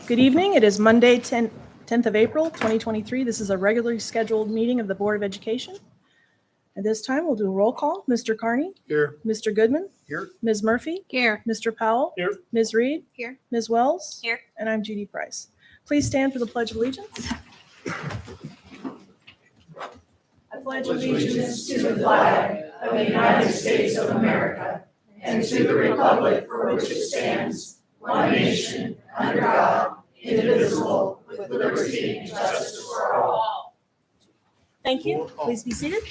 Good evening. It is Monday, 10th of April, 2023. This is a regularly scheduled meeting of the Board of Education. At this time, we'll do a roll call. Mr. Carney? Here. Mr. Goodman? Here. Ms. Murphy? Here. Mr. Powell? Here. Ms. Reed? Here. Ms. Wells? Here. And I'm Judy Price. Please stand for the Pledge of Allegiance. I pledge allegiance to the flag of the United States of America and to the republic for which it stands, one nation, under God, indivisible, with liberty and justice for all. Thank you. Please be seated.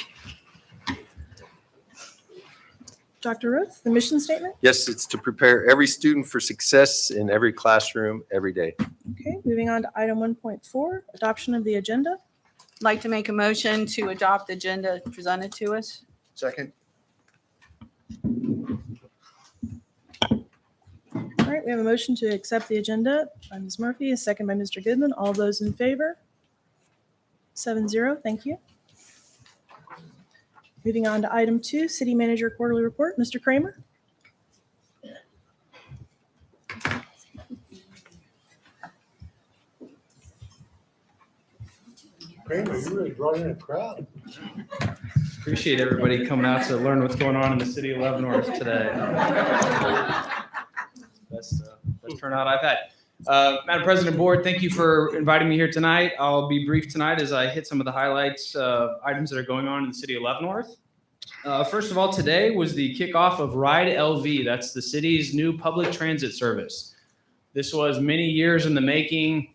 Dr. Ruth, the mission statement. Yes, it's to prepare every student for success in every classroom every day. Okay, moving on to item 1.4, adoption of the agenda. I'd like to make a motion to adopt the agenda presented to us. Second. All right, we have a motion to accept the agenda by Ms. Murphy, a second by Mr. Goodman. All those in favor? 7-0, thank you. Moving on to item 2, City Manager Quarterly Report. Mr. Kramer? Kramer, you really brought in a crowd. Appreciate everybody coming out to learn what's going on in the city of Leavenworth today. Best turnout I've had. Madam President, Board, thank you for inviting me here tonight. I'll be brief tonight as I hit some of the highlights, items that are going on in the city of Leavenworth. First of all, today was the kickoff of Ride LV. That's the city's new public transit service. This was many years in the making.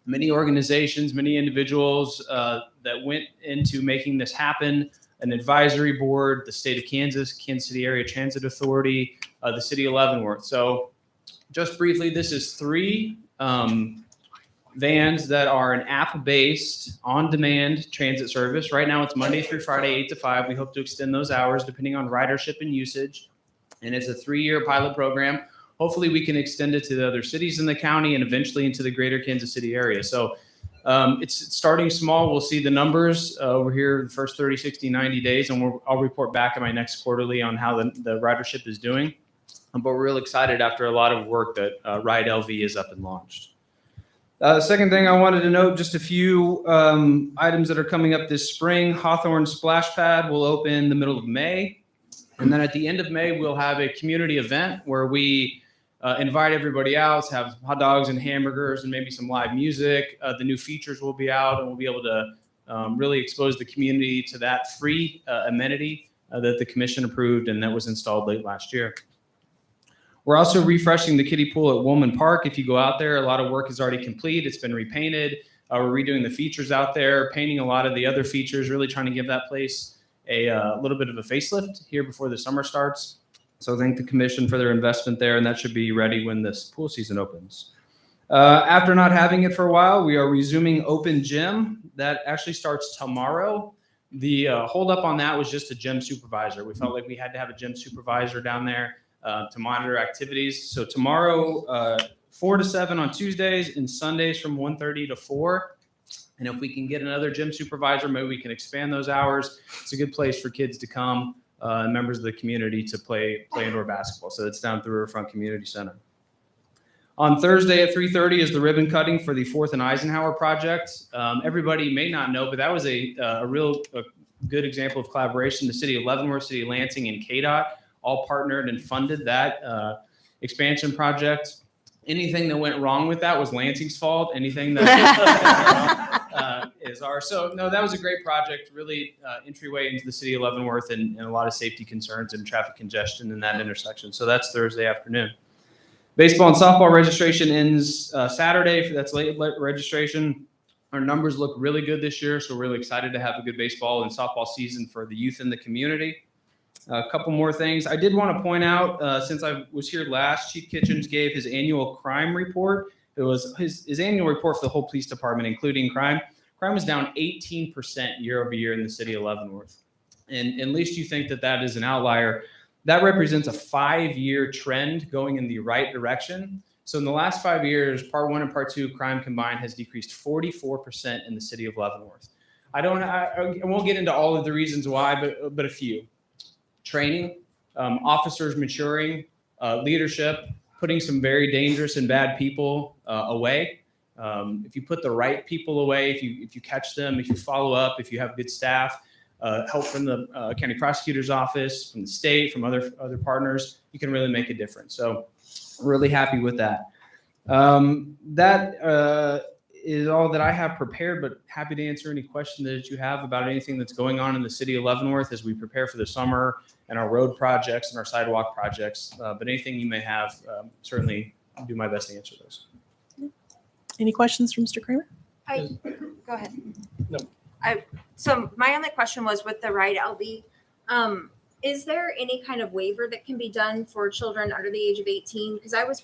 Many organizations, many individuals that went into making this happen, an advisory board, the state of Kansas, Kansas City Area Transit Authority, the city of Leavenworth. So just briefly, this is 3 vans that are an app-based, on-demand transit service. Right now, it's Monday through Friday, 8 to 5. We hope to extend those hours depending on ridership and usage. And it's a 3-year pilot program. Hopefully we can extend it to the other cities in the county and eventually into the greater Kansas City area. So it's starting small. We'll see the numbers over here the first 30, 60, 90 days, and I'll report back in my next quarterly on how the ridership is doing. But we're real excited after a lot of work that Ride LV is up and launched. Second thing I wanted to note, just a few items that are coming up this spring. Hawthorne Splash Pad will open the middle of May. And then at the end of May, we'll have a community event where we invite everybody out, have hot dogs and hamburgers and maybe some live music. The new features will be out, and we'll be able to really expose the community to that free amenity that the commission approved and that was installed late last year. We're also refreshing the kiddie pool at Woolman Park. If you go out there, a lot of work is already complete. It's been repainted. We're redoing the features out there, painting a lot of the other features, really trying to give that place a little bit of a facelift here before the summer starts. So thank the commission for their investment there, and that should be ready when this pool season opens. After not having it for a while, we are resuming open gym. That actually starts tomorrow. The holdup on that was just a gym supervisor. We felt like we had to have a gym supervisor down there to monitor activities. So tomorrow, 4 to 7 on Tuesdays, and Sundays from 1:30 to 4. And if we can get another gym supervisor, maybe we can expand those hours. It's a good place for kids to come. Members of the community to play indoor basketball. So it's down through Riverfront Community Center. On Thursday at 3:30 is the ribbon cutting for the 4th and Eisenhower project. Everybody may not know, but that was a good example of collaboration. The city of Leavenworth, city of Lansing, and KDOT all partnered and funded that expansion project. Anything that went wrong with that was Lansing's fault. Anything that is ours. So no, that was a great project. Really entryway into the city of Leavenworth and a lot of safety concerns and traffic congestion in that intersection. So that's Thursday afternoon. Baseball and softball registration ends Saturday. That's late registration. Our numbers look really good this year, so we're really excited to have a good baseball and softball season for the youth in the community. A couple more things. I did want to point out, since I was here last, Chief Kitchens gave his annual crime report. It was his annual report for the whole police department, including crime. Crime was down 18% year over year in the city of Leavenworth. And at least you think that that is an outlier. That represents a 5-year trend going in the right direction. So in the last 5 years, part 1 and part 2 crime combined has decreased 44% in the city of Leavenworth. I won't get into all of the reasons why, but a few. Training, officers maturing, leadership, putting some very dangerous and bad people away. If you put the right people away, if you catch them, if you follow up, if you have good staff, help from the county prosecutor's office, from the state, from other partners, you can really make a difference. So really happy with that. That is all that I have prepared, but happy to answer any questions that you have about anything that's going on in the city of Leavenworth as we prepare for the summer and our road projects and our sidewalk projects. But anything you may have, certainly I'll do my best to answer those. Any questions from Mr. Kramer? Go ahead. No. So my only question was with the ride LB, is there any kind of waiver that can be done for children under the age of 18? Because I was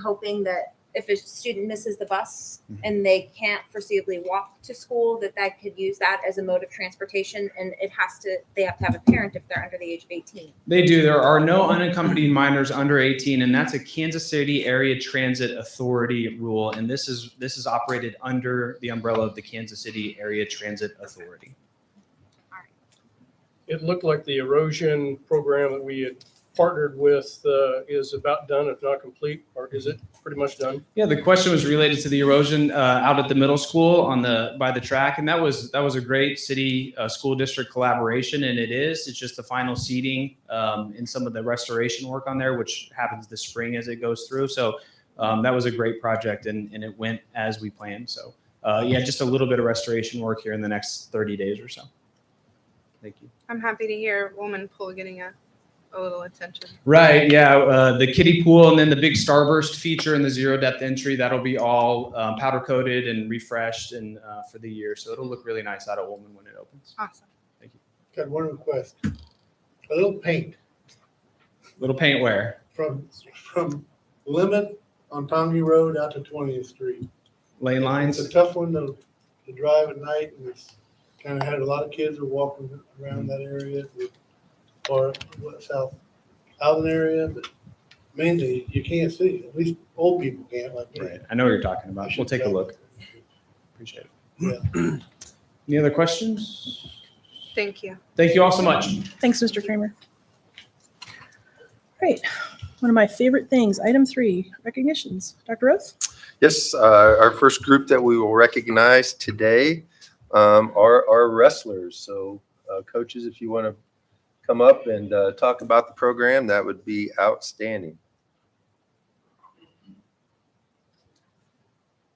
hoping that if a student misses the bus and they can't foreseeably walk to school, that could use that as a mode of transportation, and they have to have a parent if they're under the age of 18. They do. There are no unaccompanied minors under 18, and that's a Kansas City Area Transit Authority rule. And this is operated under the umbrella of the Kansas City Area Transit Authority. It looked like the erosion program that we had partnered with is about done, if not complete, or is it pretty much done? Yeah, the question was related to the erosion out at the middle school by the track, and that was a great city school district collaboration, and it's just the final seeding in some of the restoration work on there, which happens this spring as it goes through. So that was a great project, and it went as we planned. So yeah, just a little bit of restoration work here in the next 30 days or so. Thank you. I'm happy to hear Woman Pool getting a little attention. Right, yeah, the kiddie pool and then the big starburst feature and the zero depth entry, that'll be all powder coated and refreshed and for the year. So it'll look really nice out at Woolman when it opens. Awesome. Thank you. Got one request. A little paint Little paint wear, from Limit on Tongi Road out to 20th Street. lane lines. It's a tough one to drive at night, and it's kind of had a lot of kids are walking around that area, or southern area, but mainly you can't see. At least old people can't, like me. Right, I know what you're talking about. We'll take a look. Appreciate it. Yeah. Any other questions? Thank you. Thank you all so much. Thanks, Mr. Kramer. Great. One of my favorite things, item 3, recognitions. Dr. Oath? Yes, our first group that we will recognize today are wrestlers. So coaches, if you want to come up and talk about the program, that would be outstanding.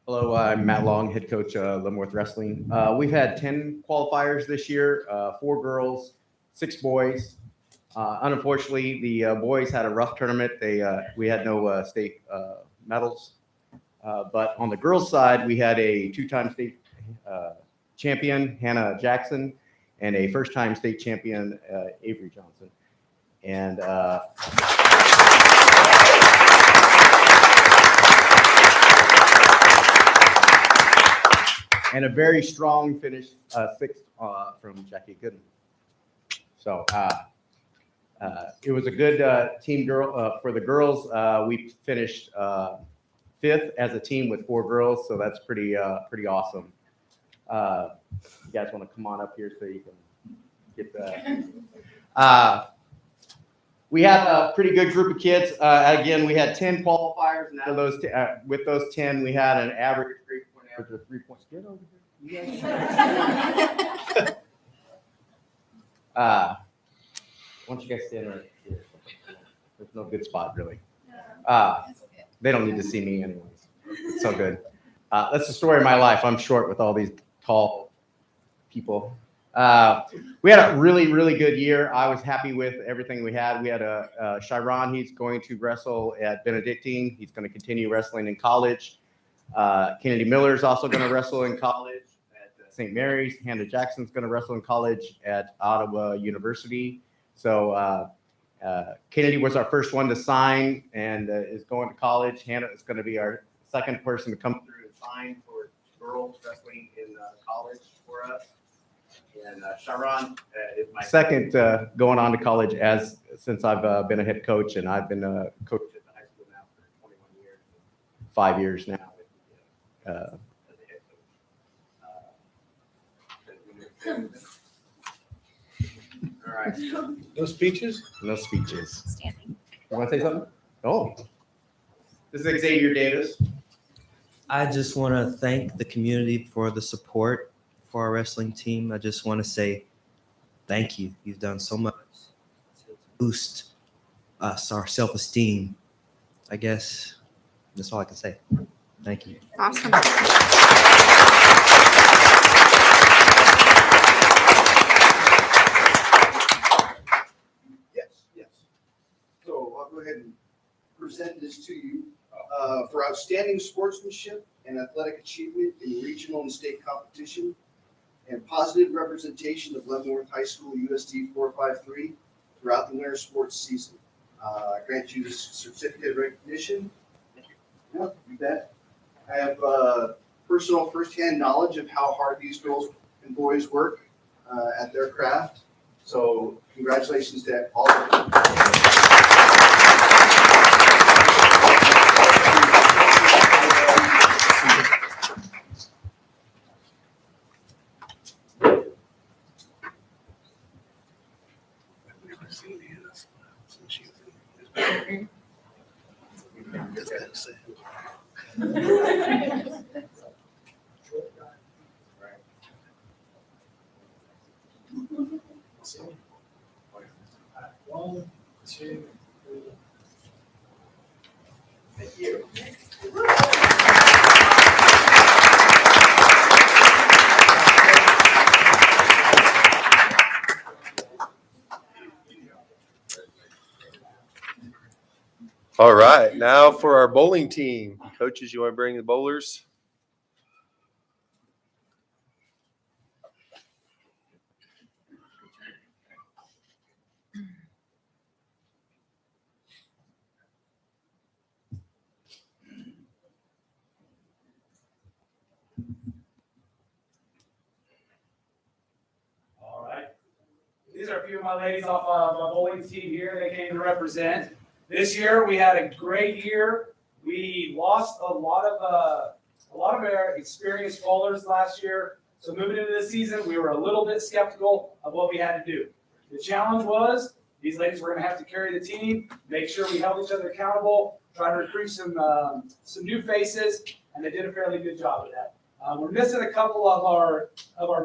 Hello, I'm Matt Long, head coach Leavenworth Wrestling. We've had 10 qualifiers this year, 4 girls, 6 boys. Unfortunately, the boys had a rough tournament. We had no state medals. But on the girls' side, we had a 2-time state champion, Hannah Jackson, and a first-time state champion, Avery Johnson. And a very strong finish, 6th from Jackie Gooden. So it was a good team girl for the girls. We finished 5th as a team with 4 girls, so that's pretty awesome. You guys want to come on up here so you can get that. We had a pretty good group of kids. Again, we had 10 qualifiers, and out of those, with those 10, we had an average grade-point average of 3 points. Get over here. You guys. Why don't you guys stand right here? There's no good spot, really. They don't need to see me anyways. It's so good. That's the story of my life. I'm short with all these tall people. We had a really, really good year. I was happy with everything we had. We had Chiron. He's going to wrestle at Benedictine. He's going to continue wrestling in college. Kennedy Miller is also going to wrestle in college at St. Mary's. Hannah Jackson's going to wrestle in college at Ottawa University. So Kennedy was our first one to sign and is going to college. Hannah is going to be our second person to come through and sign for girls wrestling in college for us. And Sharon is my second going on to college since I've been a head coach, and I've been a coach at the high school now for 21 years, 5 years now as a head coach. All right. No speeches? No speeches. Standing. You want to say something? Oh. This is Xavier Davis. I just want to thank the community for the support for our wrestling team. I just want to say thank you. You've done so much to boost us, our self-esteem. I guess that's all I can say. Thank you. Awesome. Yes. So I'll go ahead and present this to you. For outstanding sportsmanship and athletic achievement in regional and state competition and positive representation of Leavenworth High School USD 453 throughout the winter sports season. I grant you this certificate of recognition. Yeah, you bet. I have personal firsthand knowledge of how hard these girls and boys work at their craft. So congratulations to all of them. One, two, three. Thank you. All right, now for our bowling team. Coaches, you want to bring the bowlers? All right. These are a few of my ladies off of my bowling team here. They came to represent. This year we had a great year. We lost a lot of our experienced bowlers last year. So moving into the season, we were a little bit skeptical of what we had to do. The challenge was these ladies were going to have to carry the team, make sure we held each other accountable, try to recruit some new faces, and they did a fairly good job of that. We're missing a couple of our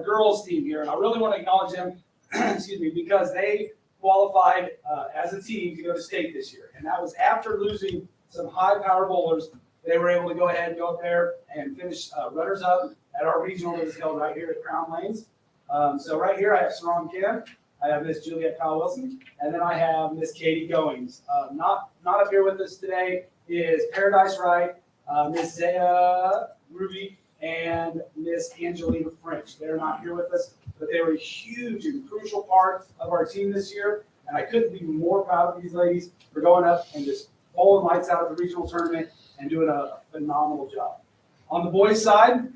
girls team here, and I really want to acknowledge them, excuse me, because they qualified as a team to go to state this year, and that was after losing some high-power bowlers. They were able to go ahead and go up there and finish runners-up at our regional that was held right here at Crown Lanes. So right here I have Sarong Kim, I have Miss Juliet Powell-Wilson, and then I have Miss Katie Goings. Not up here with us today is Paradise Wright, Miss Zaya Ruby, and Miss Angelina French. They're not here with us, but they were a huge and crucial part of our team this year, and I couldn't be more proud of these ladies for going up and just bowling lights out at the regional tournament and doing a phenomenal job. On the boys' side,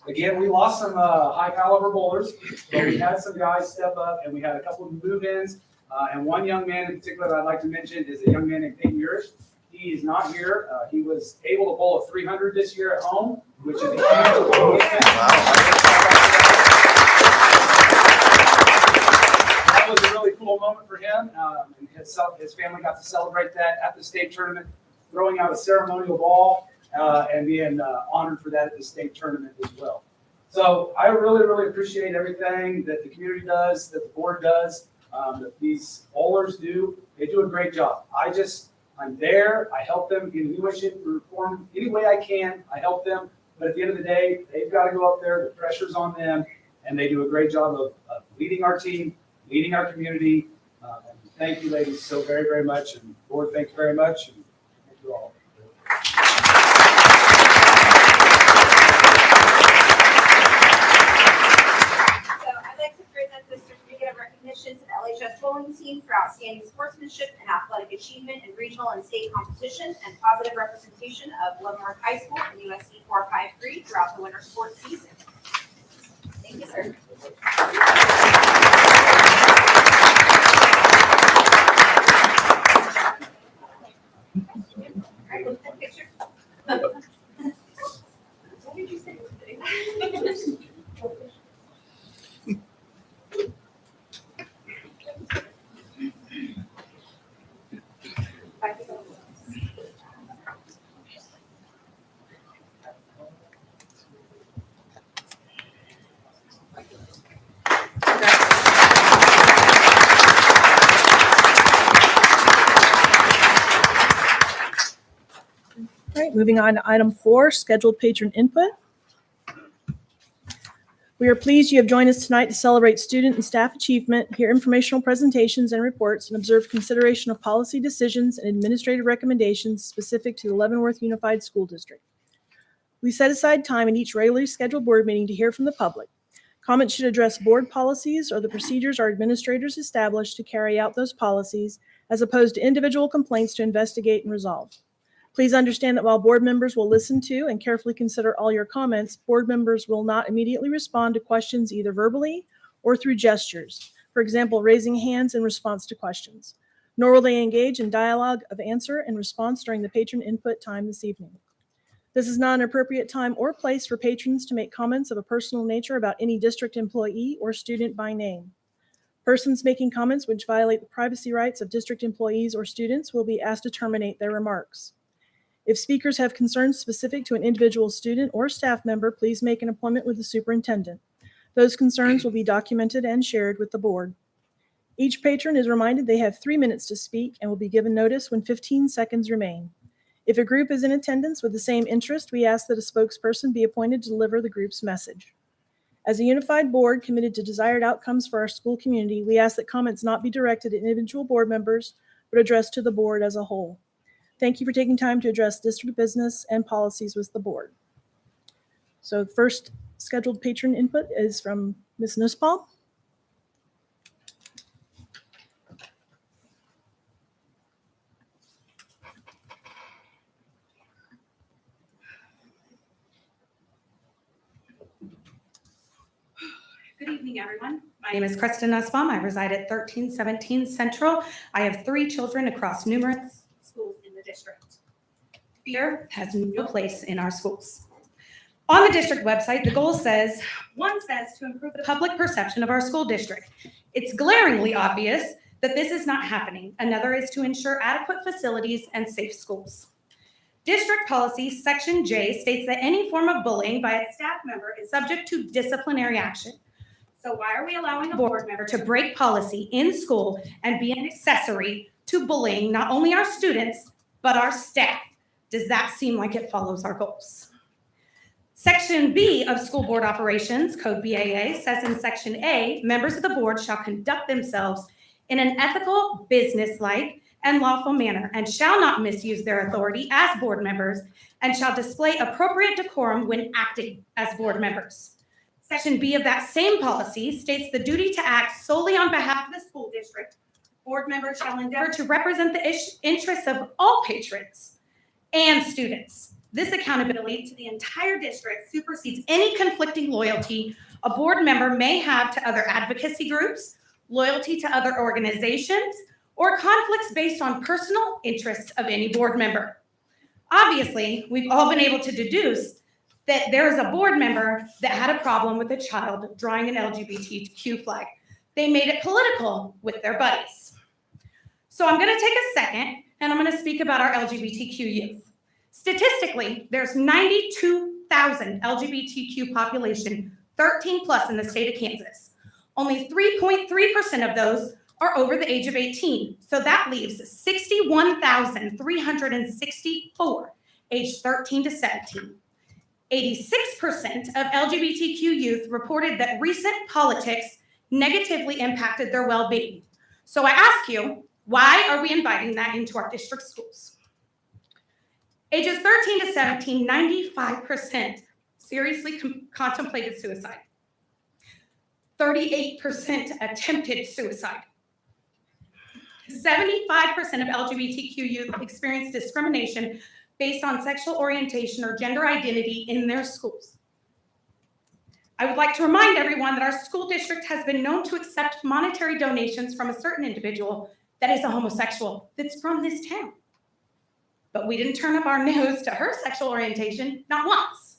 again, we lost some high-caliber bowlers, but we had some guys step up, and we had a couple of move-ins, and one young man in particular that I'd like to mention is a young man named Peyton Murish. He is not here. He was able to bowl a 300 this year at home, which is a huge That was a really cool moment for him. And his family got to celebrate that at the state tournament, throwing out a ceremonial ball and being honored for that at the state tournament as well. So I really, really appreciate everything that the community does, that the board does, that these bowlers do. They do a great job. I'm there. I help them in any way, shape, or form. Any way I can, I help them. But at the end of the day, they've got to go up there. The pressure's on them, and they do a great job of leading our team, leading our community. And thank you, ladies, so very, very much. And board, thank you very much. And thank you all. To the LHS bowling team for outstanding sportsmanship and athletic achievement in regional and state competition and positive representation of Leavenworth High School and USD 453 throughout the winter sports season. Thank you, sir. All right, with that picture. What did you say? All right, moving on to item 4, scheduled patron input. We are pleased you have joined us tonight to celebrate student and staff achievement, hear informational presentations and reports, and observe consideration of policy decisions and administrative recommendations specific to the Leavenworth Unified School District. We set aside time in each regularly scheduled board meeting to hear from the public. Comments should address board policies or the procedures our administrators established to carry out those policies, as opposed to individual complaints to investigate and resolve. Please understand that while board members will listen to and carefully consider all your comments, board members will not immediately respond to questions either verbally or through gestures, for example, raising hands in response to questions, nor will they engage in dialogue of answer and response during the patron input time this evening. This is not an appropriate time or place for patrons to make comments of a personal nature about any district employee or student by name. Persons making comments which violate the privacy rights of district employees or students will be asked to terminate their remarks. If speakers have concerns specific to an individual student or staff member, please make an appointment with the superintendent. Those concerns will be documented and shared with the board. Each patron is reminded they have 3 minutes to speak and will be given notice when 15 seconds remain. If a group is in attendance with the same interest, we ask that a spokesperson be appointed to deliver the group's message. As a unified board committed to desired outcomes for our school community, we ask that comments not be directed at individual board members, but addressed to the board as a whole. Thank you for taking time to address district business and policies with the board. So the first scheduled patron input is from Ms. Nussbaum. Good evening, everyone. My name is Kristen Nussbaum. I reside at 1317 Central. I have 3 children across numerous schools in the district. Fear has no place in our schools. On the district website, the goal says, one says to improve the public perception of our school district. It's glaringly obvious that this is not happening. Another is to ensure adequate facilities and safe schools. District policy section J states that any form of bullying by a staff member is subject to disciplinary action. So why are we allowing a board member to break policy in school and be an accessory to bullying not only our students, but our staff? Does that seem like it follows our goals? Section B of School Board Operations, Code BAA, says in Section A, members of the board shall conduct themselves in an ethical, businesslike, and lawful manner, and shall not misuse their authority as board members, and shall display appropriate decorum when acting as board members. Section B of that same policy states the duty to act solely on behalf of the school district. Board members shall endeavor to represent the interests of all patrons and students. This accountability to the entire district supersedes any conflicting loyalty a board member may have to other advocacy groups, loyalty to other organizations, or conflicts based on personal interests of any board member. Obviously, we've all been able to deduce that there is a board member that had a problem with a child drawing an LGBTQ flag. They made it political with their buddies. So I'm going to take a second and I'm going to speak about our LGBTQ youth. Statistically, there's 92,000 LGBTQ population, 13 plus in the state of Kansas. Only 3.3% of those are over the age of 18. So that leaves 61,364 aged 13 to 17. 86% of LGBTQ youth reported that recent politics negatively impacted their well-being. So I ask you, why are we inviting that into our district schools? Ages 13 to 17, 95% seriously contemplated suicide. 38% attempted suicide. 75% of LGBTQ youth experienced discrimination based on sexual orientation or gender identity in their schools. I would like to remind everyone that our school district has been known to accept monetary donations from a certain individual that is a homosexual that's from this town. But we didn't turn up our nose to her sexual orientation, not once.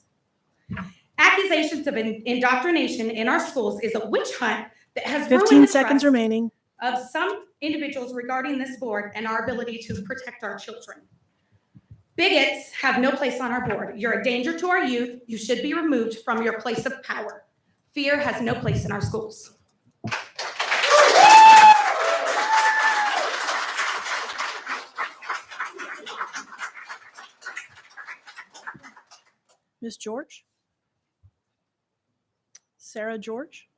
Accusations of indoctrination in our schools is a witch hunt that has 15 ruined the seconds trust remaining. of some individuals regarding this board and our ability to protect our children. Bigots have no place on our board. You're a danger to our youth. You should be removed from your place of power. Fear has no place in our schools. Ms. George? Sarah George?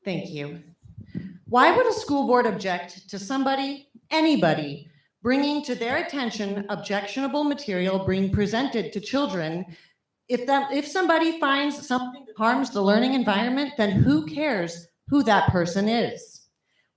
Thank you. Why would a school board object to anybody, bringing to their attention objectionable material being presented to children? If somebody finds something that harms the learning environment, then who cares who that person is?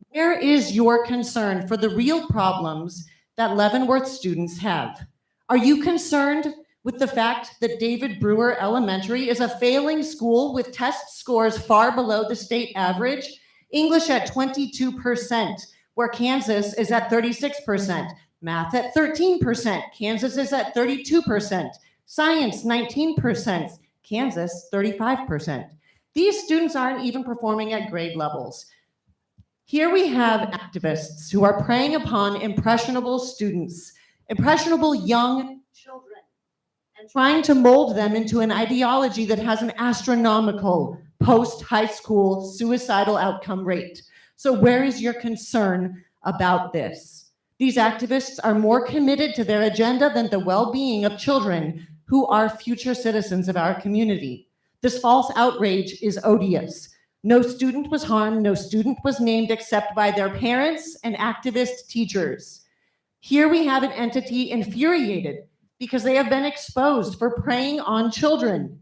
Where is your concern for the real problems that Leavenworth students have? Are you concerned with the fact that David Brewer Elementary is a failing school with test scores far below the state average? English at 22%, where Kansas is at 36%. Math at 13%, Kansas is at 32%. Science, 19%, Kansas, 35%. These students aren't even performing at grade levels. Here we have activists who are preying upon impressionable students, impressionable young children, and trying to mold them into an ideology that has an astronomical post-high school suicidal outcome rate. So where is your concern about this? These activists are more committed to their agenda than the well-being of children who are future citizens of our community. This false outrage is odious. No student was harmed, no student was named except by their parents and activist teachers. Here we have an entity infuriated because they have been exposed for preying on children.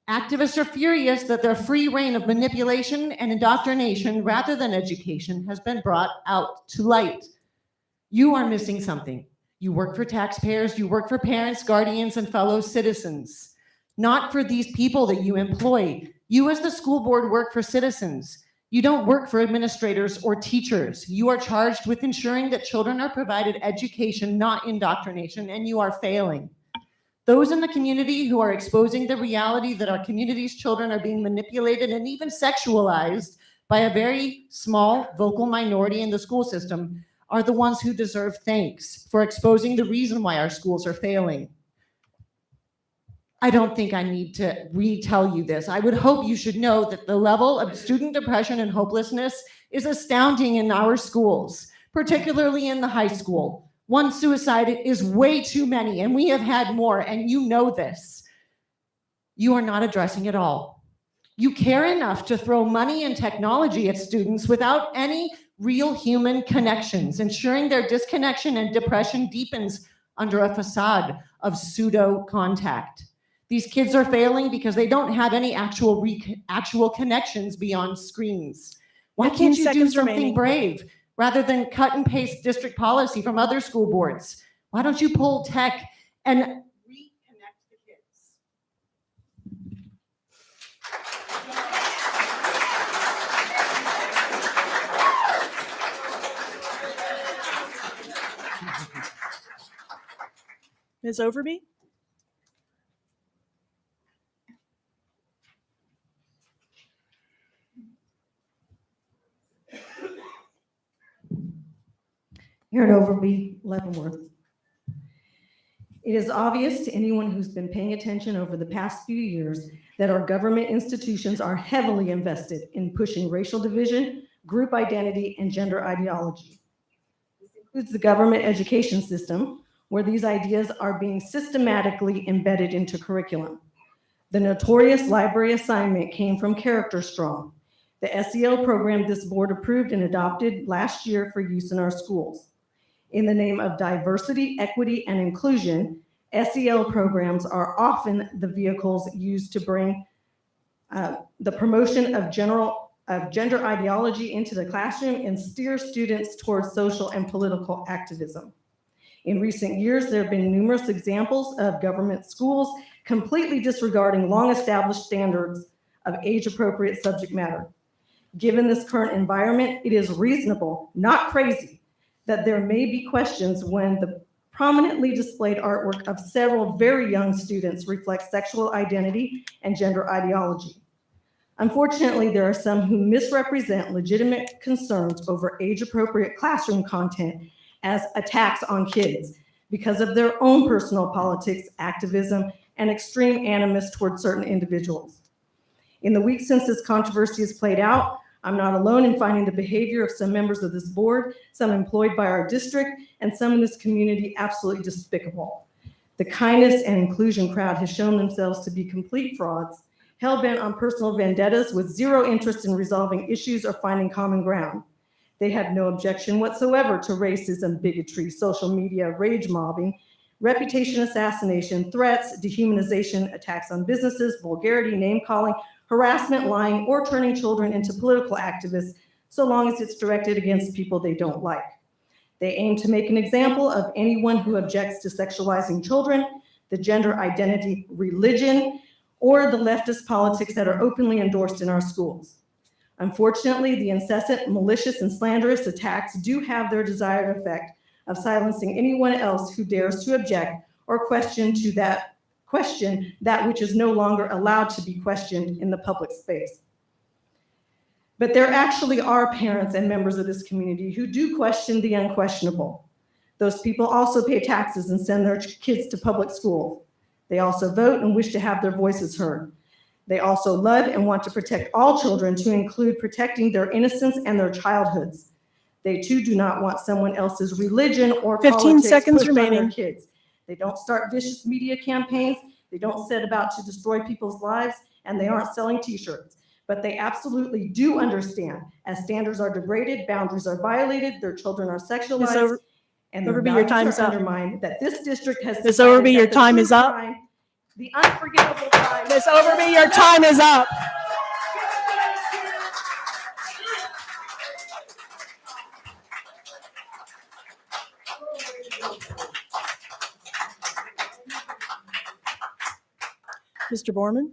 Activists are furious that their free reign of manipulation and indoctrination rather than education has been brought out to light. You are missing something. You work for taxpayers, you work for parents, guardians, and fellow citizens, not for these people that you employ. You as the school board work for citizens. You don't work for administrators or teachers. You are charged with ensuring that children are provided education, not indoctrination, and you are failing. Those in the community who are exposing the reality that our community's children are being manipulated and even sexualized by a very small vocal minority in the school system are the ones who deserve thanks for exposing the reason why our schools are failing. I don't think I need to retell you this. I would hope you should know that the level of student depression and hopelessness is astounding in our schools, particularly in the high school. One suicide is way too many, and we have had more, and you know this. You are not addressing it all. You care enough to throw money and technology at students without any real human connections, ensuring their disconnection and depression deepens under a facade of pseudo contact. These kids are failing because they don't have any actual connections beyond screens. Why can't you do something brave rather than cut and paste district policy from other school boards? Why don't you pull tech and reconnect the kids? Ms. Overby? Here at Overby, Leavenworth. It is obvious to anyone who's been paying attention over the past few years that our government institutions are heavily invested in pushing racial division, group identity, and gender ideology. This includes the government education system, where these ideas are being systematically embedded into curriculum. The notorious library assignment came from Character Strong, the SEL program this board approved and adopted last year for use in our schools. In the name of diversity, equity, and inclusion, SEL programs are often the vehicles used to bring the promotion of gender ideology into the classroom and steer students towards social and political activism. In recent years, there have been numerous examples of government schools completely disregarding long-established standards of age-appropriate subject matter. Given this current environment, it is reasonable, not crazy, that there may be questions when the prominently displayed artwork of several very young students reflects sexual identity and gender ideology. Unfortunately, there are some who misrepresent legitimate concerns over age-appropriate classroom content as attacks on kids, because of their own personal politics, activism, and extreme animus toward certain individuals. In the weeks since this controversy has played out, I'm not alone in finding the behavior of some members of this board, some employed by our district, and some in this community absolutely despicable. The kindness and inclusion crowd has shown themselves to be complete frauds, hell-bent on personal vendettas with zero interest in resolving issues or finding common ground. They have no objection whatsoever to racism, bigotry, social media, rage mobbing, reputation assassination, threats, dehumanization, attacks on businesses, vulgarity, name-calling, harassment, lying, or turning children into political activists, so long as it's directed against people they don't like. They aim to make an example of anyone who objects to sexualizing children, the gender identity, religion, or the leftist politics that are openly endorsed in our schools. Unfortunately, the incessant, malicious, and slanderous attacks do have their desired effect of silencing anyone else who dares to object or question that which is no longer allowed to be questioned in the public space. But there actually are parents and members of this community who do question the unquestionable. Those people also pay taxes and send their kids to public school. They also vote and wish to have their voices heard. They also love and want to protect all children, to include protecting their innocence and their childhoods. They too do not want someone else's religion or 15 politics seconds pushed on their remaining. kids. They don't start vicious media campaigns. They don't set about to destroy people's lives, and they aren't selling t-shirts. But they absolutely do understand, as standards are degraded, boundaries are violated, their children are sexualized, and their Overby, your values time's are up. undermined, that this district has Ms. decided Overby, your that the time true is up. crime, the unforgivable crime. Ms. Overby, your time is up. Mr. Borman?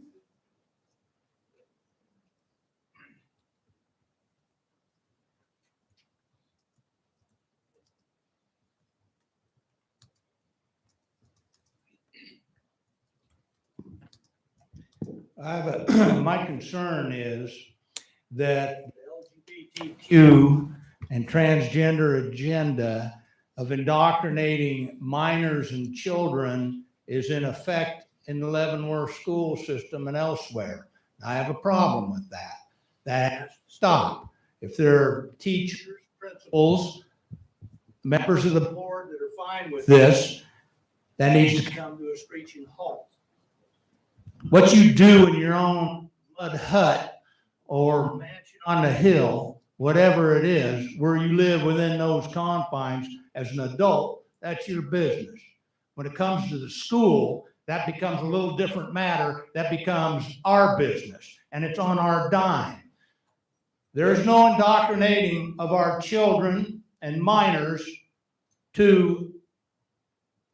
My concern is that the LGBTQ and transgender agenda of indoctrinating minors and children is in effect in the Leavenworth school system and elsewhere. I have a problem with that. That has to stop. If there are teachers, principals, members of the board that are fine with this, that needs to come to a screeching halt. What you do in your own mud hut or mansion on the hill, whatever it is, where you live within those confines as an adult, that's your business. When it comes to the school, that becomes a little different matter. That becomes our business, and it's on our dime. There is no indoctrinating of our children and minors to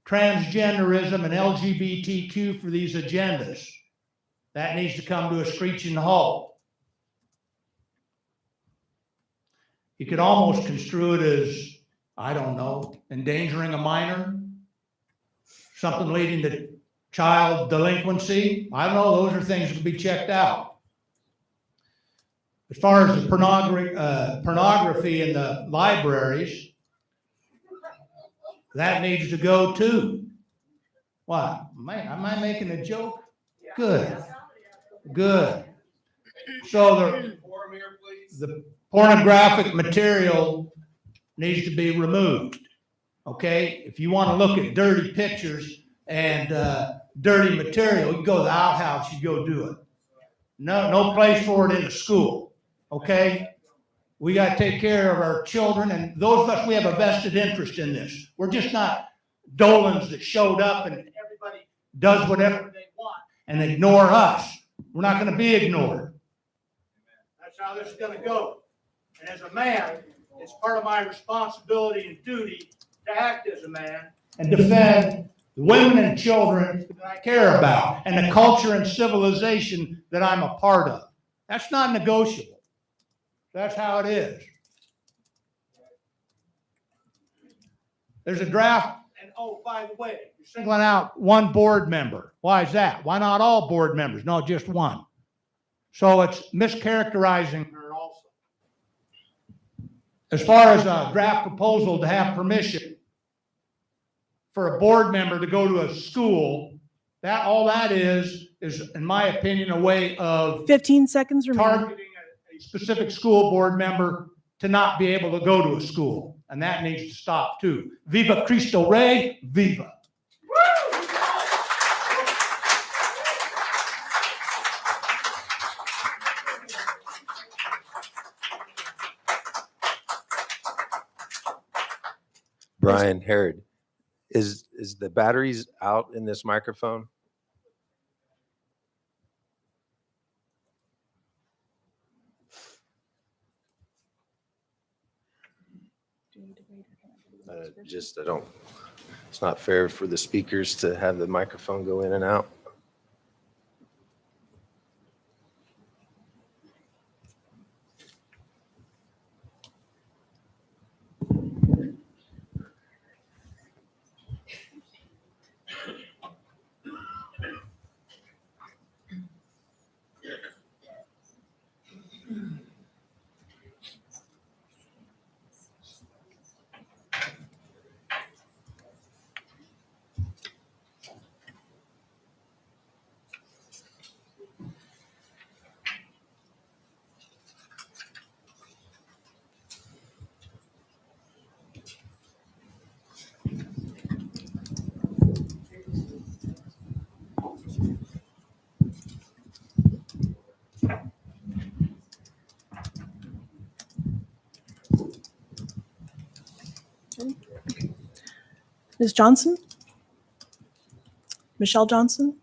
transgenderism and LGBTQ for these agendas. That needs to come to a screeching halt. You could almost construe it as, I don't know, endangering a minor, something leading to child delinquency. I don't know, those are things that could be checked out. As far as the pornography in the libraries, that needs to go too. What? Am I making a joke? Good. Good. So the pornographic material needs to be removed. Okay? If you want to look at dirty pictures and dirty material, you go to the outhouse, you go do it. No place for it in the school. Okay? We got to take care of our children, and those of us, we have a vested interest in this. We're just not Dolans that showed up and everybody does whatever they want and ignore us. We're not going to be ignored. That's how this is going to go. And as a man, it's part of my responsibility and duty to act as a man and defend the women and children that I care about and the culture and civilization that I'm a part of. That's not negotiable. That's how it is. There's a draft, and oh, by the way, you're singling out one board member. Why is that? Why not all board members? No, just one. So it's mischaracterizing her also. As far as a draft proposal to have permission for a board member to go to a school, all that is in my opinion, a way of 15 seconds remaining. targeting a specific school board member to not be able to go to a school. And that needs to stop too. Viva Cristo Rey, viva. Brian Herod, is the batteries out in this microphone? I don't, it's not fair for the speakers to have the microphone go in and out. Ms. Johnson? Michelle Johnson?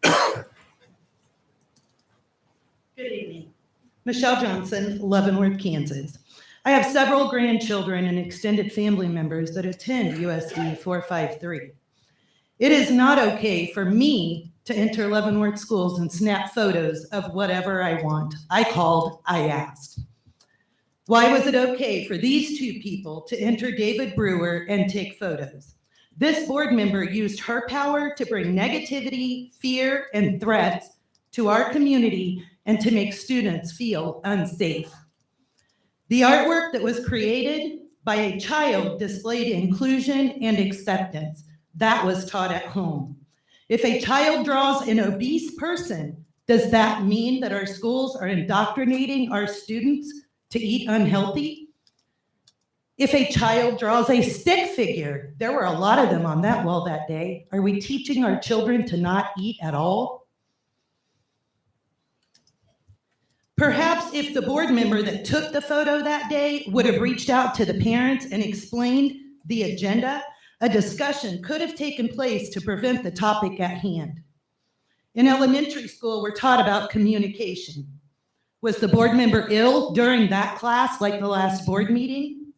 Good evening. Michelle Johnson, Leavenworth, Kansas. I have several grandchildren and extended family members that attend USD 453. It is not okay for me to enter Leavenworth schools and snap photos of whatever I want. I called, I asked. Why was it okay for these two people to enter David Brewer and take photos? This board member used her power to bring negativity, fear, and threats to our community and to make students feel unsafe. The artwork that was created by a child displayed inclusion and acceptance. That was taught at home. If a child draws an obese person, does that mean that our schools are indoctrinating our students to eat unhealthy? If a child draws a stick figure, there were a lot of them on that wall that day, are we teaching our children to not eat at all? Perhaps if the board member that took the photo that day would have reached out to the parents and explained the agenda, a discussion could have taken place to prevent the topic at hand. In elementary school, we're taught about communication. Was the board member ill during that class, like the last board meeting?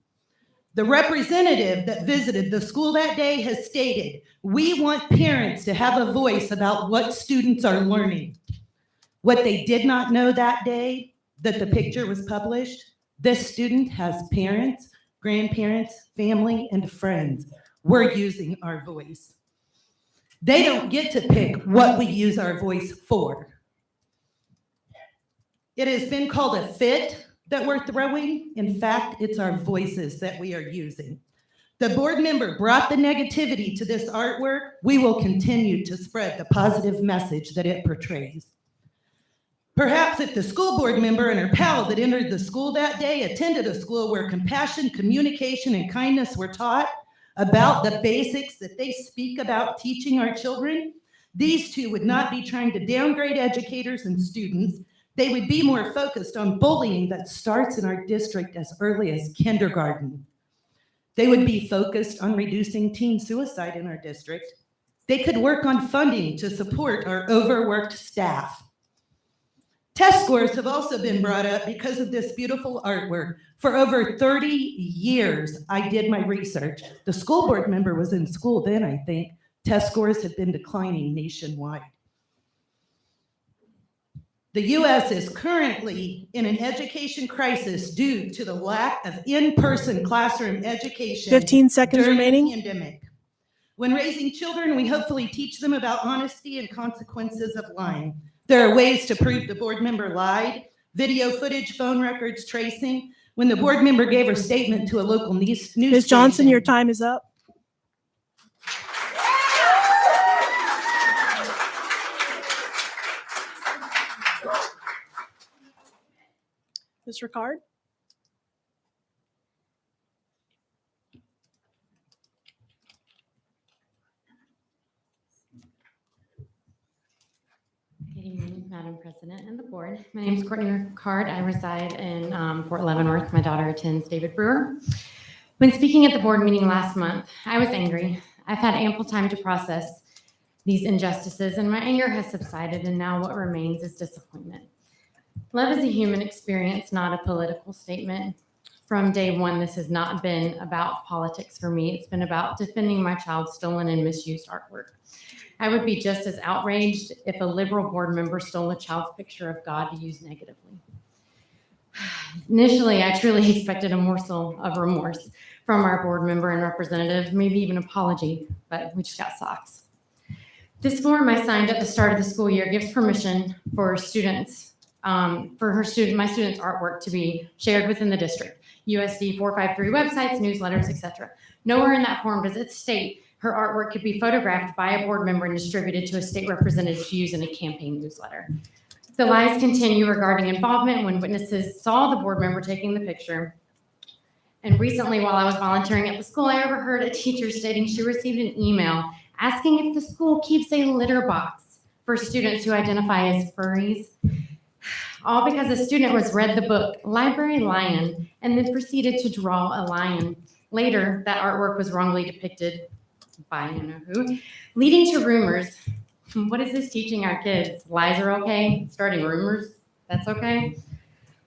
The representative that visited the school that day has stated, we want parents to have a voice about what students are learning. What they did not know that day that the picture was published, this student has parents, grandparents, family, and friends. We're using our voice. They don't get to pick what we use our voice for. It has been called a fit that we're throwing. In fact, it's our voices that we are using. The board member brought the negativity to this artwork. We will continue to spread the positive message that it portrays. Perhaps if the school board member and her pal that entered the school that day attended a school where compassion, communication, and kindness were taught about the basics that they speak about teaching our children, these two would not be trying to downgrade educators and students. They would be more focused on bullying that starts in our district as early as kindergarten. They would be focused on reducing teen suicide in our district. They could work on funding to support our overworked staff. Test scores have also been brought up because of this beautiful artwork. For over 30 years, I did my research. The school board member was in school then, I think. Test scores have been declining nationwide. The U.S. is currently in an education crisis due to the lack of in-person classroom education. 15 seconds during remaining. the pandemic. When raising children, we hopefully teach them about honesty and consequences of lying. There are ways to prove the board member lied video footage, phone records, tracing. When the board member gave her statement to a local news Ms. Johnson, station- your time is up. Ms. Ricard? Good evening, Madam President and the board. My name is Courtney Ricard. I reside in Fort Leavenworth. My daughter attends David Brewer. When speaking at the board meeting last month, I was angry. I've had ample time to process these injustices, and my anger has subsided, and now what remains is disappointment. Love is a human experience, not a political statement. From day one, this has not been about politics for me. It's been about defending my child's stolen and misused artwork. I would be just as outraged if a liberal board member stole a child's picture of God to use negatively. Initially, I truly expected a morsel of remorse from our board member and representative, maybe even apology, but we just got socks. This form I signed at the start of the school year gives permission for students, my students' artwork to be shared within the district, USD 453 websites, newsletters, etc. Nowhere in that form does it state her artwork could be photographed by a board member and distributed to a state representative to use in a campaign newsletter. The lies continue regarding involvement when witnesses saw the board member taking the picture. And recently, while I was volunteering at the school, I overheard a teacher stating she received an email asking if the school keeps a litter box for students who identify as furries. All because a student was read the book Library Lion and then proceeded to draw a lion. Later, that artwork was wrongly depicted by you know who, leading to rumors. What is this teaching our kids? Lies are okay? Starting rumors? That's okay?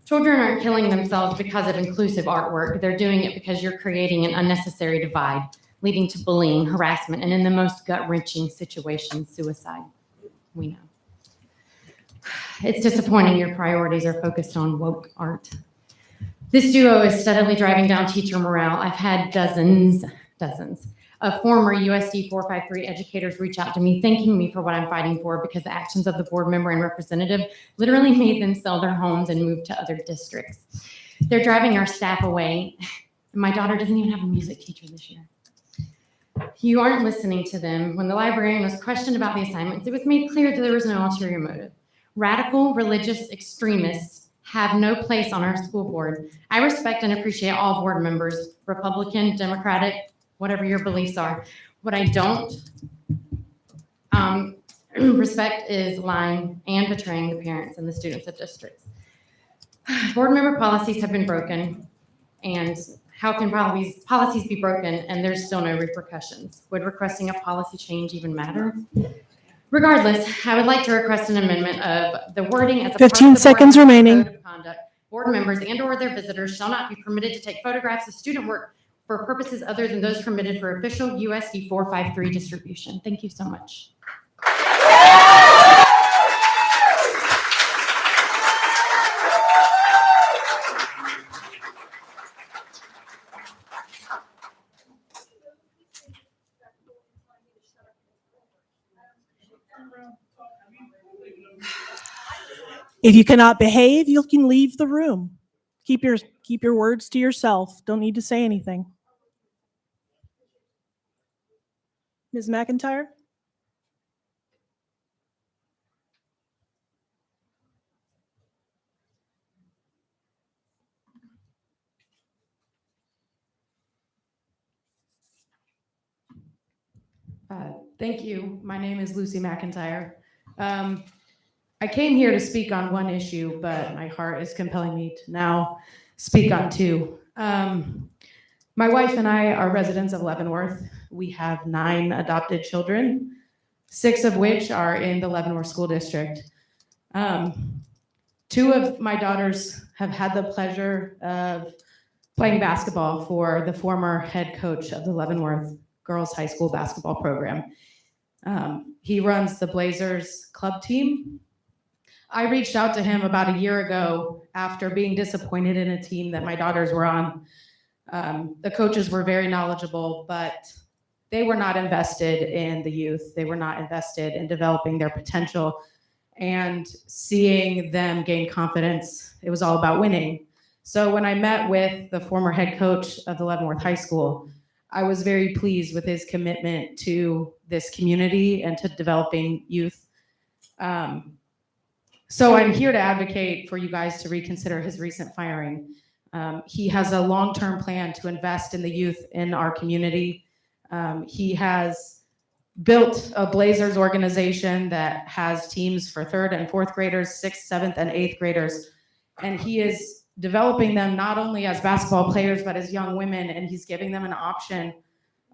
Children aren't killing themselves because of inclusive artwork. They're doing it because you're creating an unnecessary divide, leading to bullying, harassment, and in the most gut-wrenching situations, suicide. We know. It's disappointing your priorities are focused on woke art. This duo is steadily driving down teacher morale. I've had dozens of former USD 453 educators reach out to me, thanking me for what I'm fighting for because the actions of the board member and representative literally made them sell their homes and move to other districts. They're driving our staff away. My daughter doesn't even have a music teacher this year. You aren't listening to them. When the librarian was questioned about the assignments, it was made clear that there was no ulterior motive. Radical religious extremists have no place on our school board. I respect and appreciate all board members, Republican, Democratic, whatever your beliefs are. What I don't respect is lying and betraying the parents and the students of districts. Board member policies have been broken, and how can policies be broken and there's still no repercussions? Would requesting a policy change even matter? Regardless, I would like to request an amendment of the wording as a 15 seconds remaining. Code of conduct. Board members and or their visitors shall not be permitted to take photographs of student work for purposes other than those permitted for official USD 453 distribution. Thank you so much. If you cannot behave, you can leave the room. Keep your words to yourself. Don't need to say anything. Ms. McIntyre? Thank you. My name is Lucy McIntyre. I came here to speak on one issue, but my heart is compelling me to now speak on two. My wife and I are residents of Leavenworth. We have 9 adopted children, 6 of which are in the Leavenworth School District. 2 of my daughters have had the pleasure of playing basketball for the former head coach of the Leavenworth Girls High School basketball program. He runs the Blazers club team. I reached out to him about a year ago after being disappointed in a team that my daughters were on. The coaches were very knowledgeable, but they were not invested in the youth. They were not invested in developing their potential. and seeing them gain confidence. It was all about winning. So when I met with the former head coach of the Leavenworth High School, I was very pleased with his commitment to this community and to developing youth. So I'm here to advocate for you guys to reconsider his recent firing. He has a long-term plan to invest in the youth in our community. He has built a Blazers organization that has teams for 3rd and 4th graders, 6th, 7th, and 8th graders. And he is developing them not only as basketball players, but as young women. And he's giving them an option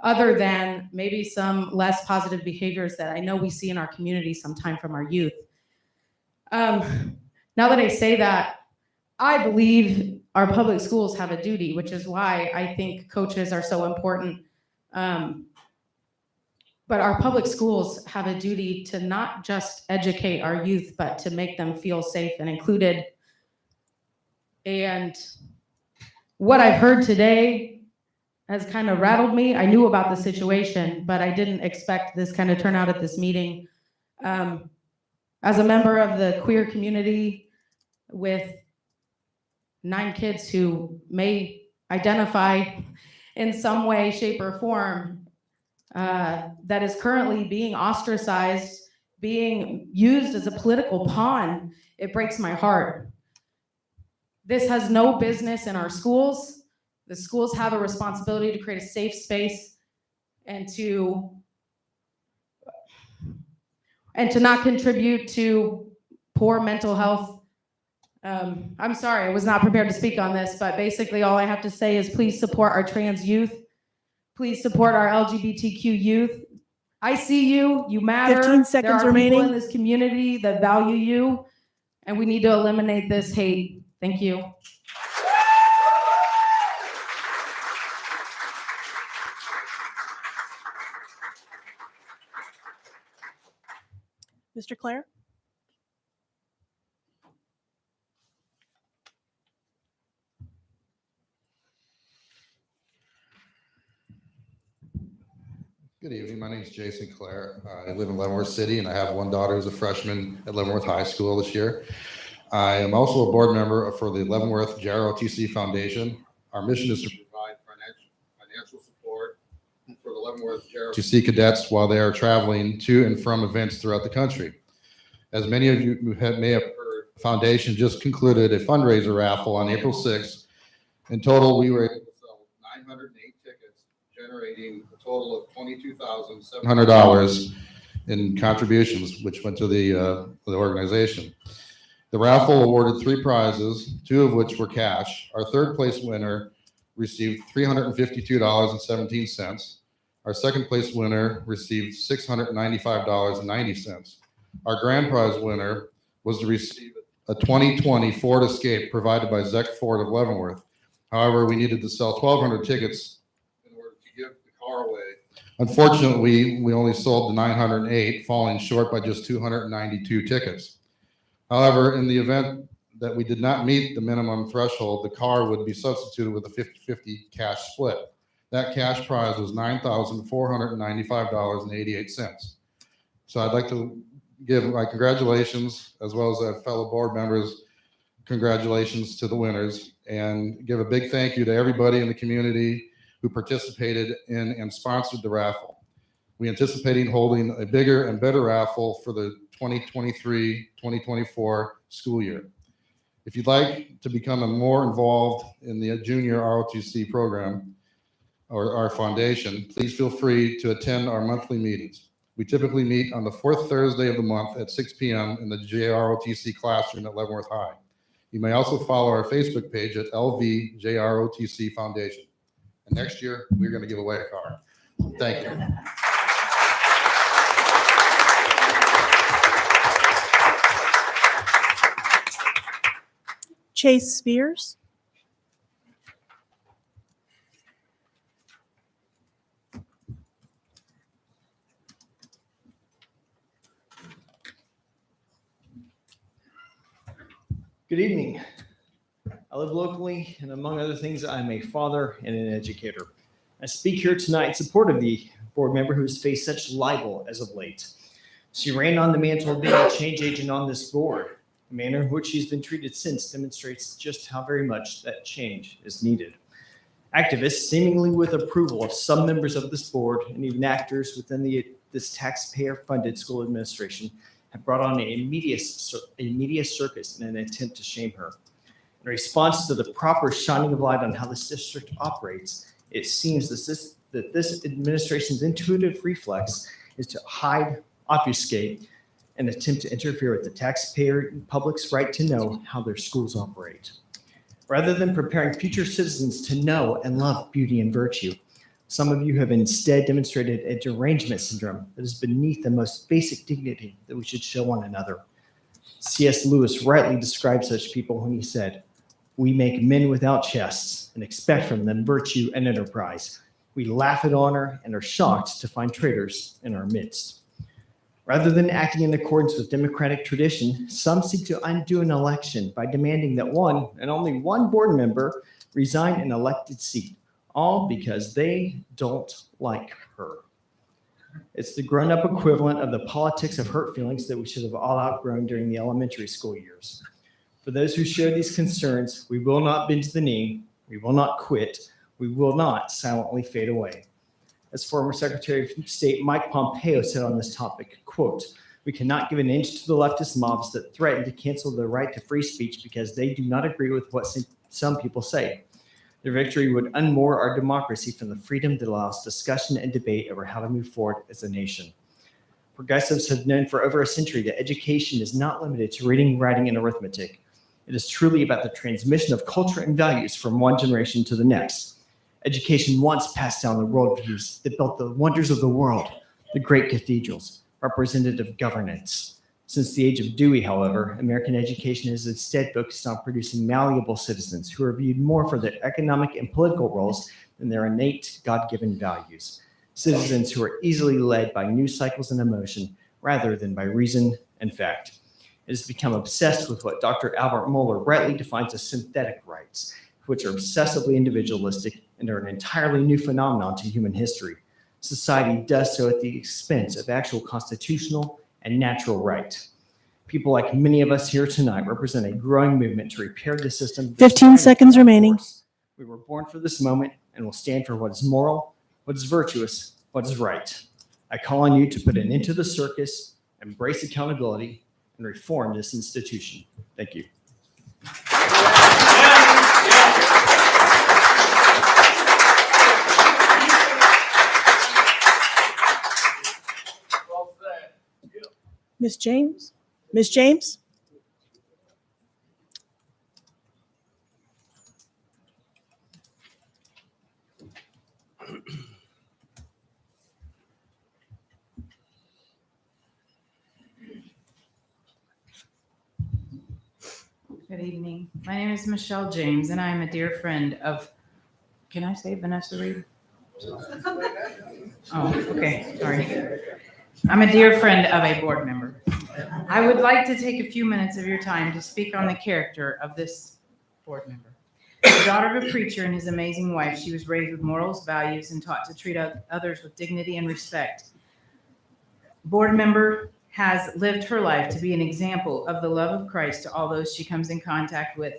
other than maybe some less positive behaviors that I know we see in our community sometime from our youth. Now that I say that, I believe our public schools have a duty, which is why I think coaches are so important. But our public schools have a duty to not just educate our youth, but to make them feel safe and included. And what I've heard today has kind of rattled me. I knew about the situation, but I didn't expect this kind of turnout at this meeting. As a member of the queer community with 9 kids who may identify in some way, shape, or form, that is currently being ostracized, being used as a political pawn, it breaks my heart. This has no business in our schools. The schools have a responsibility to create a safe space and to not contribute to poor mental health. I'm sorry, I was not prepared to speak on this, but basically all I have to say is please support our trans youth. Please support our LGBTQ youth. I see you, you matter. 15 seconds there are remaining. people in this community that value you, and we need to eliminate this hate. Thank you. Mr. Claire? Good evening. My name is Jason Clare. I live in Leavenworth City, and I have one daughter who's a freshman at Leavenworth High School this year. I am also a board member for the Leavenworth JROTC Foundation. Our mission is to provide financial support for the Leavenworth JROTC cadets while they are traveling to and from events throughout the country. As many of you may have heard, the foundation just concluded a fundraiser raffle on April 6th. In total, we were able to sell 908 tickets, generating a total of $22,700 in contributions, which went to the organization. The raffle awarded 3 prizes, 2 of which were cash. Our 3rd place winner received $352.17. Our 2nd place winner received $695.90. Our grand prize winner was to receive a 2020 Ford Escape provided by Zeck Ford of Leavenworth. However, we needed to sell 1,200 tickets in order to give the car away. Unfortunately, we only sold the 908, falling short by just 292 tickets. However, in the event that we did not meet the minimum threshold, the car would be substituted with a 50-50 cash split. That cash prize was $9,495.88. So I'd like to give my congratulations, as well as our fellow board members, congratulations to the winners, and give a big thank you to everybody in the community who participated in and sponsored the raffle. We anticipating holding a bigger and better raffle for the 2023-2024 school year. If you'd like to become more involved in the junior ROTC program or our foundation, please feel free to attend our monthly meetings. We typically meet on the 4th Thursday of the month at 6 p.m. in the JROTC classroom at Leavenworth High. You may also follow our Facebook page at LV JROTC Foundation. And next year, we're going to give away a car. Thank you. Chase Spears? Good evening. I live locally, and among other things, I'm a father and an educator. I speak here tonight in support of the board member who has faced such libel as of late. She ran on the mantle of being a change agent on this board. The manner in which she's been treated since demonstrates just how very much that change is needed. Activists, seemingly with approval of some members of this board and even actors within this taxpayer-funded school administration, have brought on a media circus in an attempt to shame her. In response to the proper shining of light on how this district operates, it seems that this administration's intuitive reflex is to hide, obfuscate, and attempt to interfere with the taxpayer and public's right to know how their schools operate. Rather than preparing future citizens to know and love beauty and virtue, some of you have instead demonstrated a derangement syndrome that is beneath the most basic dignity that we should show one another. C.S. Lewis rightly described such people when he said, "We make men without chests and expect from them virtue and enterprise. We laugh at honor and are shocked to find traitors in our midst." Rather than acting in accordance with democratic tradition, some seek to undo an election by demanding that one and only one board member resign an elected seat, all because they don't like her. It's the grown-up equivalent of the politics of hurt feelings that we should have all outgrown during the elementary school years. For those who share these concerns, we will not bend the knee, we will not quit, we will not silently fade away. As former Secretary of State Mike Pompeo said on this topic, quote, "We cannot give an inch to the leftist mobs that threaten to cancel the right to free speech because they do not agree with what some people say. Their victory would unmoor our democracy from the freedom that allows discussion and debate over how to move forward as a nation." Progressives have known for over a century that education is not limited to reading, writing, and arithmetic. It is truly about the transmission of culture and values from one generation to the next. Education once passed down the worldviews that built the wonders of the world, the great cathedrals, representative governance. Since the age of Dewey, however, American education has instead focused on producing malleable citizens who are viewed more for their economic and political roles than their innate God-given values. Citizens who are easily led by news cycles and emotion rather than by reason and fact. It has become obsessed with what Dr. Albert Mohler rightly defines as synthetic rights, which are obsessively individualistic and are an entirely new phenomenon to human history. Society does so at the expense of actual constitutional and natural right. People like many of us here tonight represent a growing movement to repair the system. 15 seconds remaining. We were born for this moment and will stand for what is moral, what is virtuous, what is right. I call on you to put an end to the circus, embrace accountability, and reform this institution. Thank you. Ms. James? Ms. James? Good evening. My name is Michelle James, and I am a dear friend of, can I say Vanessa Reed? Oh, okay, sorry. I'm a dear friend of a board member. I would like to take a few minutes of your time to speak on the character of this board member. The daughter of a preacher and his amazing wife, she was raised with morals, values, and taught to treat others with dignity and respect. Board member has lived her life to be an example of the love of Christ to all those she comes in contact with.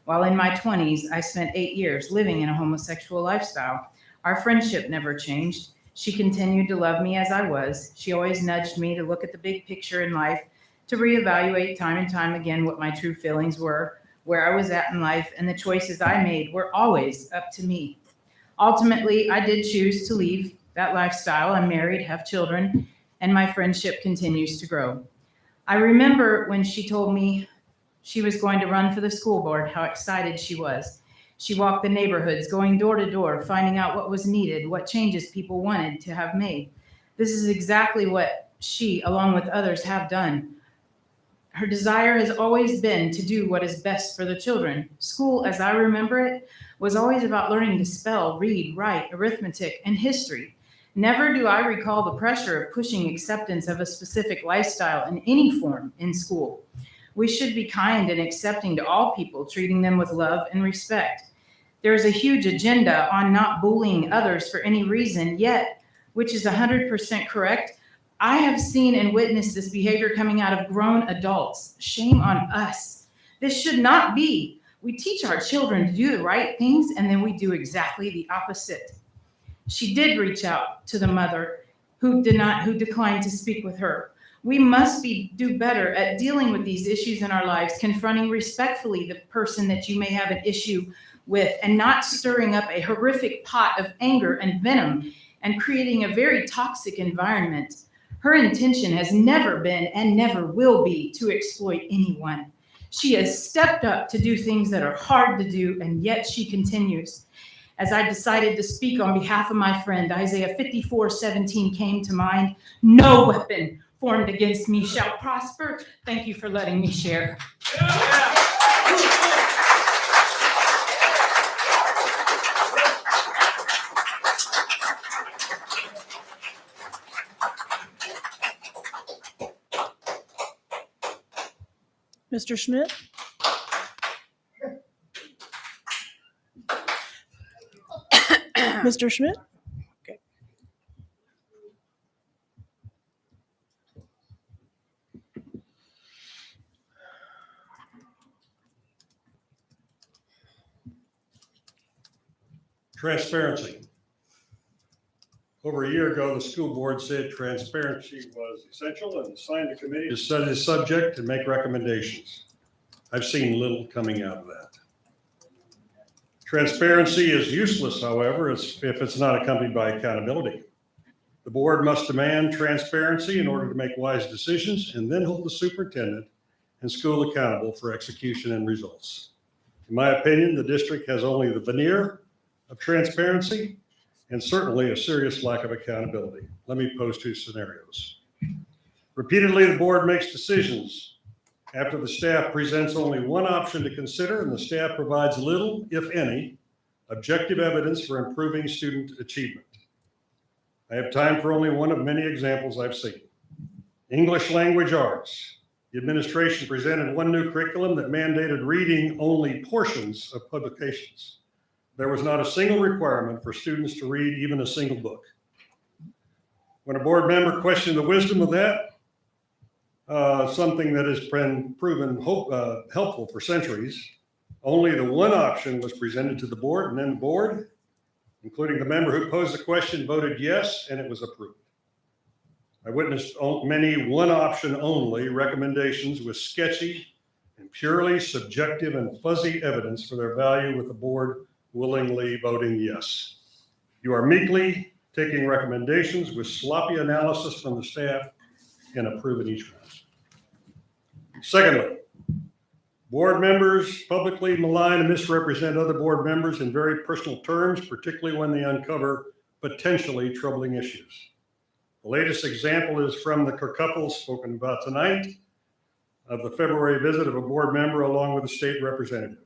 While in my 20s, I spent 8 years living in a homosexual lifestyle. Our friendship never changed. She continued to love me as I was. She always nudged me to look at the big picture in life, to reevaluate time and time again what my true feelings were, where I was at in life, and the choices I made were always up to me. Ultimately, I did choose to leave that lifestyle. I'm married, have children, and my friendship continues to grow. I remember when she told me she was going to run for the school board, how excited she was. She walked the neighborhoods, going door to door, finding out what was needed, what changes people wanted to have made. This is exactly what she, along with others, have done. Her desire has always been to do what is best for the children. School, as I remember it, was always about learning to spell, read, write, arithmetic, and history. Never do I recall the pressure of pushing acceptance of a specific lifestyle in any form in school. We should be kind and accepting to all people, treating them with love and respect. There is a huge agenda on not bullying others for any reason, yet, which is 100% correct, I have seen and witnessed this behavior coming out of grown adults. Shame on us. This should not be. We teach our children to do the right things, and then we do exactly the opposite. She did reach out to the mother who declined to speak with her. We must do better at dealing with these issues in our lives, confronting respectfully the person that you may have an issue with, and not stirring up a horrific pot of anger and venom and creating a very toxic environment. Her intention has never been and never will be to exploit anyone. She has stepped up to do things that are hard to do, and yet she continues. As I decided to speak on behalf of my friend, Isaiah 54:17 came to mind. No weapon formed against me shall prosper. Thank you for letting me share. Mr. Schmidt? Mr. Schmidt? Okay. Transparency. Over a year ago, the school board said transparency was essential and assigned a committee to study the subject and make recommendations. I've seen little coming out of that. Transparency is useless, however, if it's not accompanied by accountability. The board must demand transparency in order to make wise decisions and then hold the superintendent and school accountable for execution and results. In my opinion, the district has only the veneer of transparency and certainly a serious lack of accountability. Let me pose two scenarios. Repeatedly, the board makes decisions after the staff presents only one option to consider, and the staff provides little, if any, objective evidence for improving student achievement. I have time for only one of many examples I've seen. English language arts. The administration presented one new curriculum that mandated reading only portions of publications. There was not a single requirement for students to read even a single book. When a board member questioned the wisdom of that, something that has been proven helpful for centuries, only the one option was presented to the board, and then the board, including the member who posed the question, voted yes, and it was approved. I witnessed many one option only recommendations with sketchy and purely subjective and fuzzy evidence for their value, with the board willingly voting yes. You are meekly taking recommendations with sloppy analysis from the staff and approving each one. Secondly, board members publicly malign and misrepresent other board members in very personal terms, particularly when they uncover potentially troubling issues. The latest example is from the kerfuffle spoken about tonight of the February visit of a board member along with a state representative.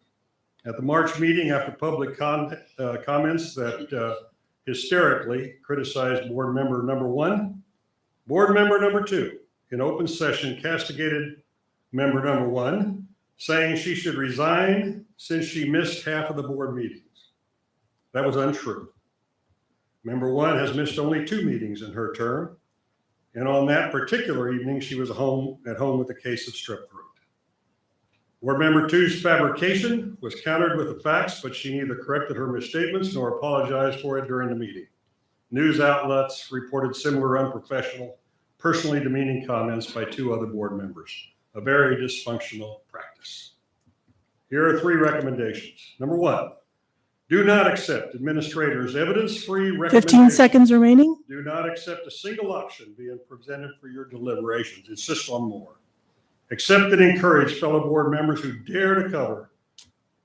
At the March meeting, after public comments that hysterically criticized board member number one, board member number two, in open session, castigated member number one, saying she should resign since she missed half of the board meetings. That was untrue. Member one has missed only 2 meetings in her term, and on that particular evening, she was at home with a case of strep throat. Board member two's fabrication was countered with the facts, but she neither corrected her misstatements nor apologized for it during the meeting. News outlets reported similar unprofessional, personally demeaning comments by 2 other board members, a very dysfunctional practice. Here are 3 recommendations. Number 1, do not accept administrators' evidence-free recommendations. 15 seconds remaining. Do not accept a single option being presented for your deliberations. Insist on more. Accept and encourage fellow board members who dare to cover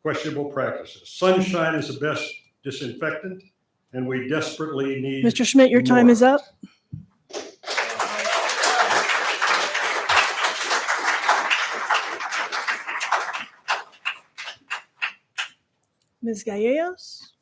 questionable practices. Sunshine is the best disinfectant, and we desperately need Mr. Schmidt, your time more. is up. Ms. Gallegos?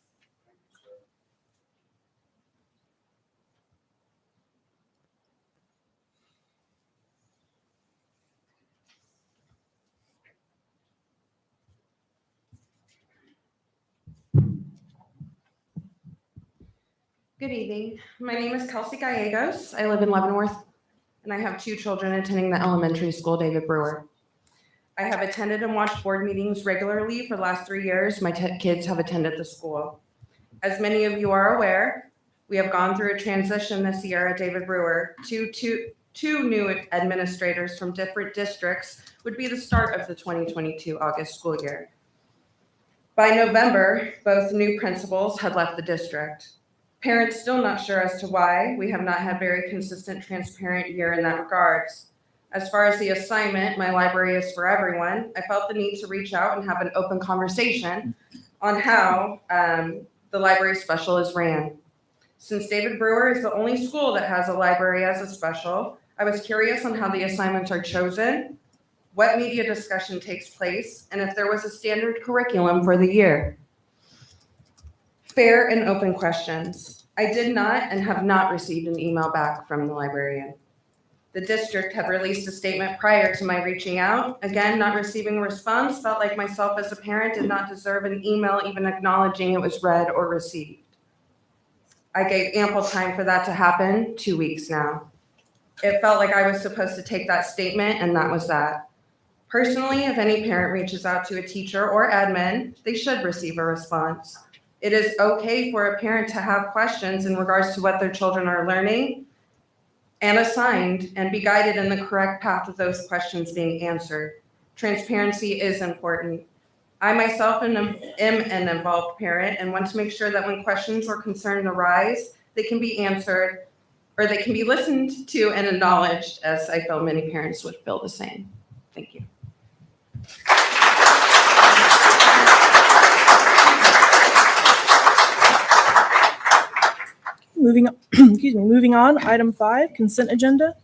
Good evening. My name is Kelsey Gallegos. I live in Leavenworth. and I have 2 children attending the elementary school, David Brewer. I have attended and watched board meetings regularly for the last 3 years. My kids have attended the school. As many of you are aware, we have gone through a transition this year at David Brewer. Two new administrators from different districts would be the start of the 2022 August school year. By November, both new principals had left the district. Parents still not sure as to why. We have not had very consistent, transparent year in that regards. As far as the assignment, my library is for everyone. I felt the need to reach out and have an open conversation on how the library special is ran. Since David Brewer is the only school that has a library as a special, I was curious on how the assignments are chosen, what media discussion takes place, and if there was a standard curriculum for the year. Fair and open questions. I did not and have not received an email back from the librarian. The district had released a statement prior to my reaching out. Again, not receiving a response, felt like myself as a parent did not deserve an email even acknowledging it was read or received. I gave ample time for that to happen, 2 weeks now. It felt like I was supposed to take that statement, and that was that. Personally, if any parent reaches out to a teacher or admin, they should receive a response. It is okay for a parent to have questions in regards to what their children are learning and assigned, and be guided in the correct path of those questions being answered. Transparency is important. I myself am an involved parent and want to make sure that when questions or concerns arise, they can be answered, or they can be listened to and acknowledged, as I feel many parents would feel the same. Thank you. Moving on, item 5, consent agenda.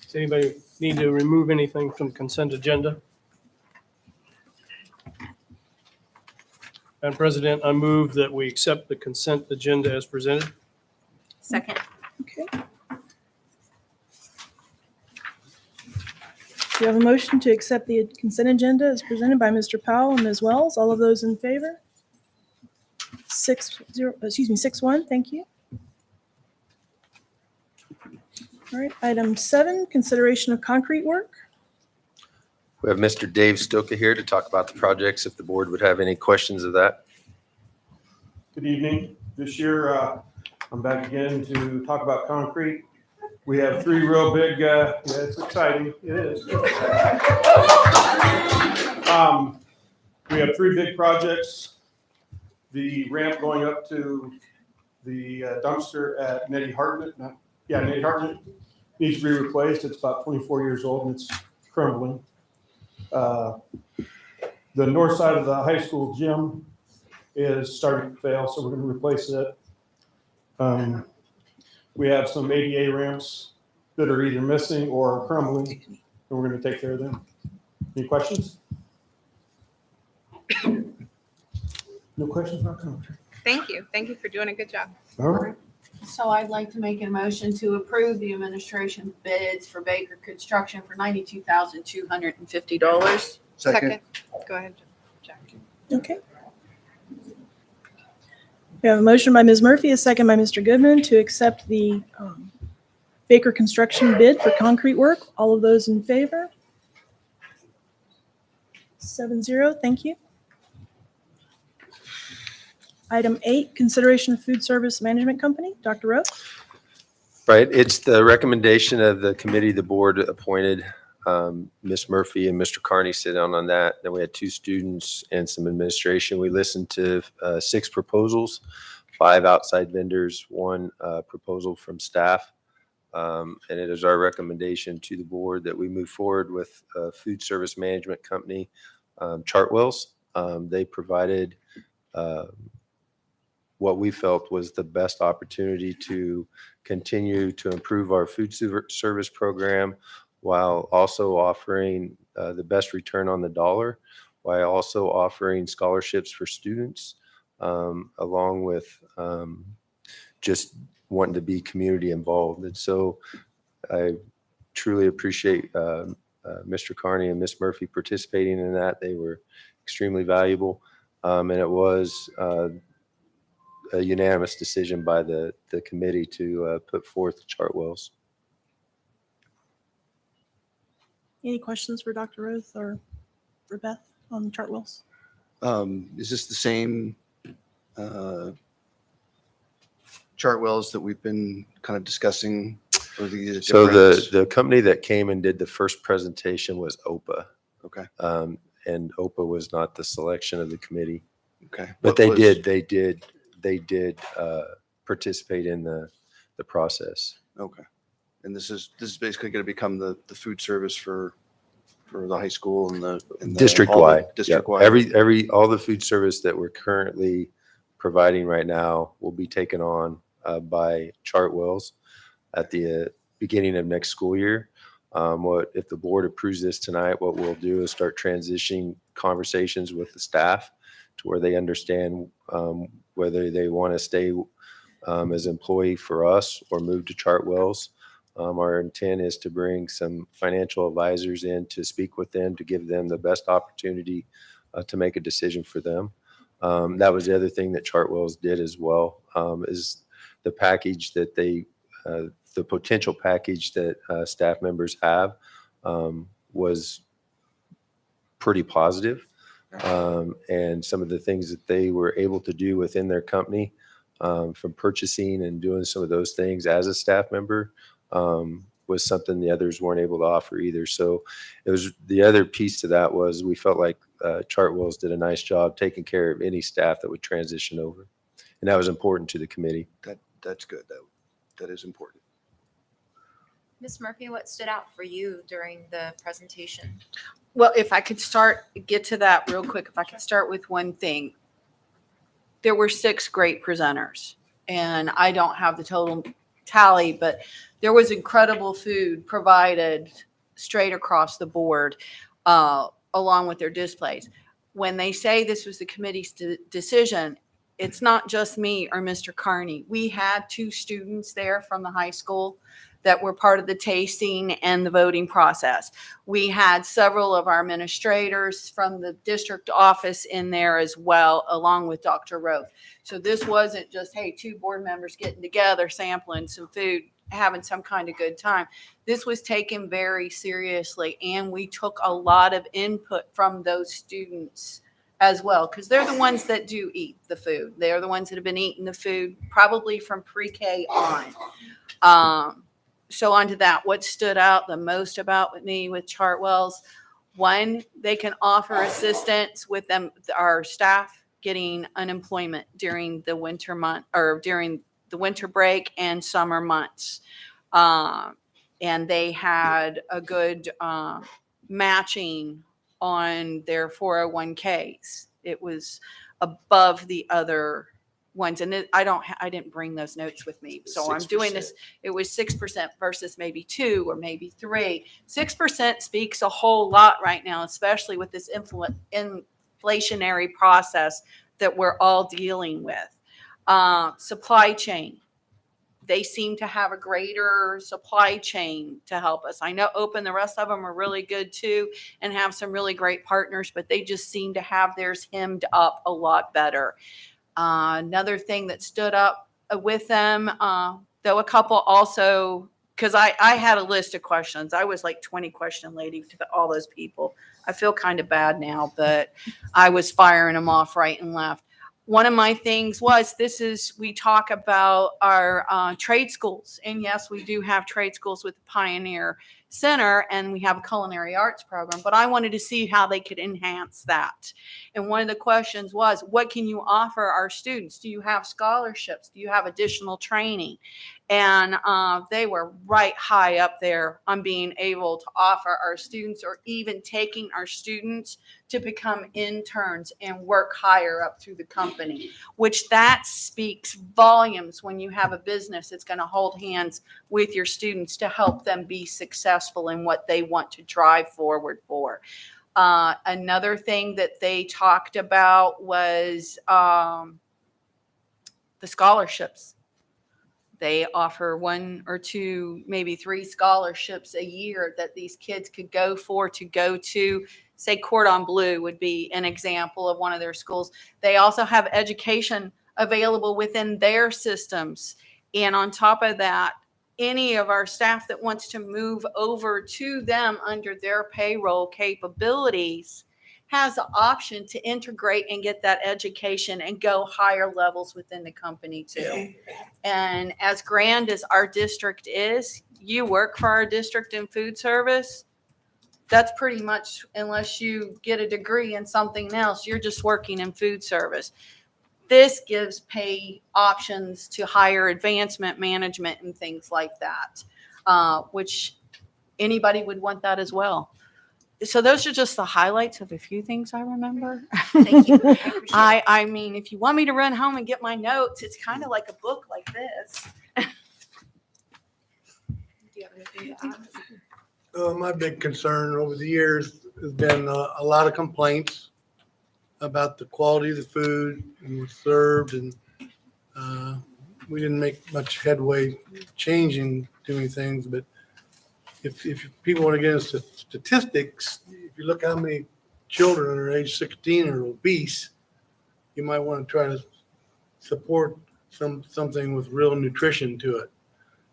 Does anybody need to remove anything from the consent agenda? Madam President, I move that we accept the consent agenda as presented. Second. Okay. We have a motion to accept the consent agenda as presented by Mr. Powell and Ms. Wells. All of those in favor? 6-1, thank you. All right, item 7, consideration of concrete work. We have Mr. Dave Stoka here to talk about the projects, if the board would have any questions of that. Good evening. This year, I'm back again to talk about concrete. We have 3 real big, yeah, it's exciting. It is. We have 3 big projects. The ramp going up to the dumpster at Nettie Hartnett, Nettie Hartnett needs to be replaced. It's about 24 years old and it's crumbling. The north side of the high school gym is starting to fail, so we're going to replace it. We have some ADA ramps that are either missing or crumbling, and we're going to take care of them. Any questions? No questions, not comments. Thank you. Thank you for doing a good job. All right. So I'd like to make a motion to approve the administration bids for Baker Construction for $92,250. Second. Go ahead, Jack. Okay. We have a motion by Ms. Murphy, a second by Mr. Goodman to accept the Baker Construction bid for concrete work. All of those in favor? 7-0, thank you. Item 8, consideration of food service management company. Dr. Rowe? Right, it's the recommendation of the committee the board appointed. Ms. Murphy and Mr. Carney sit down on that. Then we had 2 students and some administration. We listened to 6 proposals, 5 outside vendors, 1 proposal from staff. And it is our recommendation to the board that we move forward with a food service management company, Chartwells. They provided what we felt was the best opportunity to continue to improve our food service program while also offering the best return on the dollar, while also offering scholarships for students, along with just wanting to be community involved. And so I truly appreciate Mr. Carney and Ms. Murphy participating in that. They were extremely valuable. And it was a unanimous decision by the committee to put forth Chartwells. Any questions for Dr. Roth or for Beth on Chartwells? Is this the same Chartwells that we've been kind of discussing? Or the So different- the company that came and did the first presentation was OPA. Okay. And OPA was not the selection of the committee. Okay. But What they was- did participate in the process. Okay. And this is basically going to become the food service for the high school and the District-wide. Yep. District-wide. All the food service that we're currently providing right now will be taken on by Chartwells at the beginning of next school year. If the board approves this tonight, what we'll do is start transitioning conversations with the staff to where they understand whether they want to stay as employee for us or move to Chartwells. Our intent is to bring some financial advisors in to speak with them, to give them the best opportunity to make a decision for them. That was the other thing that Chartwells did as well, is the package that the potential package that staff members have was pretty positive. And some of the things that they were able to do within their company, from purchasing and doing some of those things as a staff member, was something the others weren't able to offer either. So it was, the other piece to that was we felt like Chartwells did a nice job taking care of any staff that would transition over. And that was important to the committee. That's good. That is important. Ms. Murphy, what stood out for you during the presentation? Well, if I could get to that real quick, if I could start with one thing. There were 6 great presenters, and I don't have the total tally, but there was incredible food provided straight across the board, along with their displays. When they say this was the committee's decision, it's not just me or Mr. Carney. We had 2 students there from the high school that were part of the tasting and the voting process. We had several of our administrators from the district office in there as well, along with Dr. Roth. So this wasn't just, hey, 2 board members getting together, sampling some food, having some kind of good time. This was taken very seriously, and we took a lot of input from those students as well, because they're the ones that do eat the food. They're the ones that have been eating the food probably from pre-K on. So onto that, what stood out the most about me with Chartwells, one, they can offer assistance with them, our staff getting unemployment during the winter month or during the winter break and summer months. And they had a good matching on their 401ks. It was above the other ones. And I didn't bring those notes with me. So I'm doing this. It was 6% versus maybe 2 or maybe 3. 6% speaks a whole lot right now, especially with this inflationary process that we're all dealing with. Supply chain. They seem to have a greater supply chain to help us. I know Open, the rest of them are really good too and have some really great partners, but they just seem to have theirs hemmed up a lot better. Another thing that stood up with them, though a couple also, because I had a list of questions. I was like 20 question lady to all those people. I feel kind of bad now, but I was firing them off right and left. One of my things was we talk about our trade schools. And yes, we do have trade schools with the Pioneer Center, and we have a culinary arts program, but I wanted to see how they could enhance that. And one of the questions was, what can you offer our students? Do you have scholarships? Do you have additional training? And they were right high up there on being able to offer our students, or even taking our students to become interns and work higher up through the company, which that speaks volumes when you have a business that's going to hold hands with your students to help them be successful in what they want to drive forward for. Another thing that they talked about was the scholarships. They offer 1 or 2, maybe 3 scholarships a year that these kids could go to, say, Cordon Bleu would be an example of one of their schools. They also have education available within their systems. And on top of that, any of our staff that wants to move over to them under their payroll capabilities has the option to integrate and get that education and go higher levels within the company too. And as grand as our district is, you work for our district in food service, that's pretty much, unless you get a degree in something else, you're just working in food service. This gives pay options to higher advancement management and things like that, which anybody would want that as well. So those are just the highlights of a few things I remember. Thank you. I appreciate it. I mean, if you want me to run home and get my notes, it's kind of like a book like this. Do you have anything to add? My big concern over the years has been a lot of complaints about the quality of the food and what's served, and we didn't make much headway changing doing things. But if people want to get into statistics, if you look how many children under age 16 are obese, you might want to try to support something with real nutrition to it.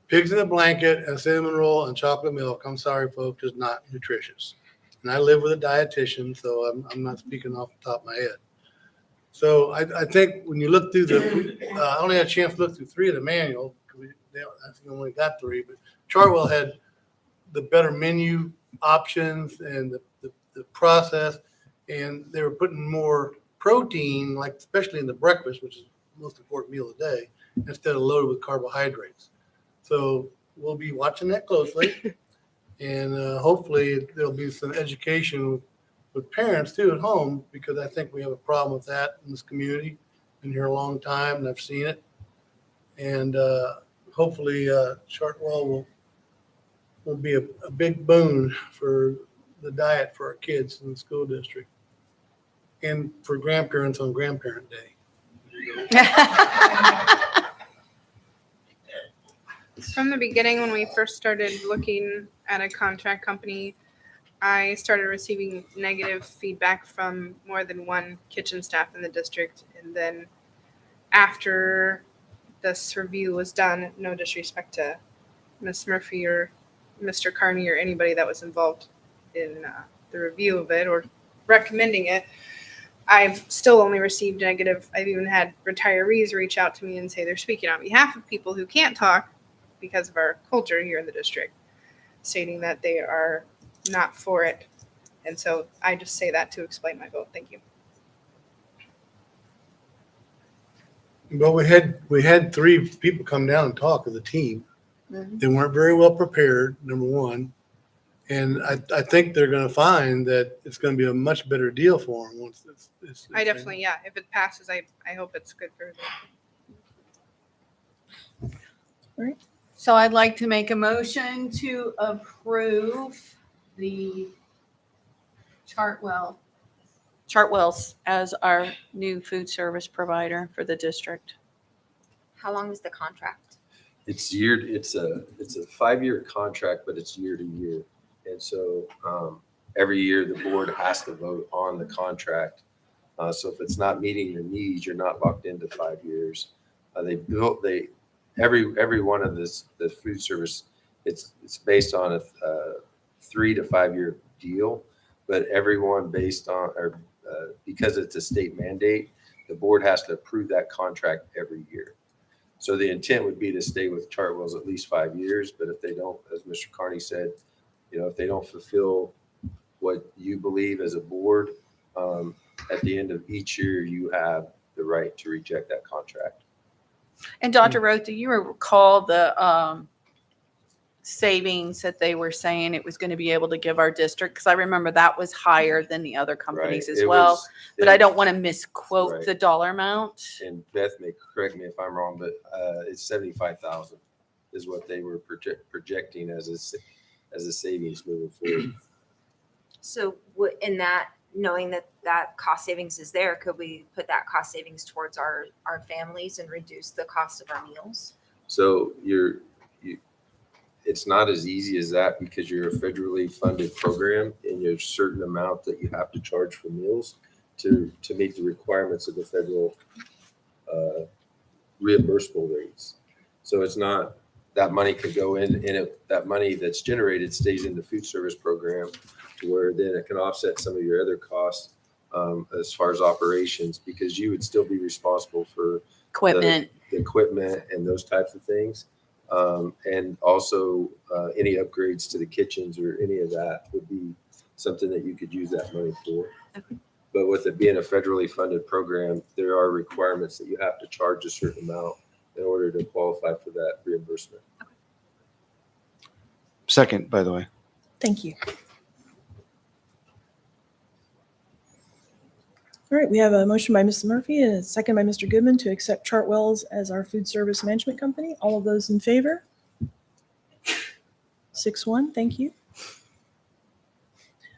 Pigs in a blanket, a cinnamon roll, and chocolate milk, I'm sorry, folks, is not nutritious. And I live with a dietitian, so I'm not speaking off the top of my head. So I think when you look through I only had a chance to look through 3 of the manual. I think I only got 3, but Chartwell had the better menu options and the process, and they were putting more protein, like especially in the breakfast, which is the most important meal of the day, instead of loaded with carbohydrates. So we'll be watching that closely, and hopefully there'll be some education with parents too at home, because I think we have a problem with that in this community. Been here a long time and I've seen it, and hopefully Chartwell will be a big boon for the diet for our kids in the school district and for grandparents on Grandparent Day. From the beginning, when we first started looking at a contract company, I started receiving negative feedback from more than one kitchen staff in the district. And then after this review was done, no disrespect to Ms. Murphy or Mr. Carney or anybody that was involved in the review of it or recommending it, I've still only received negative. I've even had retirees reach out to me and say they're speaking on behalf of people who can't talk because of our culture here in the district, stating that they are not for it. And so I just say that to explain my vote. Thank you. Well, we had 3 people come down and talk as a team. Mm-hmm. They weren't very well prepared, number one. And I think they're going to find that it's going to be a much better deal for them once it's I definitely, yeah. If it passes, I hope it's good for everyone. So I'd like to make a motion to approve the Chartwells as our new food service provider for the district. How long is the contract? It's a 5-year contract, but it's year to year. And so every year the board has to vote on the contract. So if it's not meeting your needs, you're not locked into 5 years. Every one of the food service, it's based on a 3 to 5 year deal, but everyone based on, because it's a state mandate, the board has to approve that contract every year. So the intent would be to stay with Chartwells at least 5 years, but if they don't, as Mr. Carney said, if they don't fulfill what you believe as a board, at the end of each year, you have the right to reject that contract. And Dr. Roth, do you recall the savings that they were saying it was going to be able to give our district? Because I remember that was higher than the other companies as well. But I don't want to misquote the dollar amount. And Beth may correct me if I'm wrong, but it's $75,000 is what they were projecting as a savings moving forward. So in that, knowing that cost savings is there, could we put that cost savings towards our families and reduce the cost of our meals? So it's not as easy as that, because you're a federally funded program and there's a certain amount that you have to charge for meals to meet the requirements of the federal reimbursable rates. So it's not that money could go in, and that money that's generated stays in the food service program, where then it can offset some of your other costs as far as operations, because you would still be responsible for Equipment. the equipment and those types of things. And also any upgrades to the kitchens or any of that would be something that you could use that money for. But with it being a federally funded program, there are requirements that you have to charge a certain amount in order to qualify for that reimbursement. Second, by the way. Thank you. All right, we have a motion by Mrs. Murphy and a second by Mr. Goodman to accept Chartwell's as our food service management company. All of those in favor? 6-1, thank you.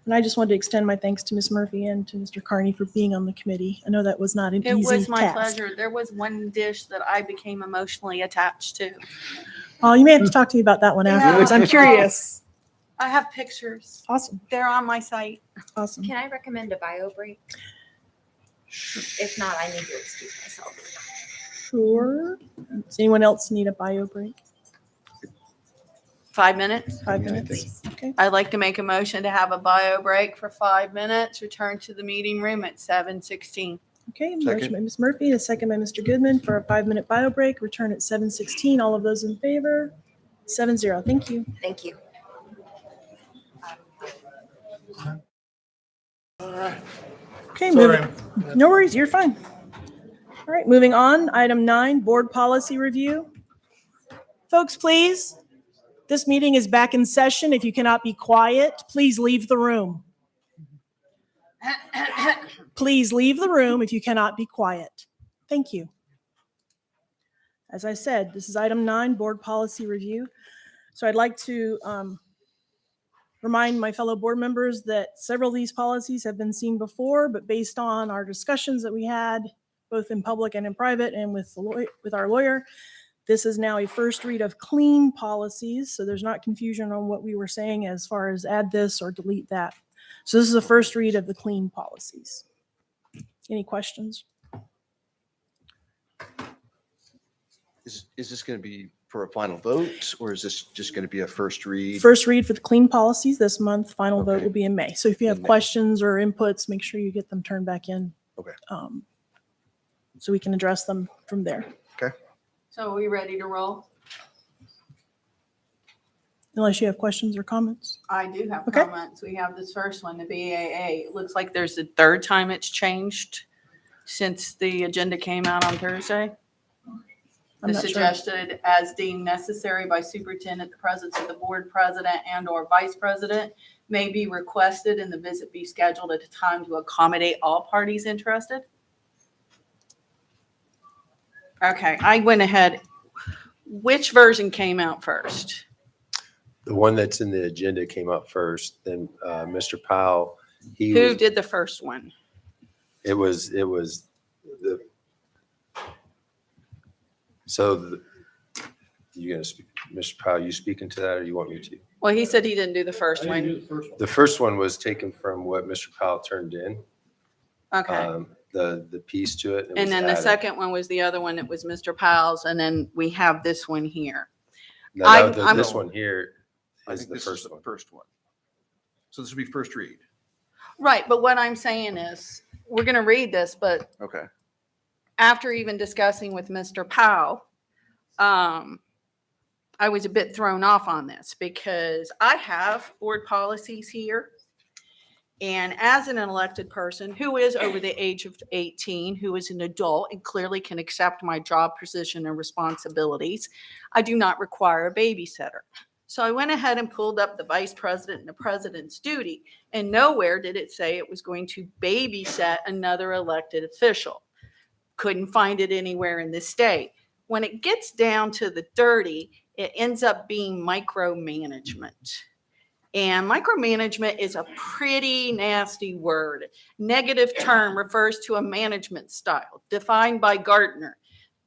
And I just wanted to extend my thanks to Ms. Murphy and to Mr. Carney for being on the committee. I know that was not an It easy was my task. pleasure. There was one dish that I became emotionally attached to. Oh, you may have to talk to me about that one afterwards. I'm curious. I have pictures. Awesome. They're on my site. Awesome. Can I recommend a bio break? If not, I need to excuse myself. Sure. Does anyone else need a bio break? 5 minutes? 5 minutes. Okay. I'd like to make a motion to have a bio break for 5 minutes, return to the meeting room at 7:16. Okay, motion by Ms. Murphy, a second by Mr. Goodman for a 5-minute bio break, return at 7:16. All of those in favor? 7-0. Thank you. Thank you. Okay, no worries, you're fine. All right, moving on. Item 9, board policy review. Folks, please, this meeting is back in session. If you cannot be quiet, please leave the room. Please leave the room if you cannot be quiet. Thank you. As I said, this is item 9, board policy review. So I'd like to remind my fellow board members that several of these policies have been seen before, but based on our discussions that we had, both in public and in private and with our lawyer, this is now a first read of clean policies. So there's not confusion on what we were saying as far as add this or delete that. So this is a first read of the clean policies. Any questions? Is this going to be for a final vote, or is this just going to be a first read? First read for the clean policies this month. Final vote Okay. will be in May. So if you have questions or inputs, make sure you get them turned back in. Okay. So we can address them from there. Okay. So are we ready to roll? Unless you have questions or comments. I do have Okay. comments. We have this first one, the BAA. It looks like there's the third time it's changed since the agenda came out on Thursday. I'm The not sure. suggested as deemed necessary by superintendent, the presence of the board president and or vice president may be requested and the visit be scheduled at a time to accommodate all parties interested. Okay, I went ahead. Which version came out first? The one that's in the agenda came up first, then Mr. Powell, Who did the first one? it was the, so you gonna speak, Mr. Powell, you speaking to that, or you want me to? Well, he said he didn't do the first one. The first one was taken from what Mr. Powell turned in. Okay. The piece to it. And was then the added. second one was the other one that was Mr. Powell's, and then we have this one here. No, I'm- this one here I is think the this is first the one. first one. So this will be first read. Right, but what I'm saying is, we're gonna read this, but Okay. after even discussing with Mr. Powell, I was a bit thrown off on this because I have board policies here. And as an elected person who is over the age of 18, who is an adult and clearly can accept my job position and responsibilities, I do not require a babysitter. So I went ahead and pulled up the vice president and the president's duty, and nowhere did it say it was going to babysit another elected official. Couldn't find it anywhere in the state. When it gets down to the dirty, it ends up being micromanagement. And micromanagement is a pretty nasty word. Negative term refers to a management style defined by Gartner.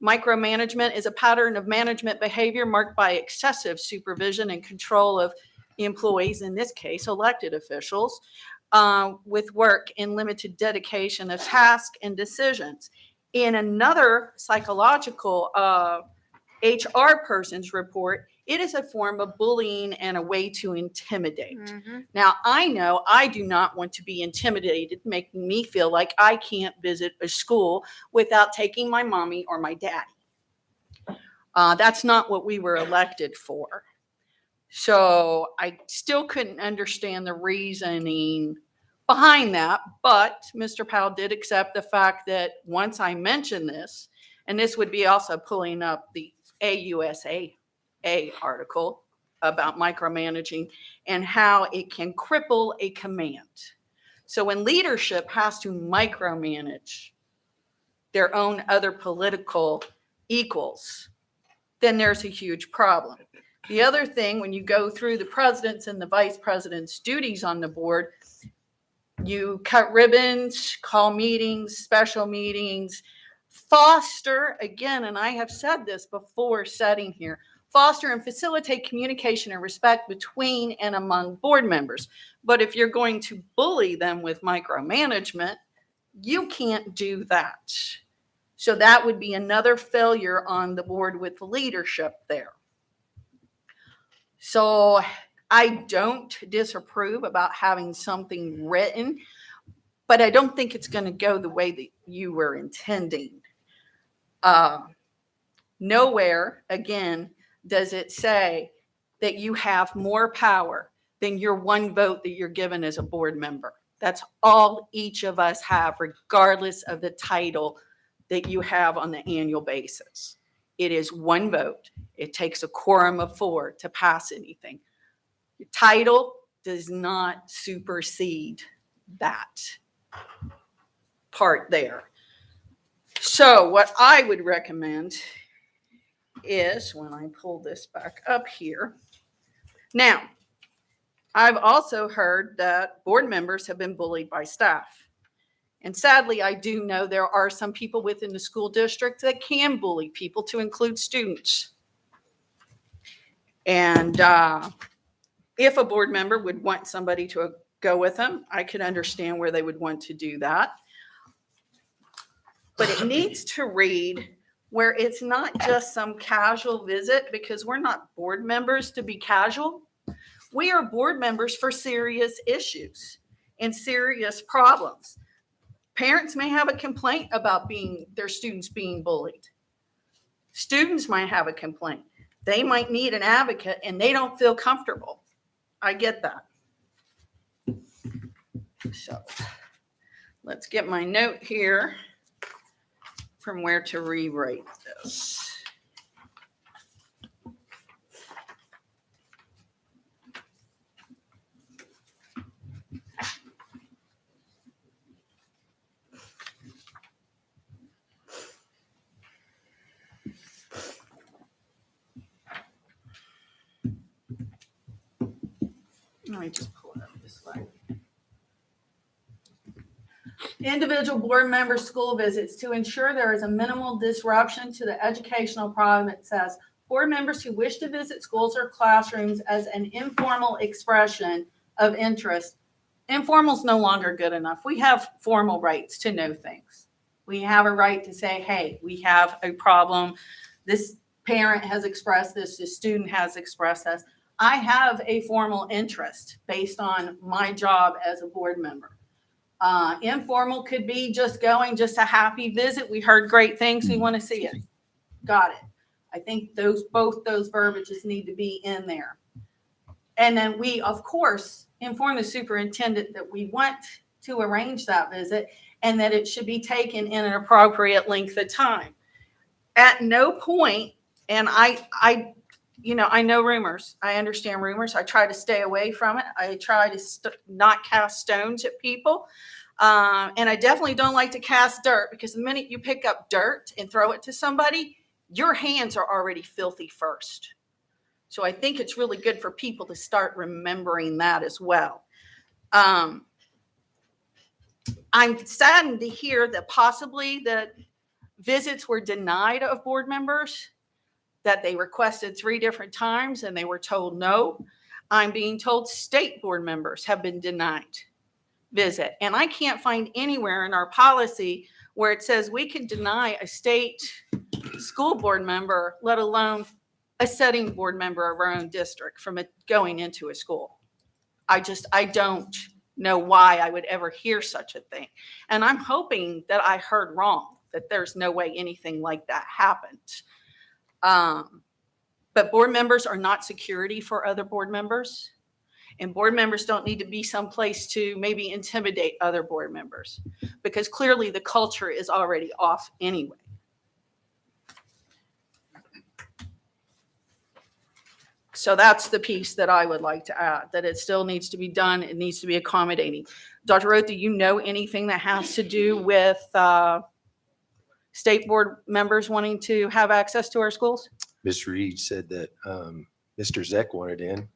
Micromanagement is a pattern of management behavior marked by excessive supervision and control of employees, in this case, elected officials, with work and limited dedication of tasks and decisions. In another psychological HR person's report, It is a form of bullying and a way to intimidate. Mm-hmm. Now, I know I do not want to be intimidated, making me feel like I can't visit a school without taking my mommy or my daddy. That's not what we were elected for. So I still couldn't understand the reasoning behind that, but Mr. Powell did accept the fact that once I mentioned this, and this would be also pulling up the AUSA article about micromanaging and how it can cripple a command. So when leadership has to micromanage their own other political equals, then there's a huge problem. The other thing, when you go through the president's and the vice president's duties on the board, you cut ribbons, call meetings, special meetings, foster, again, and I have said this before sitting here, foster and facilitate communication and respect between and among board members. But if you're going to bully them with micromanagement, you can't do that. So that would be another failure on the board with the leadership there. So I don't disapprove about having something written, but I don't think it's going to go the way that you were intending. Nowhere, again, does it say that you have more power than your one vote that you're given as a board member. That's all each of us have, regardless of the title that you have on the annual basis. It is one vote. It takes a quorum of 4 to pass anything. Your title does not supersede that part there. So what I would recommend is, when I pull this back up here, now, I've also heard that board members have been bullied by staff. And sadly, I do know there are some people within the school district that can bully people, to include students. And if a board member would want somebody to go with them, I could understand where they would want to do that. But it needs to read where it's not just some casual visit, because we're not board members to be casual. We are board members for serious issues and serious problems. Parents may have a complaint about their students being bullied. Students might have a complaint. They might need an advocate and they don't feel comfortable. I get that. So let's get my note here from where to rewrite this. Let me just pull it up this way. Individual board member school visits to ensure there is a minimal disruption to the educational program. It says board members who wish to visit schools or classrooms as an informal expression of interest. Informal is no longer good enough. We have formal rights to know things. We have a right to say, hey, we have a problem. This parent has expressed this. This student has expressed this. I have a formal interest based on my job as a board member. Informal could be just a happy visit. We heard great things. We want to see it. Got it. I think both those verbiages need to be in there. And then we, of course, inform the superintendent that we want to arrange that visit and that it should be taken in an appropriate length of time. At no point, and I know rumors. I understand rumors. I try to stay away from it. I try to not cast stones at people. And I definitely don't like to cast dirt, because the minute you pick up dirt and throw it to somebody, your hands are already filthy first. So I think it's really good for people to start remembering that as well. I'm saddened to hear that possibly the visits were denied of board members, that they requested 3 different times and they were told no. I'm being told state board members have been denied visit. And I can't find anywhere in our policy where it says we can deny a state school board member, let alone a setting board member of our own district from going into a school. I don't know why I would ever hear such a thing. And I'm hoping that I heard wrong, that there's no way anything like that happened. But board members are not security for other board members. And board members don't need to be someplace to maybe intimidate other board members, because clearly the culture is already off anyway. So that's the piece that I would like to add, that it still needs to be done. It needs to be accommodating. Dr. Roth, do you know anything that has to do with state board members wanting to have access to our schools? Ms. Reed said that Mr. Zeck wanted in.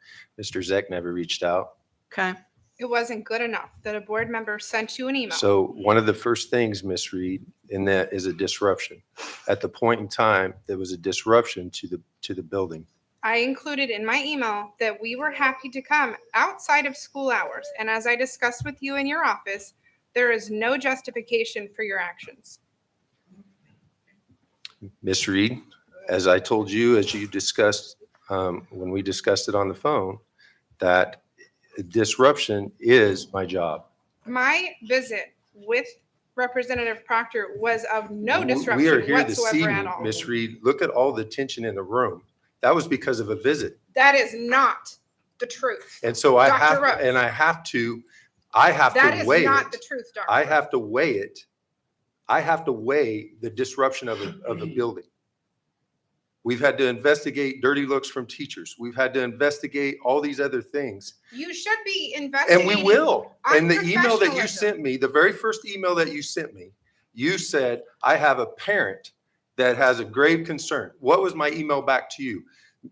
Mr. Zeck never reached out. Okay. It wasn't good enough that a board member sent you an email. So one of the first things, Ms. Reed, in that is a disruption. At the point in time, there was a disruption to the building. I included in my email that we were happy to come outside of school hours. And as I discussed with you in your office, there is no justification for your actions. Ms. Reed, as I told you, as you discussed, when we discussed it on the phone, that disruption is my job. My visit with Representative Proctor was of no We disruption are here this whatsoever at evening, all. Ms. Reed. Look at all the tension in the room. That was because of a visit. That is not the truth. And so I Dr. have, Rose. and I have to That is weigh not it. the truth, Dr. I Rose. have to weigh it. I have to weigh the disruption of a building. We've had to investigate dirty looks from teachers. We've had to investigate all these other things. You should be And investigating. we will. And the email that you unprofessionalism. sent me, the very first email that you sent me, you said, I have a parent that has a grave concern. What was my email back to you?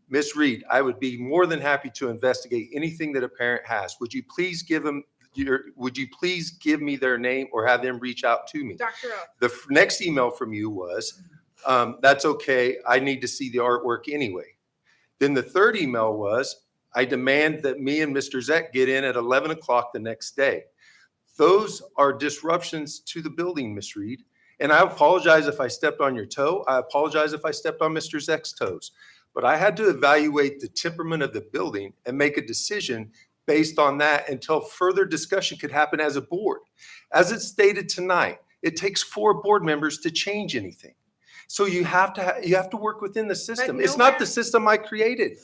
Ms. Reed, I would be more than happy to investigate anything that a parent has. Would you please give me their name or have them reach out to me? Dr. O. The next email from you was, that's okay. I need to see the artwork anyway. Then the third email was, I demand that me and Mr. Zeck get in at 11 o'clock the next day. Those are disruptions to the building, Ms. Reed. And I apologize if I stepped on your toe. I apologize if I stepped on Mr. Zeck's toes. But I had to evaluate the temperament of the building and make a decision based on that until further discussion could happen as a board. As it's stated tonight, it takes 4 board members to change anything. So you have to work within the system. It's not the system I created.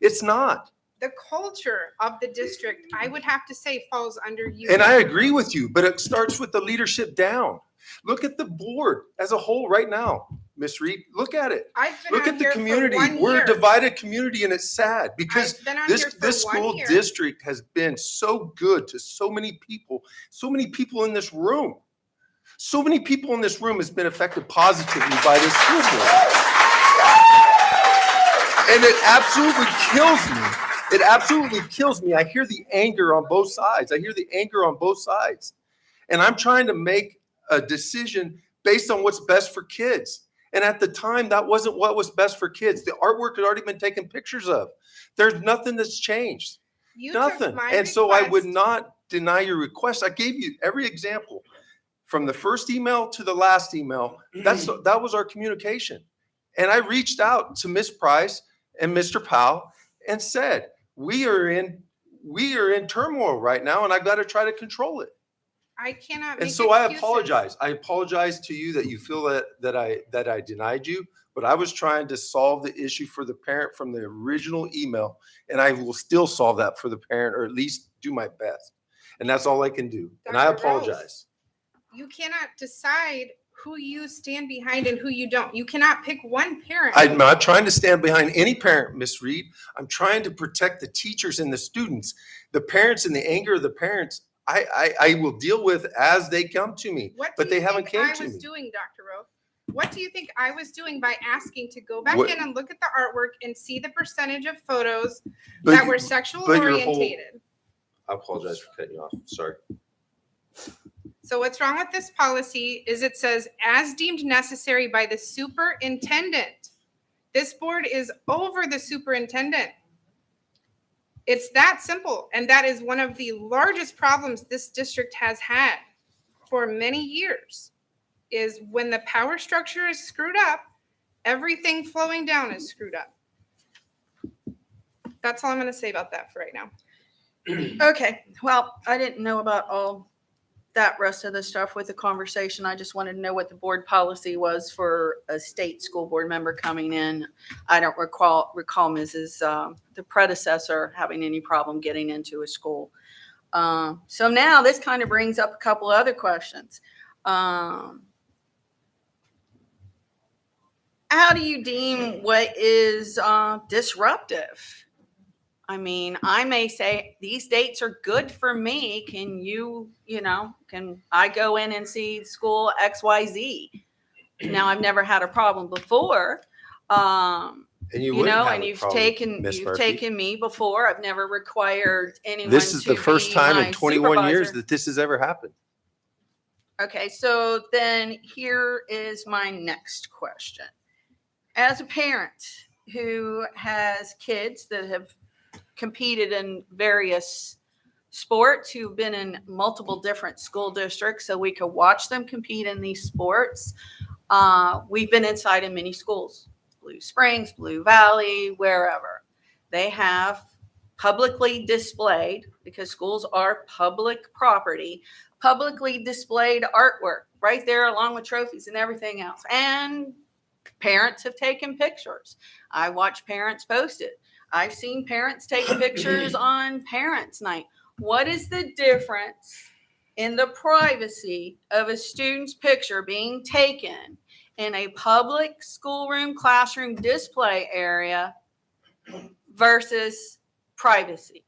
It's not. The culture of the district, I would have to say, falls under you. And I agree with you, but it starts with the leadership down. Look at the board as a whole right now, Ms. Reed. Look at it. I've been Look on at the here for community. 1 We're year. a divided community, and it's sad because I've been on here for this 1 school year. district has been so good to so many people in this room. So many people in this room has been affected positively by this school board. And it absolutely kills me. It absolutely kills me. I hear the anger on both sides. And I'm trying to make a decision based on what's best for kids. And at the time, that wasn't what was best for kids. The artwork had already been taken pictures of. There's nothing that's changed. You Nothing. took my And so I would request. not deny your request. I gave you every example from the first email to the last email. That was our communication. And I reached out to Ms. Price and Mr. Powell and said, we are in turmoil right now, and I've got to try to control it. I cannot And make so I excuses. apologize. I apologize to you that you feel that I denied you, but I was trying to solve the issue for the parent from the original email, and I will still solve that for the parent, or at least do my best. And that's all I can do. And I Dr. Rose. apologize. You cannot decide who you stand behind and who you don't. You cannot pick one parent. I'm not trying to stand behind any parent, Ms. Reed. I'm trying to protect the teachers and the students. The parents and the anger of the parents, I will deal with as they come to me, but they haven't came to I was me. doing, Dr. Rowe? What do you think I was doing by asking to go back What- in and look at the artwork and see the percentage of photos But- that were sexual but your whole- orientated? I apologize for cutting you off. Sorry. So what's wrong with this policy is it says, as deemed necessary by the superintendent. This board is over the superintendent. It's that simple. And that is one of the largest problems this district has had for many years, is when the power structure is screwed up, everything flowing down is screwed up. That's all I'm going to say about that for right now. Okay, well, I didn't know about all that rest of the stuff with the conversation. I just wanted to know what the board policy was for a state school board member coming in. I don't recall Mrs. The predecessor having any problem getting into a school. So now this kind of brings up a couple other questions. How do you deem what is disruptive? I mean, I may say these dates are good for me. Can can I go in and see school XYZ? Now, I've never had a problem before. And you wouldn't have and a you've problem, Miss Murphy. taken me before. I've never required anyone This is to the first be time my in 21 years supervisor. that this has ever happened. Okay, so then here is my next question. As a parent who has kids that have competed in various sports, who've been in multiple different school districts, so we could watch them compete in these sports. We've been inside in many schools, Blue Springs, Blue Valley, wherever. They have publicly displayed, because schools are public property, publicly displayed artwork right there along with trophies and everything else. And parents have taken pictures. I watch parents post it. I've seen parents take pictures on Parents' Night. What is the difference in the privacy of a student's picture being taken in a public schoolroom, classroom display area versus privacy?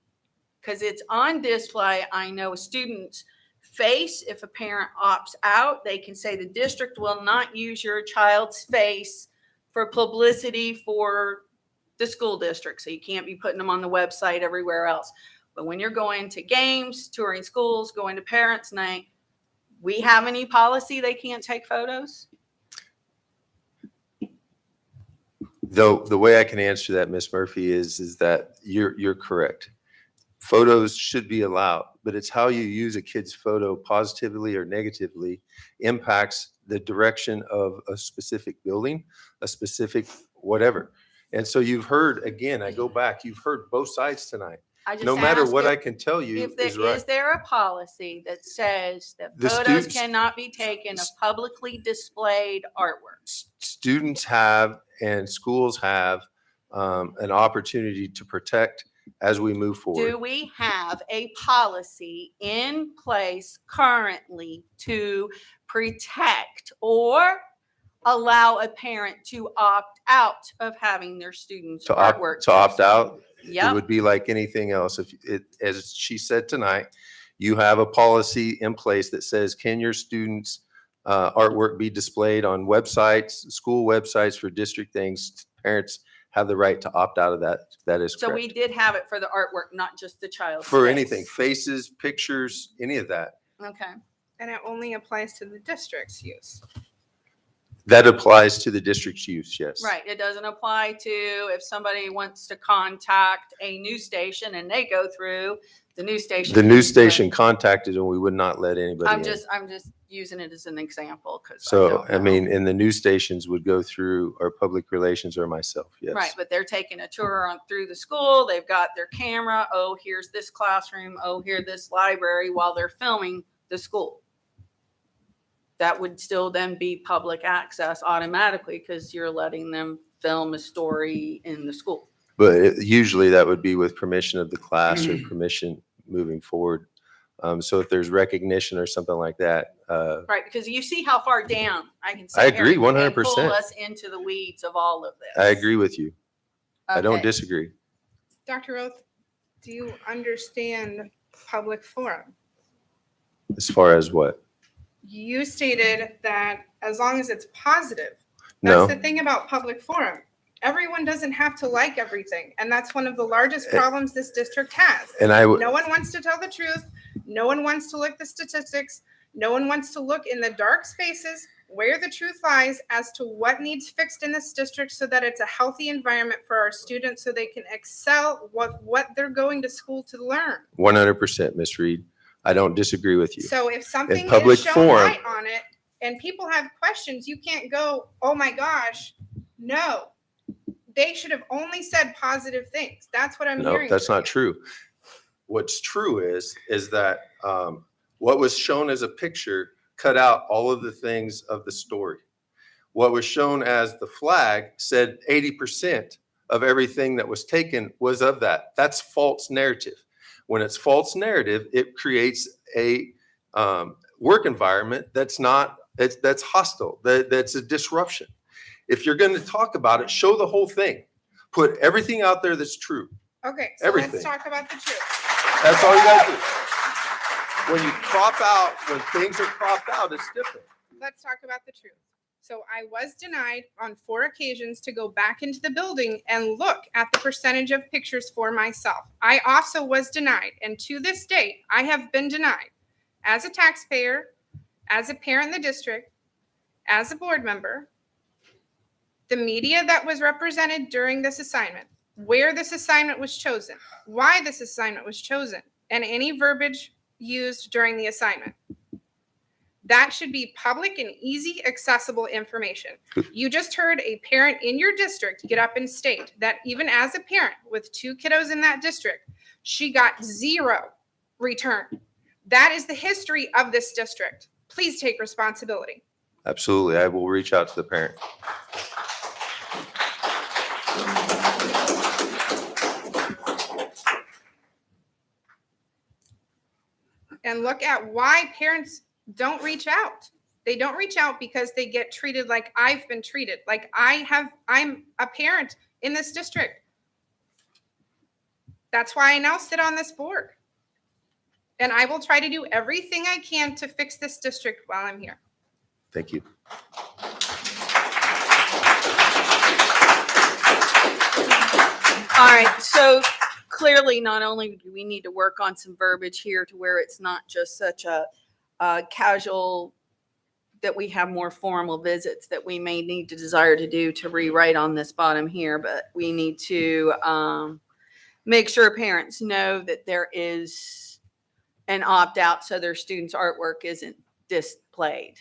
Because it's on display. I know a student's face. If a parent opts out, they can say the district will not use your child's face for publicity for the school district. So you can't be putting them on the website everywhere else. But when you're going to games, touring schools, going to Parents' Night, we have any policy they can't take photos? Though the way I can answer that, Miss Murphy, is that you're correct. Photos should be allowed, but it's how you use a kid's photo positively or negatively impacts the direction of a specific building, a specific whatever. And so you've heard, again, I go back, you've heard both sides tonight. No matter what I can tell you is right. Is there a policy that says that The photos students- cannot be taken of publicly displayed artwork? Students have and schools have an opportunity to protect as we move forward. Do we have a policy in place currently to protect or allow a parent to opt out of having their students' artwork? To opt out, Yep. it would be like anything else. If it, as she said tonight, you have a policy in place that says, can your students' artwork be displayed on websites, school websites for district things? Parents have the right to opt out of that. That is So we correct. did have it for the artwork, not just the child's For face. anything, faces, pictures, any of that. Okay. And it only applies to the district's use. That applies to the district's use, yes. Right. It doesn't apply to if somebody wants to contact a news station and they go through the news station. The news station contacted and we would not let anybody I'm in. just using it as an example because So, I mean, and the news stations would go through our public relations or myself, yes. Right, but they're taking a tour through the school. They've got their camera. Oh, here's this classroom. Oh, here's this library while they're filming the school. That would still then be public access automatically because you're letting them film a story in the school. But usually that would be with permission of the class or permission moving forward. So if there's recognition or something like that. Right, because you see how far down I can I sit here agree, and 100%. pull us into the weeds of all of this. I agree with you. I don't Okay. disagree. Dr. Roth, do you understand public forum? As far as what? You stated that as long as it's positive. No. That's the thing about public forum. Everyone doesn't have to like everything. And that's one of the largest problems this district has. And No one wants to tell the truth. No one wants to look the statistics. No one wants to look in the dark spaces where the truth lies as to what needs fixed in this district so that it's a healthy environment for our students so they can excel what they're going to school to learn. 100%, Ms. Reed. I don't disagree with you. So if something public is shown forum- light on it and people have questions, you can't go, oh my gosh, no. they should have only said positive things. That's what I'm No, hearing. that's from not you. true. What's true is that what was shown as a picture cut out all of the things of the story. What was shown as the flag said 80% of everything that was taken was of that. That's false narrative. When it's false narrative, it creates a work environment that's hostile, that's a disruption. If you're going to talk about it, show the whole thing. Put everything out there that's true. Okay, so Everything. let's talk about the truth. That's all you got to do. When you crop out, when things are cropped out, it's different. Let's talk about the truth. So I was denied on 4 occasions to go back into the building and look at the percentage of pictures for myself. I also was denied, and to this date, I have been denied as a taxpayer, as a parent in the district, as a board member, the media that was represented during this assignment, where this assignment was chosen, why this assignment was chosen, and any verbiage used during the assignment. That should be public and easy accessible information. You just heard a parent in your district get up and state that even as a parent with 2 kiddos in that district, she got 0 return. That is the history of this district. Please take responsibility. Absolutely. I will reach out to the parent. And look at why parents don't reach out. They don't reach out because they get treated like I've been treated. Like I'm a parent in this district. That's why I now sit on this board. And I will try to do everything I can to fix this district while I'm here. Thank you. All right, so clearly not only do we need to work on some verbiage here to where it's not just such a casual, that we have more formal visits that we may need to desire to do to rewrite on this bottom here, but we need to make sure parents know that there is an opt-out so their students' artwork isn't displayed.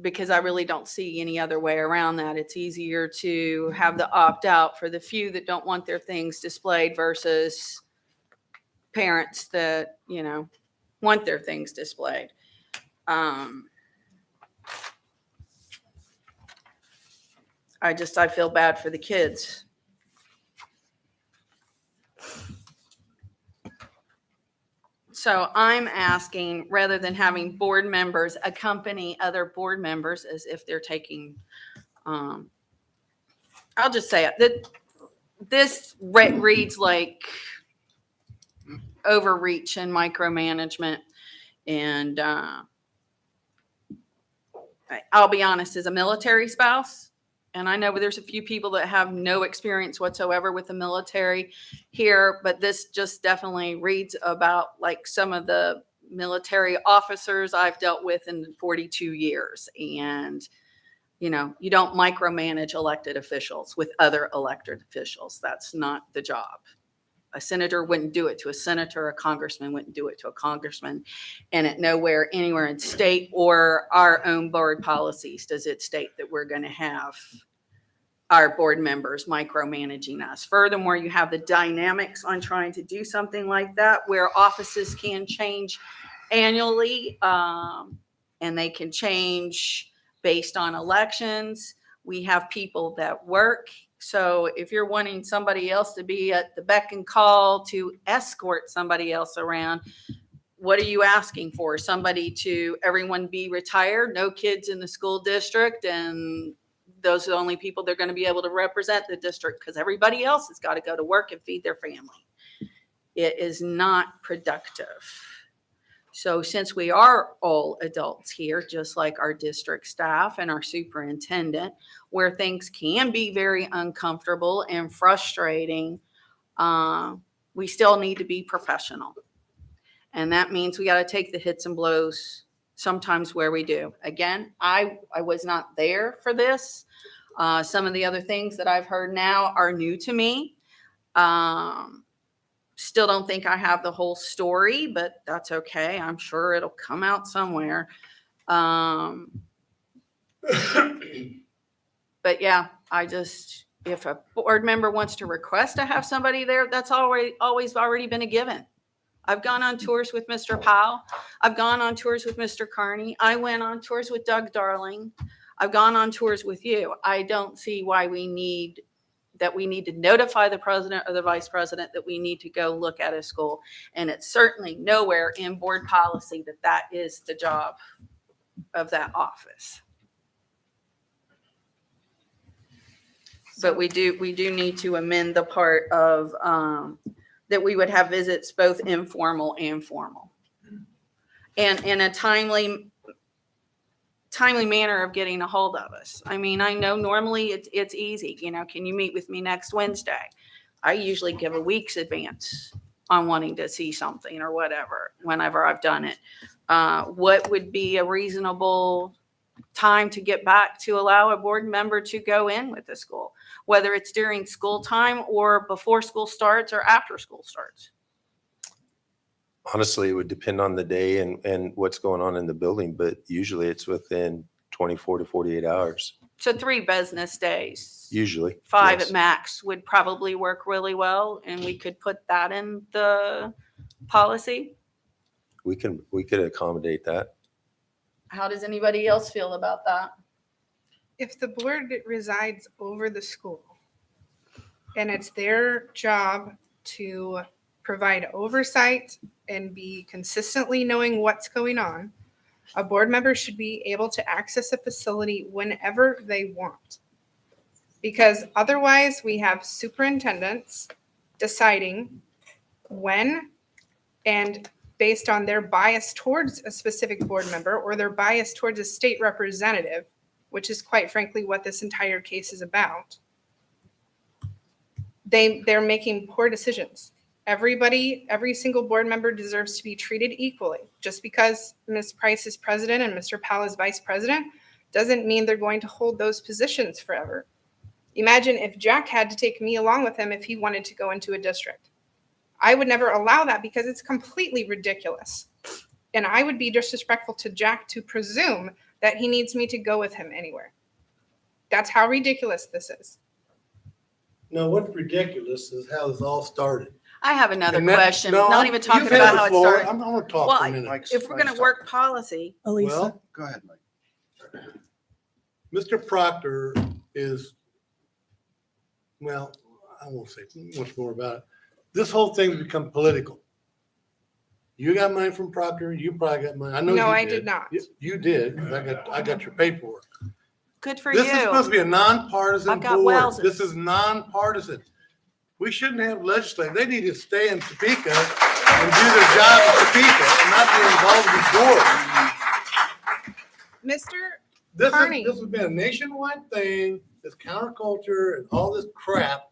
Because I really don't see any other way around that. It's easier to have the opt-out for the few that don't want their things displayed versus parents that, want their things displayed. I feel bad for the kids. So I'm asking, rather than having board members accompany other board members as if they're taking, I'll just say it, that this reads like overreach and micromanagement. And I'll be honest, as a military spouse, and I know there's a few people that have no experience whatsoever with the military here, but this just definitely reads about like some of the military officers I've dealt with in 42 years. And, you don't micromanage elected officials with other elected officials. That's not the job. A senator wouldn't do it to a senator. A congressman wouldn't do it to a congressman. And at nowhere, anywhere in state or our own board policies does it state that we're going to have our board members micromanaging us. Furthermore, you have the dynamics on trying to do something like that where offices can change annually, and they can change based on elections. We have people that work. So if you're wanting somebody else to be at the beck and call to escort somebody else around, what are you asking for? Everyone be retired, no kids in the school district, and those are the only people they're going to be able to represent the district because everybody else has got to go to work and feed their family. It is not productive. So since we are all adults here, just like our district staff and our superintendent, where things can be very uncomfortable and frustrating, we still need to be professional. And that means we got to take the hits and blows sometimes where we do. Again, I was not there for this. Some of the other things that I've heard now are new to me. Still don't think I have the whole story, but that's okay. I'm sure it'll come out somewhere. But yeah, if a board member wants to request to have somebody there, that's always already been a given. I've gone on tours with Mr. Powell. I've gone on tours with Mr. Carney. I went on tours with Doug Darling. I've gone on tours with you. I don't see why we need to notify the president or the vice president that we need to go look at a school. And it's certainly nowhere in board policy that is the job of that office. But we do need to amend the part of that we would have visits both informal and formal, and in a timely manner of getting a hold of us. I mean, I know normally it's easy. Can you meet with me next Wednesday? I usually give a week's advance on wanting to see something or whatever. Whenever I've done it, what would be a reasonable time to get back to allow a board member to go in with the school, whether it's during school time or before school starts or after school starts? Honestly, it would depend on the day and what's going on in the building, but usually it's within 24 to 48 hours. So 3 business days. Usually. 5 yes. at max would probably work really well, and we could put that in the policy. We could accommodate that. How does anybody else feel about that? If the board resides over the school and it's their job to provide oversight and be consistently knowing what's going on, a board member should be able to access a facility whenever they want. Because otherwise we have superintendents deciding when, and based on their bias towards a specific board member or their bias towards a state representative, which is quite frankly what this entire case is about, they're making poor decisions. Every single board member deserves to be treated equally. Just because Ms. Price is president and Mr. Powell is vice president doesn't mean they're going to hold those positions forever. Imagine if Jack had to take me along with him if he wanted to go into a district. I would never allow that because it's completely ridiculous. And I would be disrespectful to Jack to presume that he needs me to go with him anywhere. That's how ridiculous this is. No, what's ridiculous is how this all started. I have another And that- question. no, Not even talking you've had about the how it floor. started. I'm gonna talk for a minute. Well, if we're going to work policy, Well, Go ahead, Mike. Mr. Proctor is, well, I won't say much more about it. This whole thing's become political. You got money from Proctor, you probably got money. I know you did. No, I did not. You did, 'cause I got your paperwork. good for you. This is supposed to be a nonpartisan I've got board. Wells's. This is nonpartisan. We shouldn't have legislators. They need to stay in Topeka and do their job in Topeka and not be involved in boards. Mr. Carney. This has been a nationwide thing, this counterculture and all this crap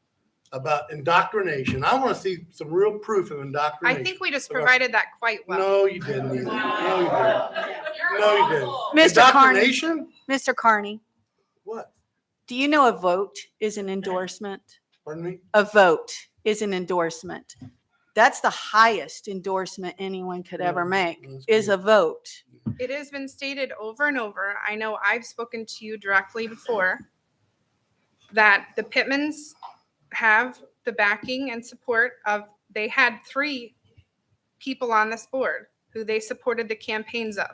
about indoctrination. I want to see some real proof of I indoctrination. think we just provided that quite well. No, you didn't either. No, you didn't. No, you didn't. Mr. Carney. Indoctrination? Mr. Carney, What? do you know a vote is an endorsement? Pardon me? A vote is an endorsement. That's the highest endorsement anyone could ever make, is a vote. It has been stated over and over. I know I've spoken to you directly before that the Pittmans have the backing and support of, they had 3 people on this board who they supported the campaigns of.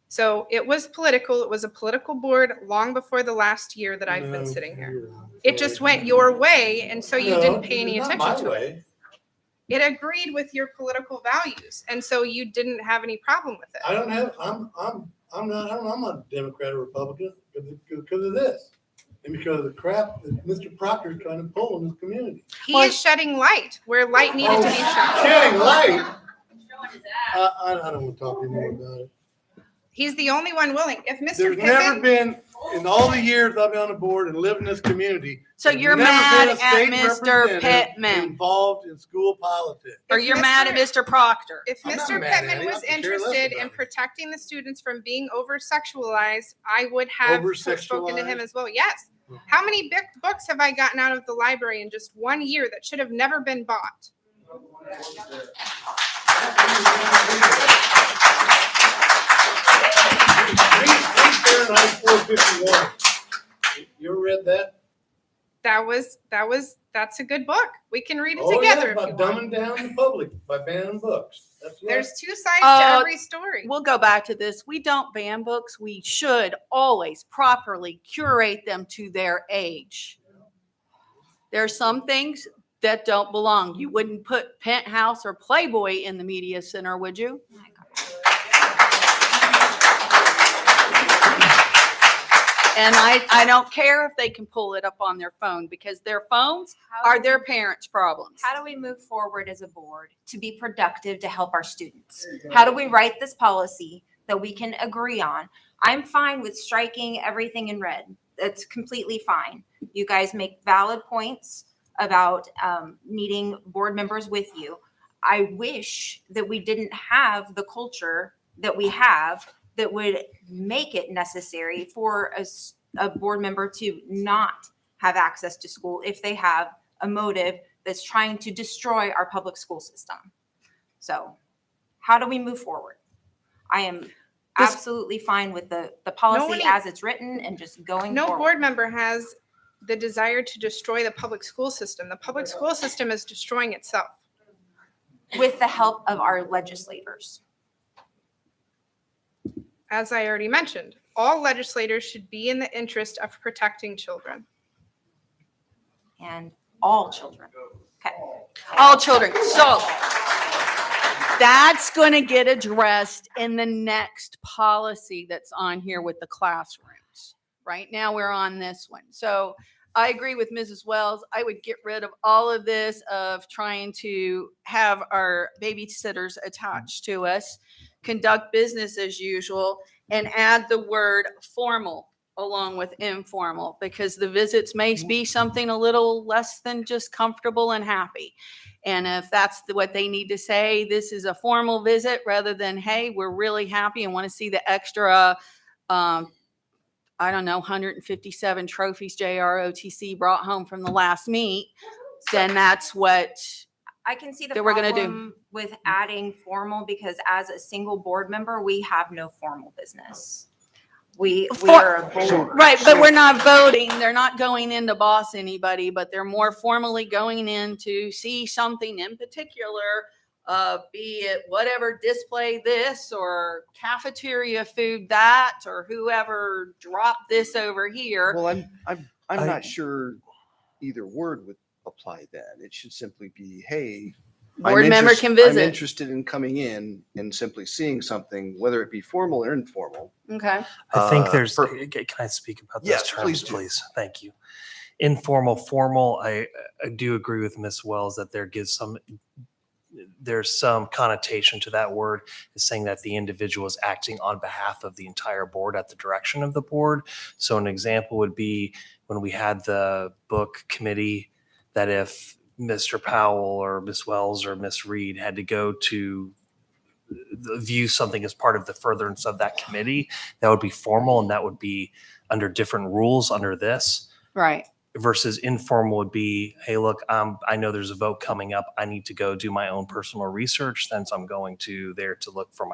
So it was political. It was a political board long before the last year that I've been sitting here. It just went your way, and so you didn't pay any attention to it. It agreed with your political values, and so you didn't have any problem with it. I don't have, I'm not a Democrat or Republican because of this. And because of the crap that Mr. Proctor is trying to pull in this community. He is shedding light where light needed to be shone. Shedding light? I don't want to talk anymore about it. He's the only one willing. If Mr. There's never Pittman, been, in all the years I've been on the board and lived in this community. So there's you're never mad been a at state Mr. representative Pittman. Involved in school politics. Or you're mad at Mr. Proctor. if I'm not Mr. mad at Pittman him. was I could care less interested about in him. protecting the students from being over-sexualized, I would have spoken to him as well. Yes. How many books have I gotten out of the library in just 1 year that should have never been bought? Read Fahrenheit 451. You read that? That's a good book. We can read it Oh, together yeah, if by you dumbing want. down the public, by banning books. That's what. There's two sides to every story. We'll go back to this. We don't ban books. We should always properly curate them to their age. There are some things that don't belong. You wouldn't put Penthouse or Playboy in the media center, would you? And I don't care if they can pull it up on their phone because their phones are their parents' problems. How do we move forward as a board to be productive to help our students? How do we write this policy that we can agree on? I'm fine with striking everything in red. That's completely fine. You guys make valid points about needing board members with you. I wish that we didn't have the culture that we have that would make it necessary for a board member to not have access to school if they have a motive that's trying to destroy our public school system. So how do we move forward? I am absolutely fine with the policy as it's written and just going No forward. board member has the desire to destroy the public school system. The public school system is destroying itself. With the help of our legislators. As I already mentioned, all legislators should be in the interest of protecting children. And all children. Okay. All children. So that's going to get addressed in the next policy that's on here with the classrooms. Right now we're on this one. So I agree with Mrs. Wells. I would get rid of all of this of trying to have our babysitters attached to us, conduct business as usual, and add the word formal along with informal, because the visits may be something a little less than just comfortable and happy. And if that's what they need to say, this is a formal visit rather than, hey, we're really happy and want to see the extra, I don't know, 157 trophies JROTC brought home from the last meet, then that's what I can see the that we're gonna do. problem with adding formal because as a single board member, we have no formal business. We are a board. Right, but we're not voting. They're not going in to boss anybody, but they're more formally going in to see something in particular, be it whatever display this or cafeteria food that, or whoever dropped this over here. Well, I'm not sure either word would apply then. It should simply be, hey, Board member can visit. I'm interested in coming in and simply seeing something, whether it be formal or informal. Okay. I think there's, can I speak about those Yes, terms, please do. please? Thank you. Informal, formal, I do agree with Ms. Wells that there's some connotation to that word, is saying that the individual is acting on behalf of the entire board at the direction of the board. So an example would be when we had the book committee, that if Mr. Powell or Ms. Wells or Ms. Reed had to go to view something as part of the furtherance of that committee, that would be formal and that would be under different rules under this. Right. Versus informal would be, hey, look, I know there's a vote coming up. I need to go do my own personal research since I'm going to there to look for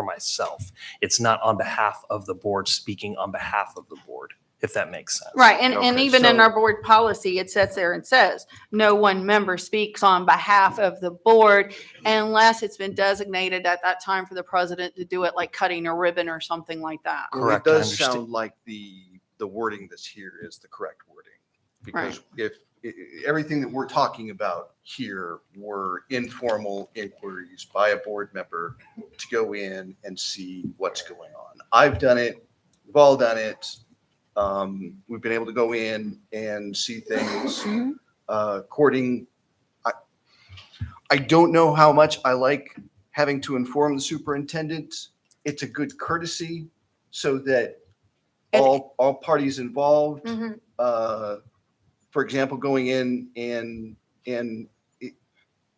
myself. It's not on behalf of the board, speaking on behalf of the board, if that makes sense. Right, and Okay, even in so- our board policy, it sits there and says, no one member speaks on behalf of the board unless it's been designated at that time for the president to do it, like cutting a ribbon or something like that. Well, Correct, it I does understand. sound like the wording that's here is the correct wording. Because Right. if everything that we're talking about here were informal inquiries by a board member to go in and see what's going on. I've done it. We've all done it. We've been able to go in and see things. Courting. I don't know how much I like having to inform the superintendent. It's a good courtesy so that all parties involved, for example, going in and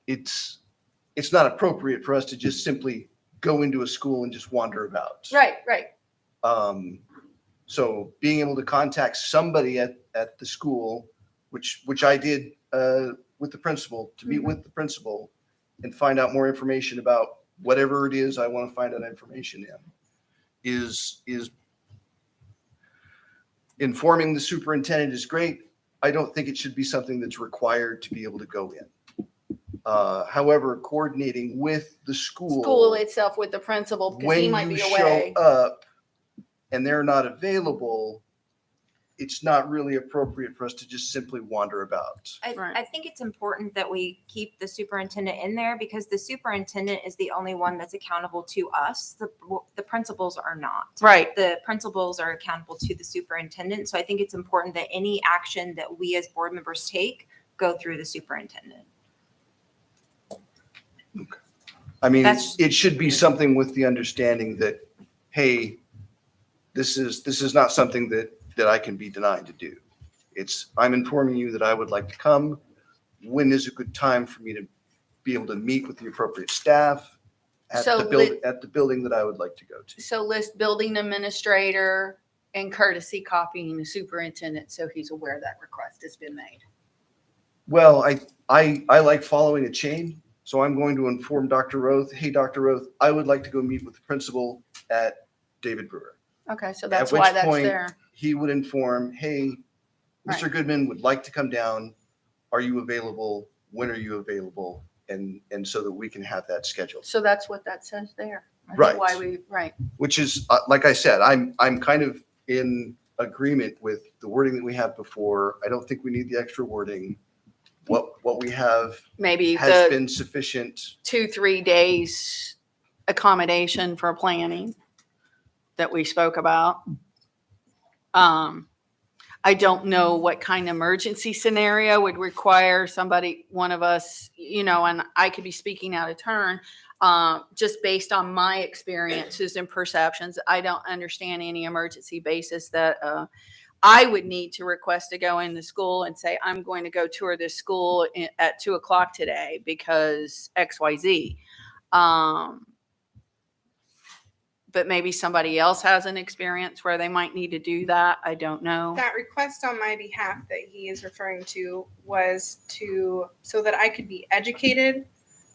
it's not appropriate for us to just simply go into a school and just wander about. Right, right. So being able to contact somebody at the school, which I did with the principal, to meet with the principal and find out more information about whatever it is I want to find out information in, is informing the superintendent is great. I don't think it should be something that's required to be able to go in. However, coordinating with the School itself with the principal, because he when might you be show away. up and they're not available, it's not really appropriate for us to just simply wander about. I think it's important that we keep the superintendent in there because the superintendent is the only one that's accountable to us. The principals are not. Right. The principals are accountable to the superintendent. So I think it's important that any action that we as board members take go through the superintendent. I mean, That's- it should be something with the understanding that, hey, this is not something that I can be denied to do. I'm informing you that I would like to come. When is a good time for me to be able to meet with the appropriate staff at So the building that I would like to go to? So list building administrator and courtesy copying the superintendent so he's aware that request has been made. Well, I like following a chain. So I'm going to inform Dr. Roth, hey, Dr. Roth, I would like to go meet with the principal at David Brewer. Okay, so that's At which why that's point, there. he would inform, hey, Mr. Right. Goodman would like to come down. Are you available? When are you available? And so that we can have that scheduled. So that's what that says there. That's Right. Why we, right. Which is, like I said, I'm kind of in agreement with the wording that we have before. I don't think we need the extra wording. What we have Maybe has the been sufficient. 2-3 days accommodation for planning that we spoke about. I don't know what kind of emergency scenario would require somebody, one of us, and I could be speaking out of turn, just based on my experiences and perceptions. I don't understand any emergency basis that I would need to request to go in the school and say, I'm going to go tour this school at 2:00 today because XYZ. But maybe somebody else has an experience where they might need to do that. I don't know. That request on my behalf that he is referring to was so that I could be educated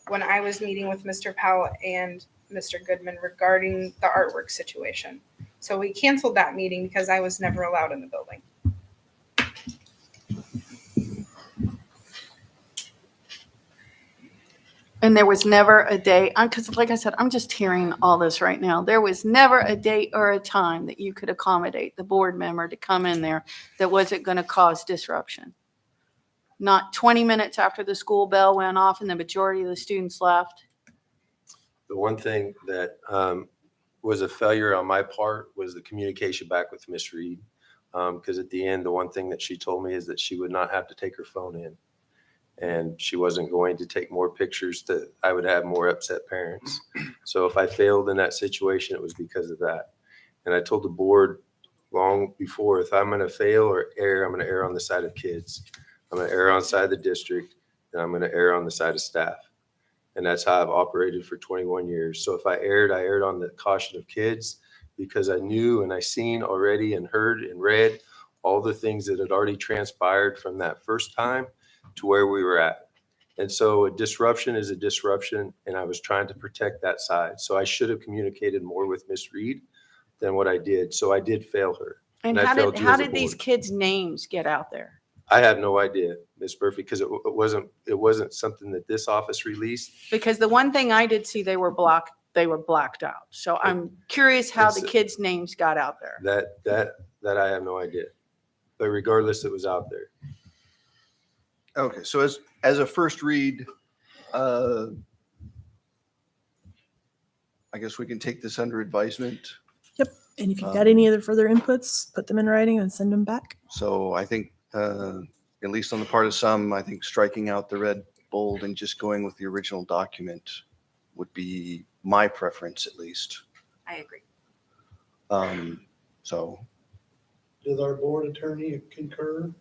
when I was meeting with Mr. Powell and Mr. Goodman regarding the artwork situation. So we canceled that meeting because I was never allowed in the building. And there was never a day, because like I said, I'm just hearing all this right now. There was never a date or a time that you could accommodate the board member to come in there that wasn't going to cause disruption. Not 20 minutes after the school bell went off and the majority of the students left. The one thing that was a failure on my part was the communication back with Miss Reed. Because at the end, the one thing that she told me is that she would not have to take her phone in. And she wasn't going to take more pictures that I would have more upset parents. So if I failed in that situation, it was because of that. And I told the board long before, if I'm going to fail or err, I'm going to err on the side of kids. I'm going to err on the side of the district, and I'm going to err on the side of staff. And that's how I've operated for 21 years. So if I erred on the caution of kids because I knew and I seen already and heard and read all the things that had already transpired from that first time to where we were at. And so a disruption is a disruption, and I was trying to protect that side. So I should have communicated more with Miss Reed than what I did. So I did fail her. And I how failed did you as a these board. kids' names get out there? I have no idea, Miss Murphy, because it wasn't something that this office released. Because the one thing I did see, they were blacked out. So I'm curious how the kids' names got out there. That I have no idea. But regardless, it was out there. Okay, so as a first read, I guess we can take this under advisement. Yep. And if you've got any other further inputs, put them in writing and send them back. So I think, at least on the part of some, I think striking out the red bold and just going with the original document would be my preference, at least. I agree. So, Does our board attorney concur?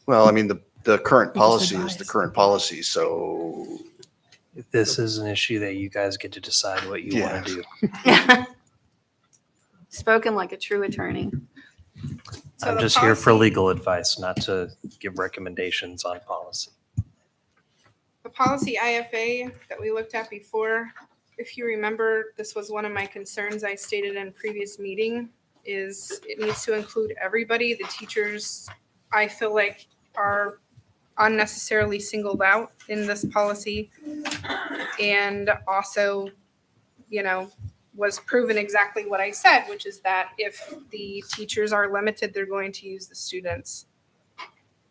well, I mean, the current You just policy is the advise. current policy, so. This is an issue that you guys get to decide what you want to Yeah. do. Spoken like a true attorney. So I'm the just here for policy- legal advice, not to give recommendations on policy. The policy IFA that we looked at before, if you remember, this was one of my concerns I stated in a previous meeting. is it needs to include everybody. The teachers, I feel like, are unnecessarily singled out in this policy. And also, was proven exactly what I said, which is that if the teachers are limited, they're going to use the students.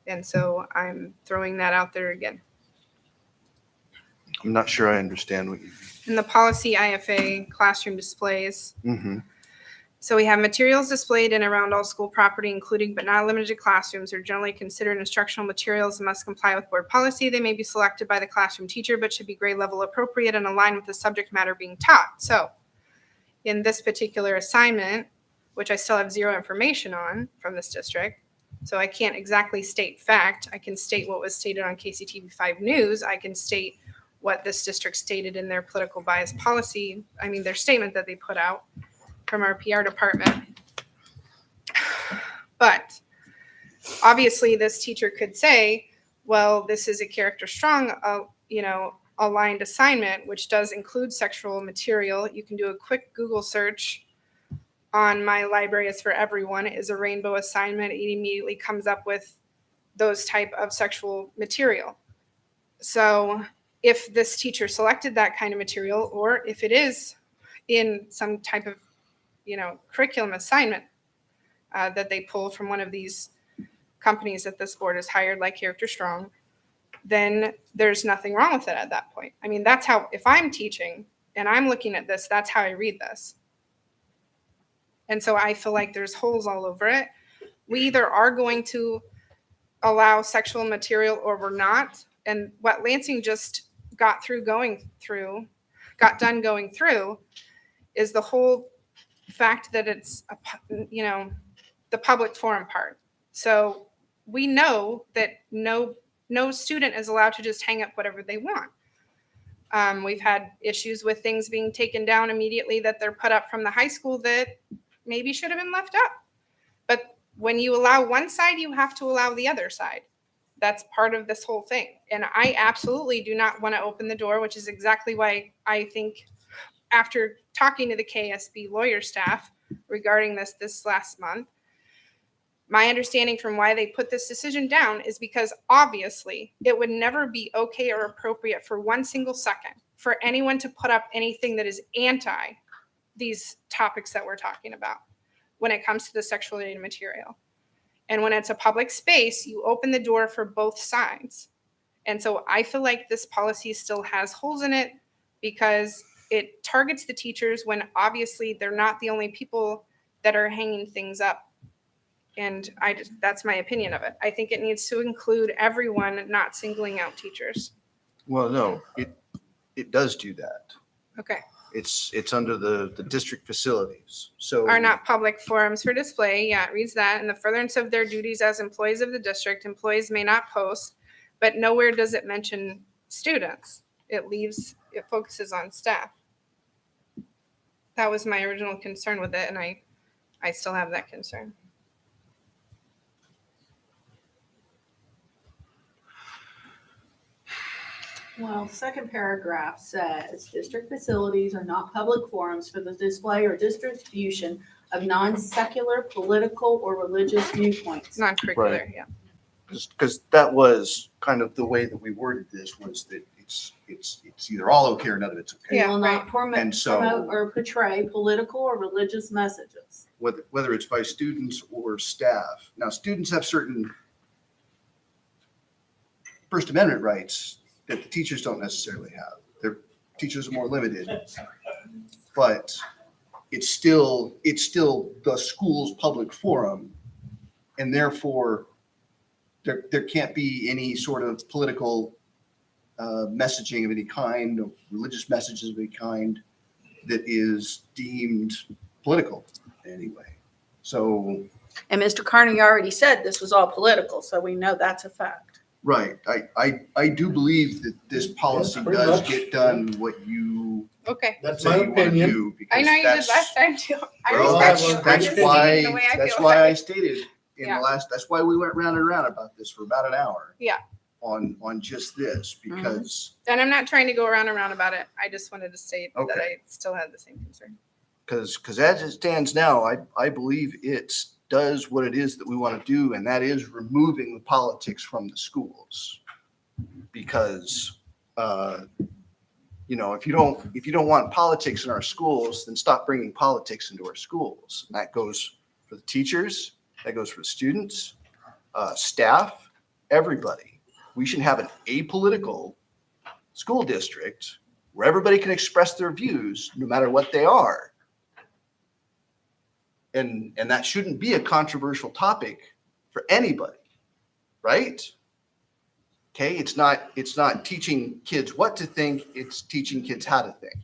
And so I'm throwing that out there again. I'm not sure I understand what you. In the policy IFA classroom displays, Mm-hmm. so we have materials displayed in around all school property, including but not limited to classrooms, are generally considered instructional materials and must comply with board policy. They may be selected by the classroom teacher, but should be grade level appropriate and aligned with the subject matter being taught. So in this particular assignment, which I still have zero information on from this district, so I can't exactly state fact. I can state what was stated on KCTV 5 News. I can state what this district stated in their political bias policy. I mean, their statement that they put out from our PR department. But obviously this teacher could say, well, this is a character strong, aligned assignment, which does include sexual material. You can do a quick Google search on My Library is for Everyone. It is a rainbow assignment. It immediately comes up with those type of sexual material. So if this teacher selected that kind of material, or if it is in some type of curriculum assignment that they pull from one of these companies that this board has hired, like Character Strong, then there's nothing wrong with it at that point. I mean, that's how, if I'm teaching and I'm looking at this, that's how I read this. And so I feel like there's holes all over it. We either are going to allow sexual material or we're not. And what Lansing just got done going through is the whole fact that it's the public forum part. So we know that no student is allowed to just hang up whatever they want. We've had issues with things being taken down immediately that they're put up from the high school that maybe should have been left up. But when you allow one side, you have to allow the other side. That's part of this whole thing. And I absolutely do not want to open the door, which is exactly why I think, after talking to the KSB lawyer staff regarding this last month, my understanding from why they put this decision down is because obviously it would never be okay or appropriate for 1 single second for anyone to put up anything that is anti these topics that we're talking about when it comes to the sexual related material. And when it's a public space, you open the door for both sides. And so I feel like this policy still has holes in it because it targets the teachers when obviously they're not the only people that are hanging things up. And that's my opinion of it. I think it needs to include everyone, not singling out teachers. Well, no, it does do that. Okay. It's under the district facilities. So Are not public forums for display. Yeah, it reads that. In the furtherance of their duties as employees of the district, employees may not post, but nowhere does it mention students. It focuses on staff. That was my original concern with it, and I still have that concern. Well, second paragraph says, district facilities are not public forums for the display or distribution of non-secular, political, or religious viewpoints. Non-curricular, Right. yeah. Because that was kind of the way that we worded this, was that it's either all okay or none of it's okay. They will not promote And so or portray political or religious messages. whether it's by students or staff. Now, students have certain First Amendment rights that the teachers don't necessarily have. Their teachers are more limited, but it's still the school's public forum, and therefore there can't be any sort of political messaging of any kind, or religious messages of any kind that is deemed political in any way. So, And Mr. Carney already said this was all political, so we know that's a fact. right, I do believe that this policy pretty does much. get done what you Okay. That's say my you want to opinion. do. I because know you did that's- last time too. I Well, respect that's you. I'm just stating the way I that's feel why about I it. stated in Yeah. that's why we went round and round about this for about an hour. Yeah. On just this, because And I'm not trying to go around and round about it. I just wanted to state that Okay. I still had the same concern. Because as it stands now, I believe it does what it is that we want to do, and that is removing the politics from the schools. Because, if you don't want politics in our schools, then stop bringing politics into our schools. And that goes for the teachers, that goes for the students, staff, everybody. We should have an apolitical school district where everybody can express their views no matter what they are. And that shouldn't be a controversial topic for anybody, right? Okay, it's not teaching kids what to think, it's teaching kids how to think.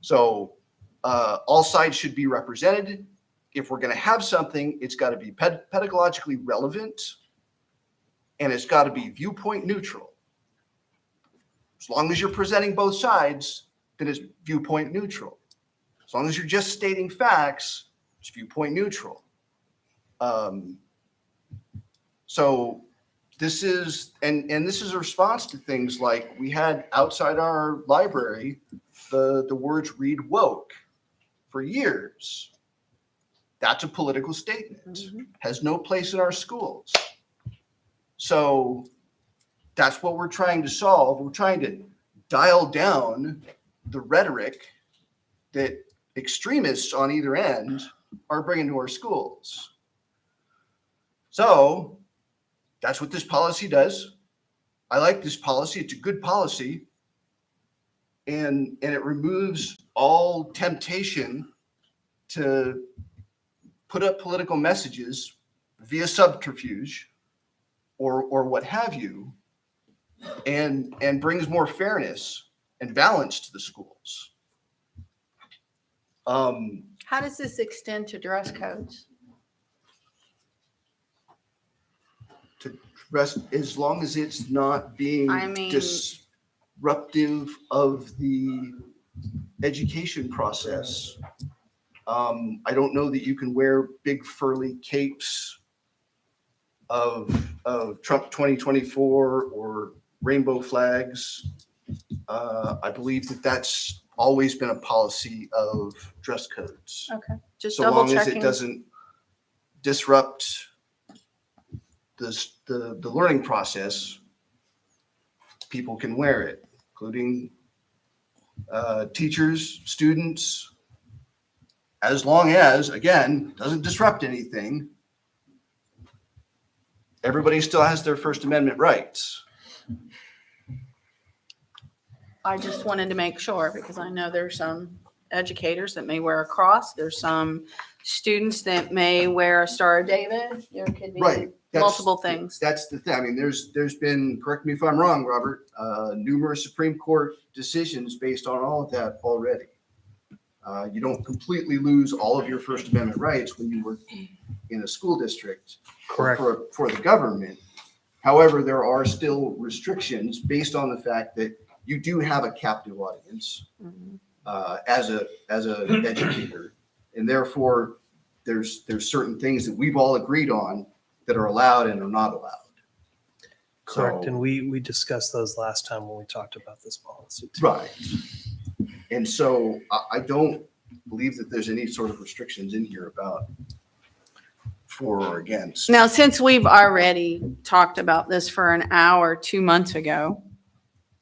So all sides should be represented. If we're going to have something, it's got to be pedagogically relevant, and it's got to be viewpoint neutral. As long as you're presenting both sides, then it's viewpoint neutral. As long as you're just stating facts, it's viewpoint neutral. So this is, and this is a response to things like we had outside our library, the words read woke for years. That's a political statement, has no place in our schools. So that's what we're trying to solve. We're trying to dial down the rhetoric that extremists on either end are bringing to our schools. So that's what this policy does. I like this policy. It's a good policy. And it removes all temptation to put up political messages via subterfuge or what have you, and brings more fairness and balance to the schools. How does this extend to dress codes? As long as it's not being disruptive of the education process. I don't know that you can wear big furry capes of Trump 2024 or rainbow flags. I believe that that's always been a policy of dress codes. Okay, just So double long as it checking. doesn't disrupt the learning process, people can wear it, including teachers, students, as long as, again, doesn't disrupt anything. Everybody still has their First Amendment rights. I just wanted to make sure because I know there's some educators that may wear a cross. There's some students that may wear a Star of David. There could be Right. multiple things. That's the thing. I mean, there's been, correct me if I'm wrong, Robert, numerous Supreme Court decisions based on all of that already. You don't completely lose all of your First Amendment rights when you work in a school district Correct. for the government. However, there are still restrictions based on the fact that you do have a captive audience as an educator, and therefore there's certain things that we've all agreed on that are allowed and are not allowed. Correct. So- And we discussed those last time when we talked about this policy too. Right. And so I don't believe that there's any sort of restrictions in here about for or against. Now, since we've already talked about this for an hour 2 months ago,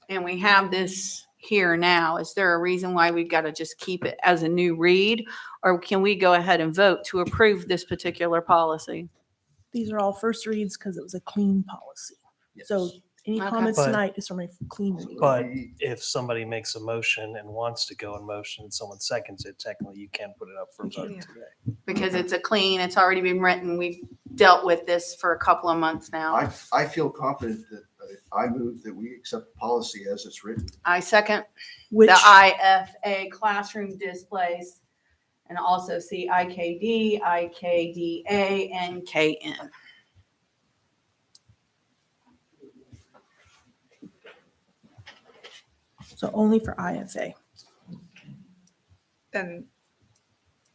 and we have this here now, is there a reason why we've got to just keep it as a new read? Or can we go ahead and vote to approve this particular policy? These are all first reads because it was a clean policy. So any Okay. comments But- tonight is from a clean read. But if somebody makes a motion and wants to go in motion and someone seconds it, technically you can put it up for a vote today. Because it's a clean, it's already been written. We've dealt with this for a couple of months now. I feel confident that I move that we accept the policy as it's written. I second Which- the IFA classroom displays and also see IKD, IKDA, and KN. So only for IFA. Then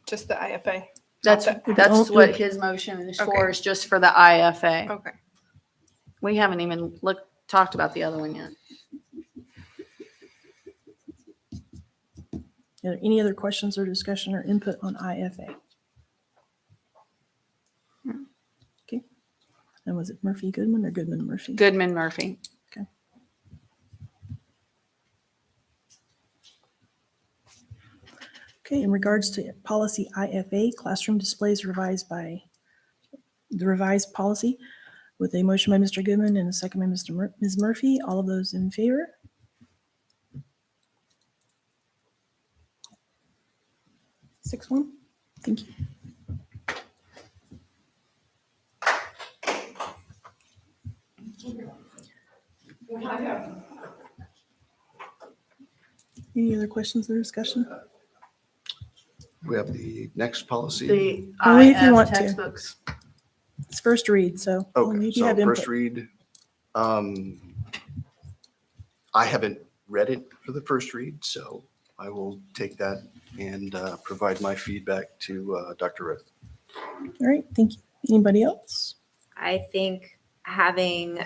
just the IFA. That's Okay. what his motion is for, Okay. is just for the IFA. Okay. We haven't even talked about the other one yet. Are there any other questions or discussion or input on IFA? Okay. And was it Murphy Goodman or Goodman Murphy? Goodman Murphy. Okay. Okay, in regards to policy IFA, classroom displays revised by the revised policy with a motion by Mr. Goodman and a second by Ms. Murphy. All of those in favor? 6-1. Thank you. Any other questions or discussion? We have the next policy. The Only if you IF want to. textbooks. It's first read, so only Okay, if you so have first input. read. I haven't read it for the first read, so I will take that and provide my feedback to Dr. Rith. All right, thank you. Anybody else? I think having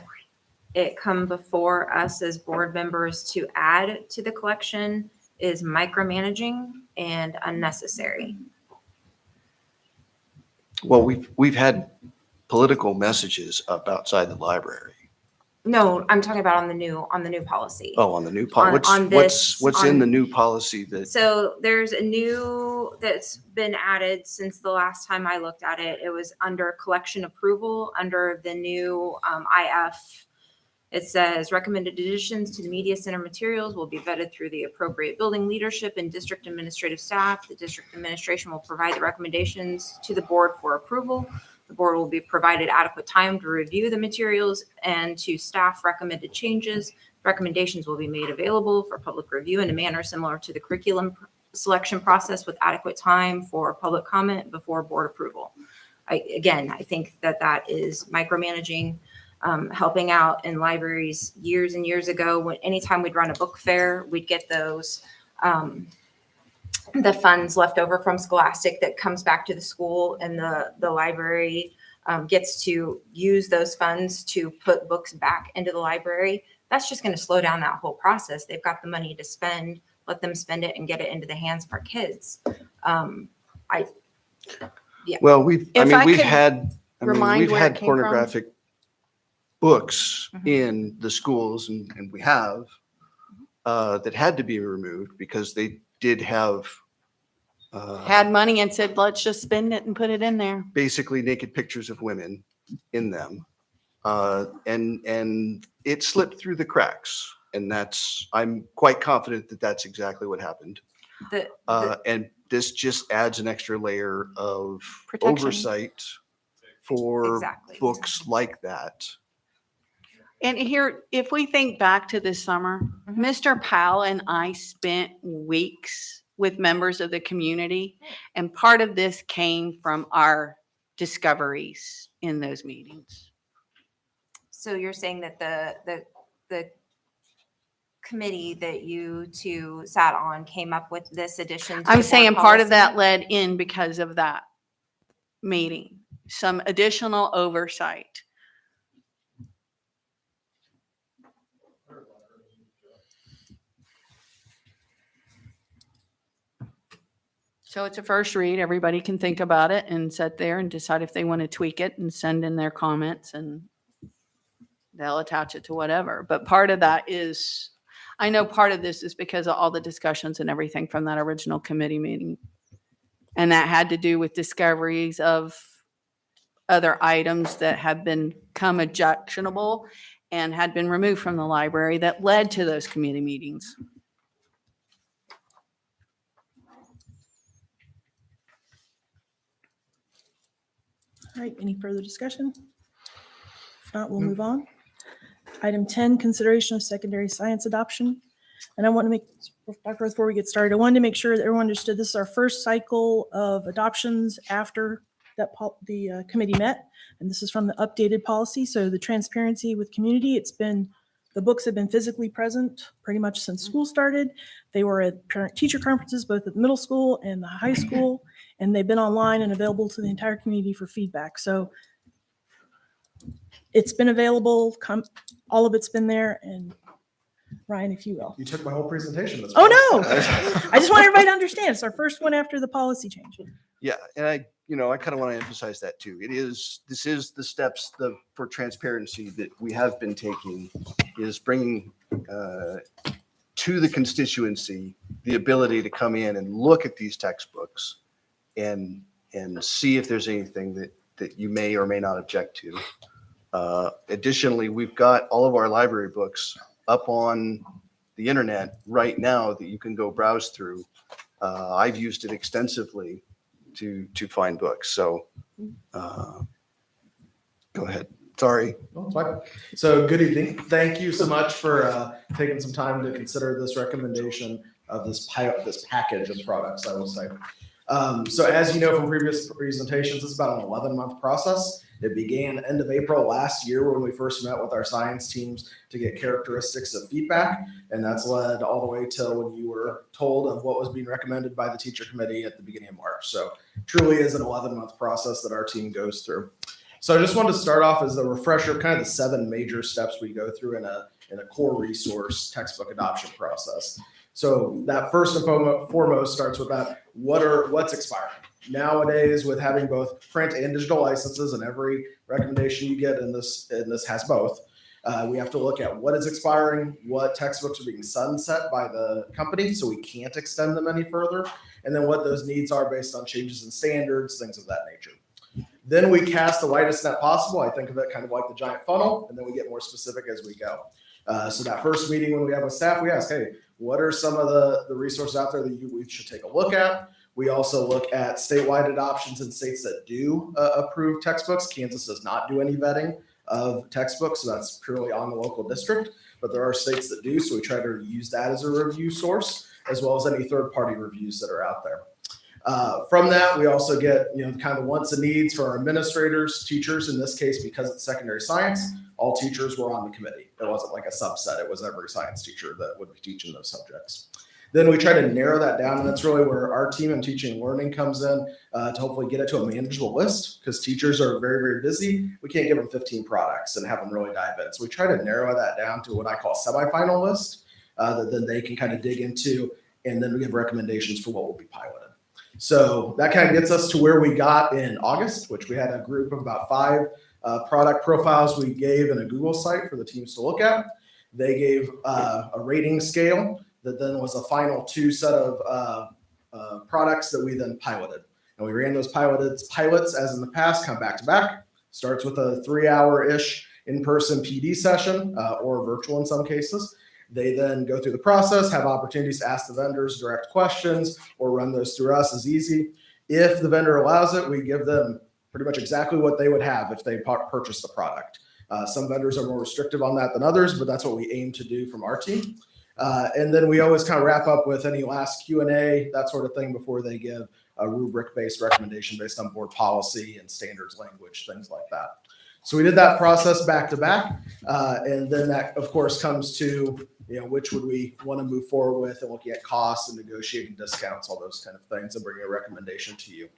it come before us as board members to add to the collection is micromanaging and unnecessary. Well, we've had political messages up outside the library. No, I'm talking about on the new policy. Oh, on the new policy. On this- What's on- in the new policy that? So there's a new that's been added since the last time I looked at it. It was under collection approval under the new IF. It says recommended additions to the media center materials will be vetted through the appropriate building leadership and district administrative staff. The district administration will provide the recommendations to the board for approval. The board will be provided adequate time to review the materials and to staff recommended changes. Recommendations will be made available for public review in a manner similar to the curriculum selection process with adequate time for public comment before board approval. I think that is micromanaging, helping out in libraries years and years ago. When anytime we'd run a book fair, we'd get those the funds left over from Scholastic that comes back to the school, and the library gets to use those funds to put books back into the library. That's just going to slow down that whole process. They've got the money to spend, let them spend it and get it into the hands of our kids. Well, we've If I could had remind we've where had it came from? pornographic books in the schools, and we have that had to be removed because they did have Had money and said, let's just spend it and put it in there. basically naked pictures of women in them. And it slipped through the cracks. And I'm quite confident that that's exactly what happened. And this just adds an extra layer of Protection. oversight for books like that. And here, if we think back to this summer, Mr. Powell and I spent weeks with members of the community, and part of this came from our discoveries in those meetings. So you're saying that the committee that you two sat on came up with this addition to I'm the saying board part of policy? that led in because of that meeting, some additional oversight. So it's a first read. Everybody can think about it and sit there and decide if they want to tweak it and send in their comments, and they'll attach it to whatever. But part of that is, I know part of this is because of all the discussions and everything from that original committee meeting. And that had to do with discoveries of other items that have become objectionable and had been removed from the library that led to those committee meetings. All right, any further discussion? If not, we'll move on. Item 10, consideration of secondary science adoption. And I want to make, Dr. Rose, before we get started, I wanted to make sure that everyone understood this is our first cycle of adoptions after that the committee met. And this is from the updated policy. So the transparency with community, the books have been physically present pretty much since school started. They were at parent-teacher conferences, both at the middle school and the high school, and they've been online and available to the entire community for feedback. So it's been available, all of it's been there, and Ryan, if you will. You took my whole presentation. That's Oh, fine. no. I just want everybody to understand. It's our first one after the policy change. Yeah, and I kind of want to emphasize that too. This is the steps for transparency that we have been taking, is bringing to the constituency the ability to come in and look at these textbooks and see if there's anything that you may or may not object to. Additionally, we've got all of our library books up on the internet right now that you can go browse through. I've used it extensively to find books. So go ahead. Sorry. No, it's fine. So good evening. Thank you so much for taking some time to consider this recommendation of this package of products, I will say. So as you know from previous presentations, it's about an 11-month process. It began end of April last year when we first met with our science teams to get characteristics of feedback. And that's led all the way till when you were told of what was being recommended by the teacher committee at the beginning of March. So truly is an 11-month process that our team goes through. So I just wanted to start off as a refresher of kind of the 7 major steps we go through in a core resource textbook adoption process. So that first and foremost starts with that, what's expiring. Nowadays, with having both print and digital licenses, and every recommendation you get in this has both, we have to look at what is expiring, what textbooks are being sunset by the company, so we can't extend them any further, and then what those needs are based on changes in standards, things of that nature. Then we cast the widest net possible. I think of it kind of like the giant funnel, and then we get more specific as we go. So that first meeting when we have with staff, we ask, hey, what are some of the resources out there that we should take a look at? We also look at statewide adoptions in states that do approve textbooks. Kansas does not do any vetting of textbooks, so that's purely on the local district. But there are states that do, so we try to use that as a review source, as well as any third-party reviews that are out there. From that, we also get kind of wants and needs for our administrators, teachers. In this case, because it's secondary science, all teachers were on the committee. It wasn't like a subset. It was every science teacher that would be teaching those subjects. Then we try to narrow that down, and that's really where our team in teaching and learning comes in to hopefully get it to a manageable list, because teachers are very, very busy. We can't give them 15 products and have them really dive in. So we try to narrow that down to what I call semifinal list that then they can kind of dig into, and then we give recommendations for what will be piloted. So that kind of gets us to where we got in August, which we had a group of about 5 product profiles we gave in a Google site for the teams to look at. They gave a rating scale that then was a final 2 set of products that we then piloted. And we ran those pilots as in the past, kind of back to back. Starts with a 3-hour-ish in-person PD session or virtual in some cases. They then go through the process, have opportunities to ask the vendors direct questions or run those through us as easy. If the vendor allows it, we give them pretty much exactly what they would have if they purchased the product. Some vendors are more restrictive on that than others, but that's what we aim to do from our team. And then we always kind of wrap up with any last Q&A, that sort of thing, before they give a rubric-based recommendation based on board policy and standards language, things like that. So we did that process back to back. And then that, of course, comes to, which would we want to move forward with, and looking at costs and negotiating discounts, all those kind of things, and bringing a recommendation to you.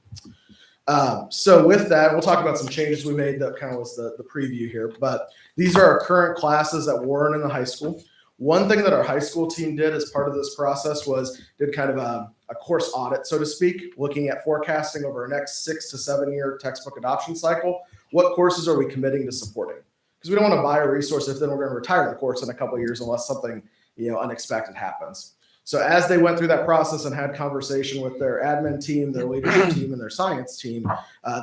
So with that, we'll talk about some changes we made. That kind of was the preview here, but these are our current classes that weren't in the high school. One thing that our high school team did as part of this process was did kind of a course audit, so to speak, looking at forecasting over our next 6 to 7 year textbook adoption cycle. What courses are we committing to supporting? Because we don't want to buy a resource if then we're going to retire the course in a couple of years unless something unexpected happens. So as they went through that process and had conversation with their admin team, their leadership team, and their science team,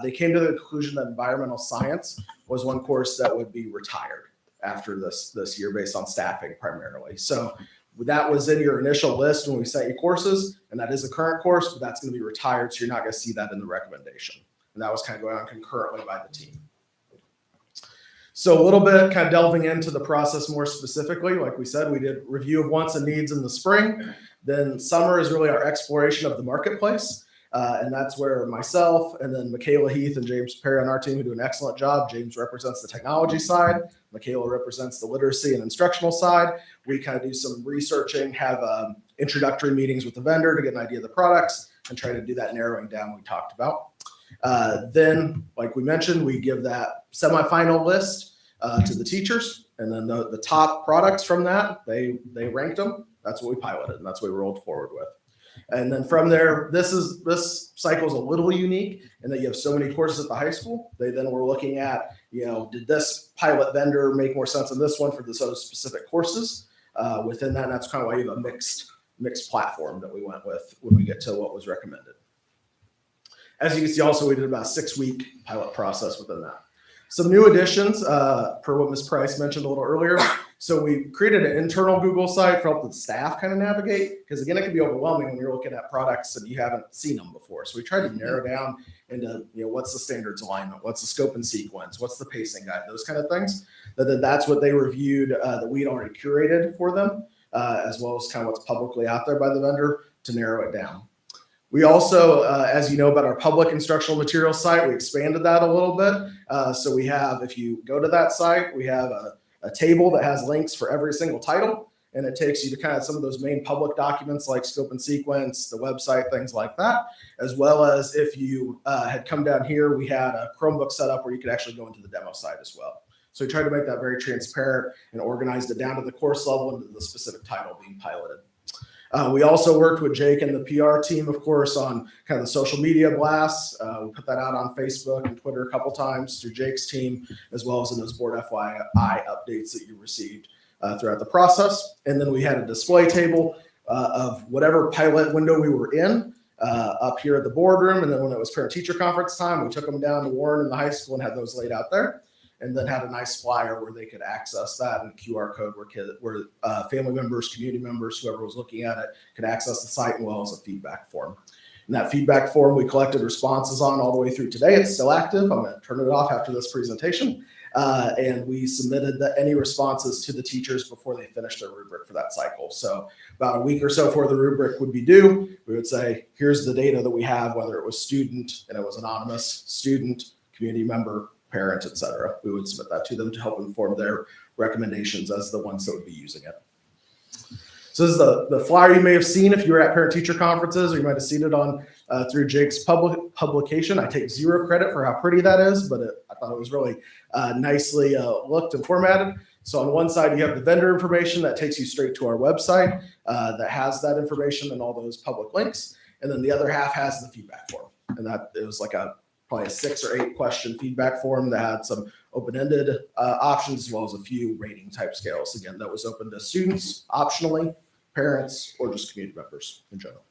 they came to the conclusion that environmental science was one course that would be retired after this year based on staffing primarily. So that was in your initial list when we set your courses, and that is a current course, but that's going to be retired, so you're not going to see that in the recommendation. And that was kind of going on concurrently by the team. So a little bit kind of delving into the process more specifically. Like we said, we did review of wants and needs in the spring. Then summer is really our exploration of the marketplace. And that's where myself and then Michaela Heath and James Perry on our team who do an excellent job. James represents the technology side. Michaela represents the literacy and instructional side. We kind of do some researching, have introductory meetings with the vendor to get an idea of the products and try to do that narrowing down we talked about. Then, like we mentioned, we give that semifinal list to the teachers. And then the top products from that, they ranked them. That's what we piloted, and that's what we rolled forward with. And then from there, this cycle is a little unique in that you have so many courses at the high school. They then were looking at, did this pilot vendor make more sense than this one for those other specific courses? Within that, and that's kind of why you have a mixed platform that we went with when we get to what was recommended. As you can see, also, we did about a 6-week pilot process within that. Some new additions, per what Ms. Price mentioned a little earlier. So we created an internal Google site for help the staff kind of navigate, because again, it can be overwhelming when you're looking at products and you haven't seen them before. So we tried to narrow down into, what's the standards alignment, what's the scope and sequence, what's the pacing guide, those kind of things. That's what they reviewed that we'd already curated for them, as well as kind of what's publicly out there by the vendor to narrow it down. We also, as you know about our public instructional materials site, we expanded that a little bit. So we have, if you go to that site, we have a table that has links for every single title, and it takes you to kind of some of those main public documents like scope and sequence, the website, things like that, as well as if you had come down here, we had a Chromebook set up where you could actually go into the demo site as well. So we tried to make that very transparent and organized it down to the course level and to the specific title being piloted. We also worked with Jake and the PR team, of course, on kind of the social media blasts. We put that out on Facebook and Twitter a couple times through Jake's team, as well as in those board FYI updates that you received throughout the process. And then we had a display table of whatever pilot window we were in up here at the boardroom. And then when it was parent-teacher conference time, we took them down to Warren in the high school and had those laid out there. And then had a nice flyer where they could access that, and QR code where family members, community members, whoever was looking at it, could access the site, as well as a feedback form. And that feedback form we collected responses on all the way through today. It's still active. I'm going to turn it off after this presentation. And we submitted any responses to the teachers before they finished their rubric for that cycle. So about a week or so before the rubric would be due, we would say, here's the data that we have, whether it was student, and it was anonymous, student, community member, parent, etc. We would submit that to them to help inform their recommendations as the ones that would be using it. So this is the flyer you may have seen if you were at parent-teacher conferences, or you might have seen it on through Jake's publication. I take zero credit for how pretty that is, but I thought it was really nicely looked and formatted. So on one side, you have the vendor information that takes you straight to our website that has that information and all those public links. And then the other half has the feedback form. And that it was like probably a 6 or 8 question feedback form that had some open-ended options, as well as a few rating type scales. Again, that was open to students, optionally, parents, or just community members in general.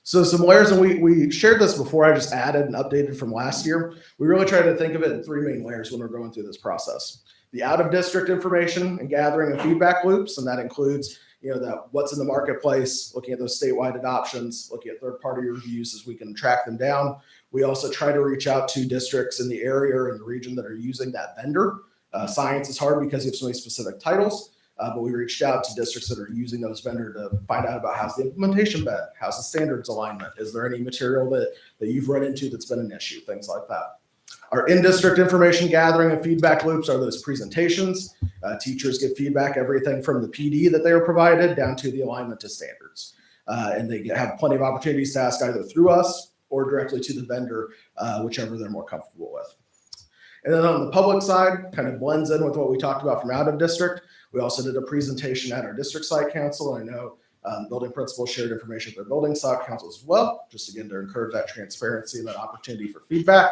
So some layers, and we shared this before, I just added and updated from last year. We really tried to think of it in 3 main layers when we're going through this process. The out-of-district information and gathering and feedback loops, and that includes that what's in the marketplace, looking at those statewide adoptions, looking at third-party reviews as we can track them down. We also try to reach out to districts in the area or in the region that are using that vendor. Science is hard because you have so many specific titles, but we reached out to districts that are using those vendor to find out about how's the implementation been, how's the standards alignment, is there any material that you've run into that's been an issue, things like that. Our in-district information gathering and feedback loops are those presentations. Teachers get feedback, everything from the PD that they were provided down to the alignment to standards. And they have plenty of opportunities to ask either through us or directly to the vendor, whichever they're more comfortable with. And then on the public side, kind of blends in with what we talked about from out of district. We also did a presentation at our district site council. I know building principals shared information with their building site council as well, just again to encourage that transparency and that opportunity for feedback.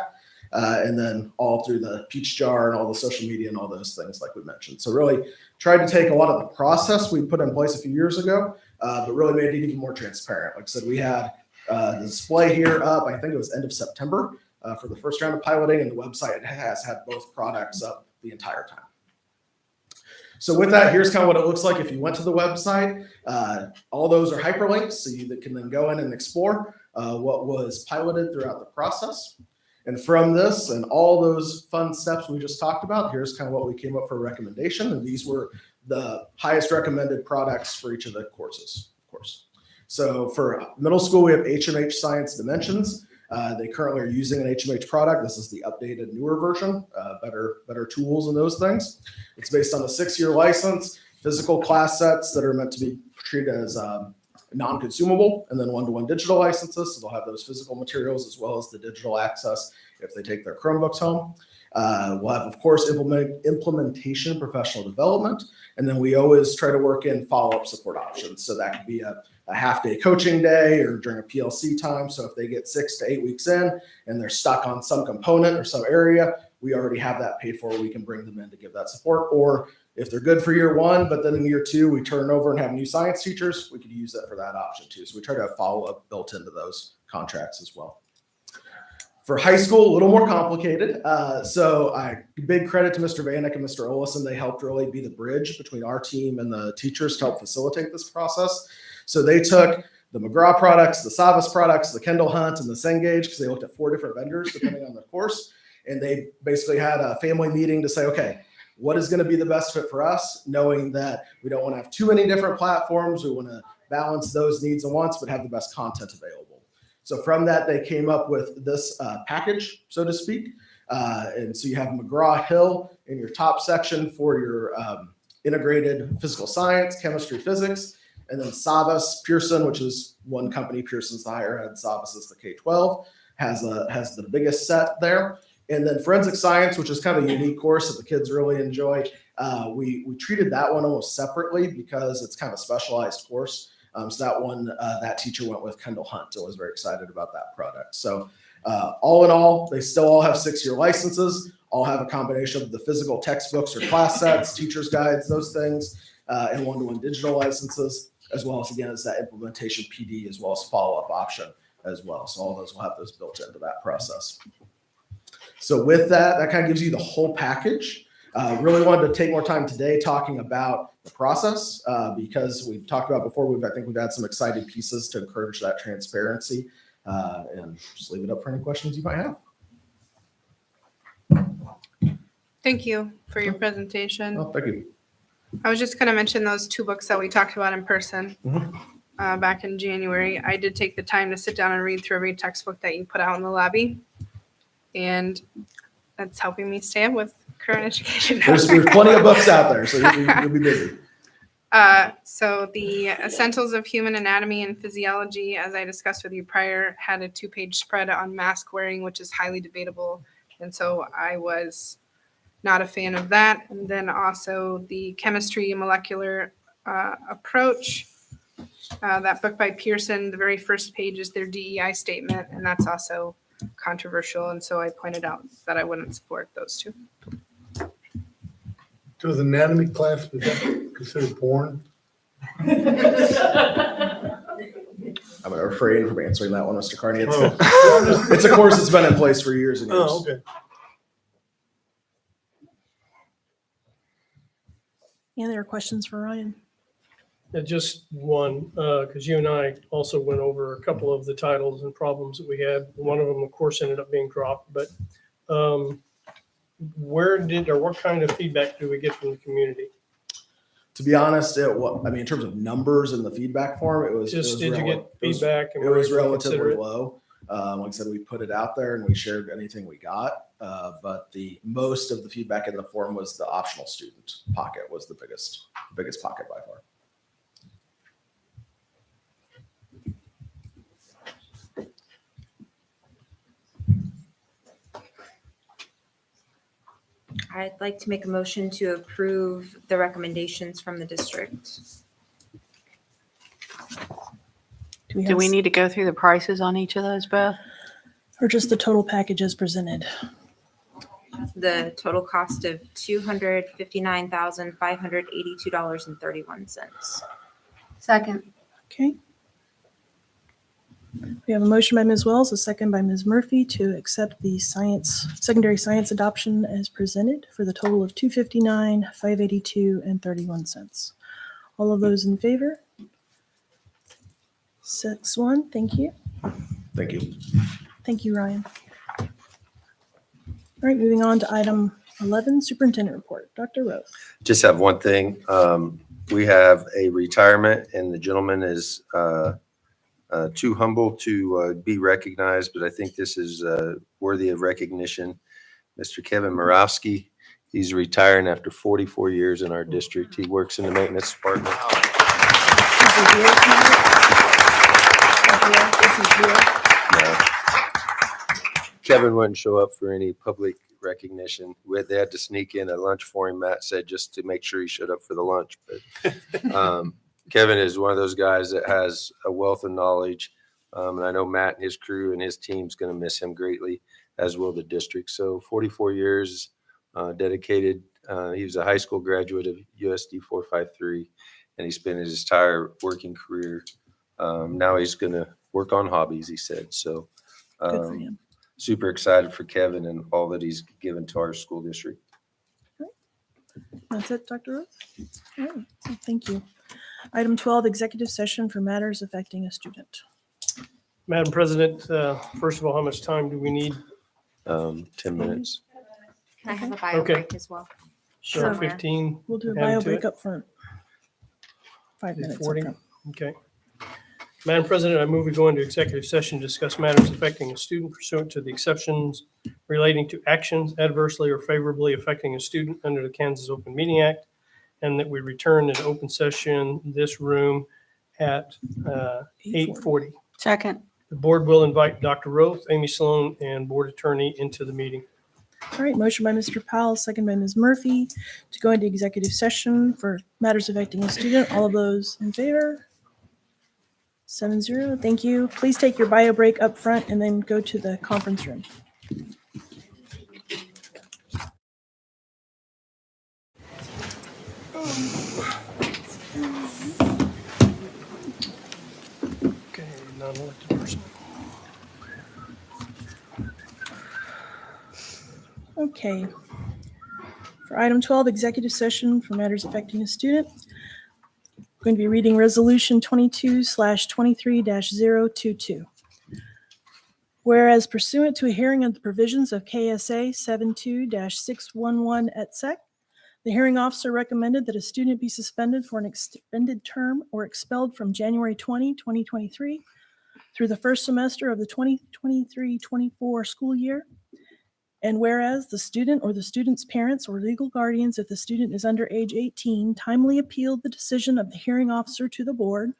And then all through the peach jar and all the social media and all those things like we mentioned. So really tried to take a lot of the process we put in place a few years ago, but really made it even more transparent. Like I said, we had the display here up, I think it was end of September for the first round of piloting, and the website has had both products up the entire time. So with that, here's kind of what it looks like if you went to the website. All those are hyperlinks, so you can then go in and explore what was piloted throughout the process. And from this and all those fun steps we just talked about, here's kind of what we came up for a recommendation. And these were the highest recommended products for each of the courses, of course. So for middle school, we have HMH Science Dimensions. They currently are using an HMH product. This is the updated, newer version, better tools and those things. It's based on a 6-year license, physical class sets that are meant to be treated as non-consumable, and then one-to-one digital licenses. So they'll have those physical materials as well as the digital access if they take their Chromebooks home. We'll have, of course, implementation, professional development, and then we always try to work in follow-up support options. So that could be a half-day coaching day or during a PLC time. So if they get 6 to 8 weeks in and they're stuck on some component or some area, we already have that paid for. We can bring them in to give that support. Or if they're good for year one, but then in year two, we turn over and have new science teachers, we could use that for that option too. So we try to have follow-up built into those contracts as well. For high school, a little more complicated. Big credit to Mr. Vanek and Mr. Olison. They helped really be the bridge between our team and the teachers to help facilitate this process. So they took the McGraw products, the Savas products, the Kendall Hunt, and the Cengage, because they looked at 4 different vendors depending on the course. And they basically had a family meeting to say, okay, what is going to be the best fit for us, knowing that we don't want to have too many different platforms. We want to balance those needs and wants, but have the best content available. So from that, they came up with this package, so to speak. And so you have McGraw-Hill in your top section for your integrated physical science, chemistry, physics, and then Savas Pearson, which is one company. Pearson's the higher ed, Savas is the K-12, has the biggest set there. And then forensic science, which is kind of a unique course that the kids really enjoy. We treated that one almost separately because it's kind of a specialized course. So that one, that teacher went with Kendall Hunt and was very excited about that product. So all in all, they still all have 6-year licenses, all have a combination of the physical textbooks or class sets, teacher's guides, those things, and one-to-one digital licenses, as well as, again, as that implementation PD, as well as follow-up option as well. So all those will have those built into that process. So with that, that kind of gives you the whole package. Really wanted to take more time today talking about the process because we've talked about before. I think we've had some exciting pieces to encourage that transparency, and just leave it up for any questions you might have. Thank you for your presentation. Oh, thank you. I was just going to mention those 2 books that we talked about in person back in January. I did take the time to sit down and read through every textbook that you put out in the lobby, and that's helping me stay up with current education. There's plenty of books out there, so you'll be busy. So the Essentials of Human Anatomy and Physiology, as I discussed with you prior, had a 2-page spread on mask wearing, which is highly debatable. And so I was not a fan of that. And then also the Chemistry and Molecular Approach, that book by Pearson, the very first page is their DEI statement, and that's also controversial. And so I pointed out that I wouldn't support those 2. So is anatomy class, is that considered porn? I'm going to refrain from answering that one, Mr. Carney. It's a course that's been in place for years and years. Oh, okay. Any other questions for Ryan? Just one, because you and I also went over a couple of the titles and problems that we had. One of them, of course, ended up being dropped, but what kind of feedback do we get from the community? To be honest, in terms of numbers in the feedback form, it was Did you get feedback? It was relatively low. Like I said, we put it out there and we shared anything we got. But the most of the feedback in the form was the optional student pocket was the biggest pocket by far. I'd like to make a motion to approve the recommendations from the district. Do we need to go through the prices on each of those, Beth? Or just the total package as presented? The total cost of $259,582.31. Second. Okay. We have a motion by Ms. Wells, a second by Ms. Murphy to accept the secondary science adoption as presented for the total of $259,582.31. All of those in favor? 6-1, thank you. Thank you. Thank you, Ryan. All right, moving on to item 11, Superintendent Report. Dr. Rose. Just have one thing. We have a retirement, and the gentleman is too humble to be recognized, but I think this is worthy of recognition. Mr. Kevin Morawski, he's retiring after 44 years in our district. He works in the maintenance department. No. Kevin wouldn't show up for any public recognition. They had to sneak in a lunch for him, Matt said, just to make sure he showed up for the lunch. But Kevin is one of those guys that has a wealth of knowledge. And I know Matt and his crew and his team's going to miss him greatly, as will the district. So 44 years dedicated. He was a high school graduate of USD 453, and he spent his entire working career. Now he's going to work on hobbies, he said. So Good for him. super excited for Kevin and all that he's given to our school district. That's it, Dr. Roth? All right, thank you. Item 12, executive session for matters affecting a student. Madam President, first of all, how much time do we need? 10 minutes. Can I have a bio Okay. break as well? So Sure. 15. We'll do a add bio to break it? up front. 5 minutes up 40. front. Okay. Madam President, I move we go into executive session to discuss matters affecting a student pursuant to the exceptions relating to actions adversely or favorably affecting a student under the Kansas Open Meeting Act, and that we return in open session this room at 8:40. Second. The board will invite Dr. Roth, Amy Sloan, and board attorney into the meeting. All right, motion by Mr. Powell, second by Ms. Murphy to go into executive session for matters affecting a student. All of those in favor? 7-0, thank you. Please take your bio break up front and then go to the conference room. Okay, non-elected person. Okay. For item 12, executive session for matters affecting a student. I'm going to be reading resolution 22/23-022. Whereas pursuant to a hearing of the provisions of KSA 72-611 et sec, the hearing officer recommended that a student be suspended for an extended term or expelled from January 20, 2023 through the first semester of the 2023-24 school year. And whereas the student or the student's parents or legal guardians, if the student is under age 18, timely appealed the decision of the hearing officer to the board.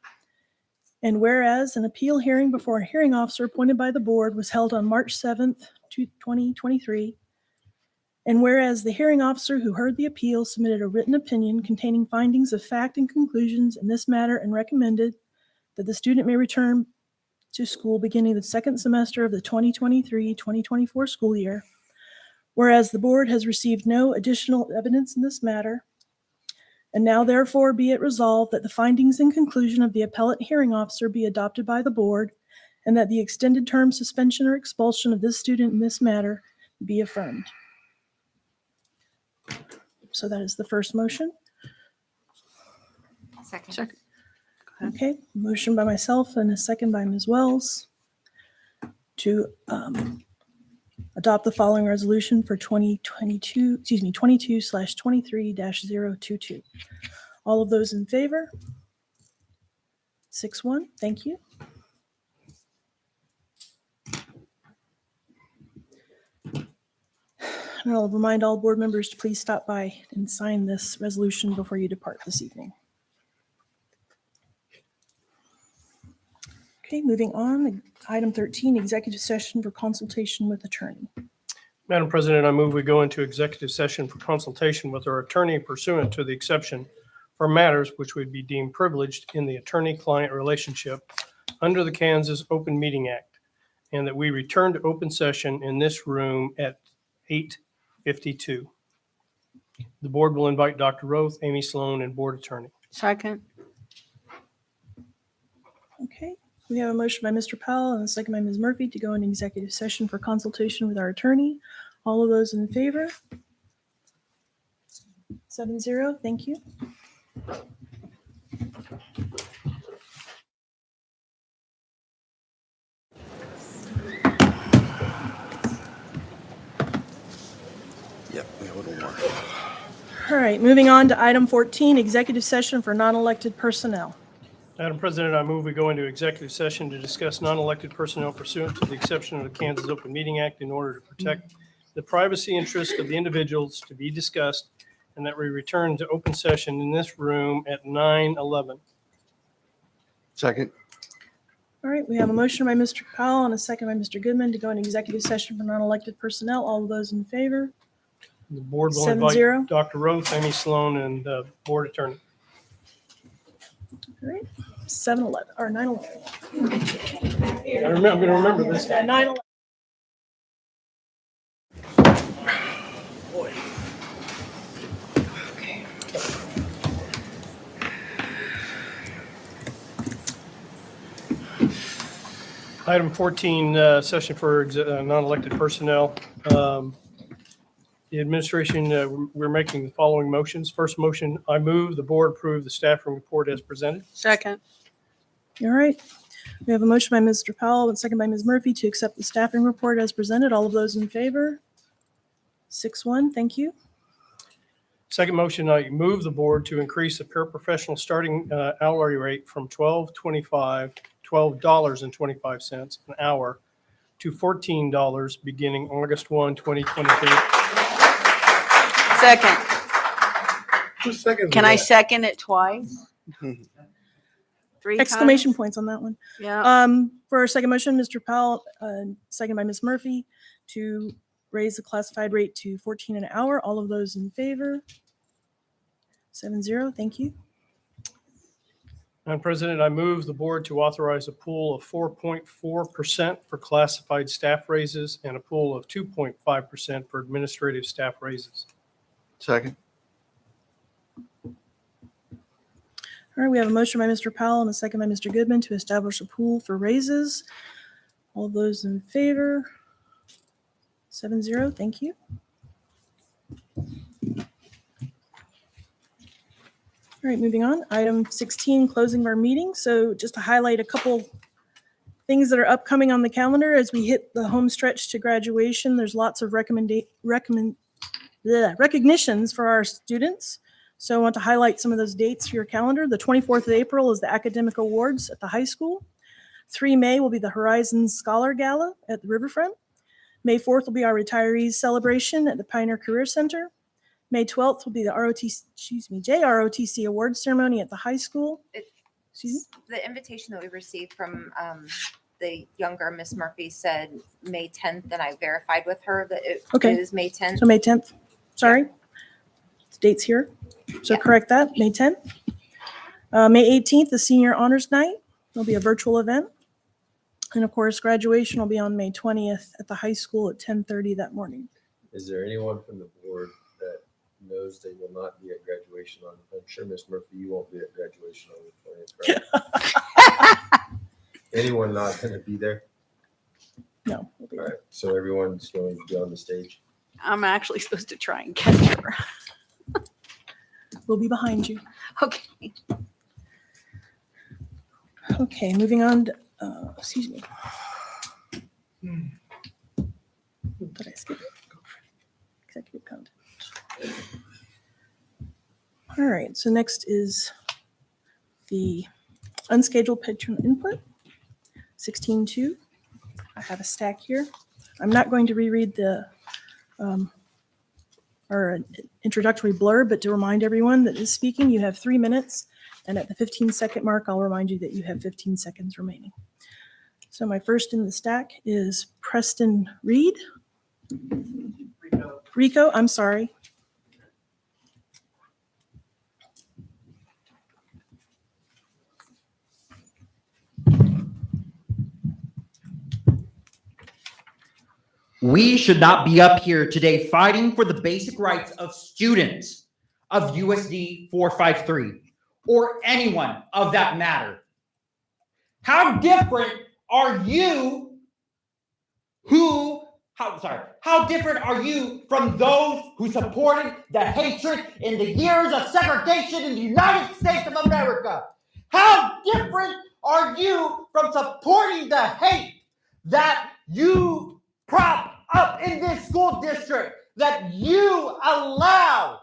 And whereas an appeal hearing before a hearing officer appointed by the board was held on March 7th, 2023. And whereas the hearing officer who heard the appeal submitted a written opinion containing findings of fact and conclusions in this matter and recommended that the student may return to school beginning the second semester of the 2023-2024 school year. Whereas the board has received no additional evidence in this matter, and now therefore be it resolved that the findings and conclusion of the appellate hearing officer be adopted by the board, and that the extended term suspension or expulsion of this student in this matter be affirmed. So that is the first motion. Second. Okay, motion by myself and a second by Ms. Wells to adopt the following resolution for 22/23-022. All of those in favor? 6-1, thank you. And I'll remind all board members to please stop by and sign this resolution before you depart this evening. Okay, moving on, item 13, executive session for consultation with attorney. Madam President, I move we go into executive session for consultation with our attorney pursuant to the exception for matters which would be deemed privileged in the attorney-client relationship under the Kansas Open Meeting Act, and that we return to open session in this room at 8:52. The board will invite Dr. Roth, Amy Sloan, and board attorney. Second. Okay, we have a motion by Mr. Powell and a second by Ms. Murphy to go into executive session for consultation with our attorney. All of those in favor? 7-0, thank you. Yep, we hold on. All right, moving on to item 14, executive session for non-elected personnel. Madam President, I move we go into executive session to discuss non-elected personnel pursuant to the exception of the Kansas Open Meeting Act in order to protect the privacy interest of the individuals to be discussed, and that we return to open session in this room at 9:11. Second. All right, we have a motion by Mr. Powell and a second by Mr. Goodman to go into executive session for non-elected personnel. All of those in favor? The board will 7-0. invite Dr. Roth, Amy Sloan, and board attorney. All right, 7-11, or 9-11. I'm going to remember this. 9-11. Item 14, session for non-elected personnel. The administration, we're making the following motions. First motion, I move the board approve the staffing report as presented. Second. All right, we have a motion by Mr. Powell and second by Ms. Murphy to accept the staffing report as presented. All of those in favor? 6-1, thank you. Second motion, I move the board to increase the paraprofessional starting hourly rate from $12.25 an hour to $14 beginning August 1, 2023. Second. Who's second? Can I second it twice? 3 Exclamation times? points on that one. Yeah. For our second motion, Mr. Powell, second by Ms. Murphy, to raise the classified rate to 14 an hour. All of those in favor? 7-0, thank you. Madam President, I move the board to authorize a pool of 4.4% for classified staff raises and a pool of 2.5% for administrative staff raises. Second. All right, we have a motion by Mr. Powell and a second by Mr. Goodman to establish a pool for raises. All those in favor? 7-0, thank you. All right, moving on. Item 16, closing of our meeting. So just to highlight a couple things that are upcoming on the calendar as we hit the home stretch to graduation, there's lots of recognitions for our students. So I want to highlight some of those dates for your calendar. The 24th of April is the Academic Awards at the high school. 3 May will be the Horizons Scholar Gala at the Riverfront. May 4th will be our retirees celebration at the Pioneer Career Center. May 12th will be the JROTC Awards ceremony at the high school. The invitation that we received from the younger Miss Murphy said May 10th, and I verified with her that it is May 10th. So May 10th, sorry. The date's here. So correct that, May 10th. May 18th, the Senior Honors Night. There'll be a virtual event. And of course, graduation will be on May 20th at the high school at 10:30 that morning. Is there anyone from the board that knows they will not be at graduation on? I'm sure Ms. Murphy, you won't be at graduation on the 20th, right? Anyone not going to be there? No. We'll be All right, so everyone's going to be on the stage. I'm actually supposed to try and catch her. We'll be behind you. Okay. Okay, moving on. Excuse me. Did I skip it? Executive content. All right, so next is the unscheduled patron input, 16.2. I have a stack here. I'm not going to reread the our introductory blurb, but to remind everyone that is speaking, you have 3 minutes, and at the 15-second mark, I'll remind you that you have 15 seconds remaining. So my first in the stack is Preston Reed. Rico, I'm sorry. We should not be up here today fighting for the basic rights of students of USD 453 or anyone of that matter. How different are you how different are you from those who supported the hatred in the years of segregation in the United States of America? How different are you from supporting the hate that you prop up in this school district, that you allow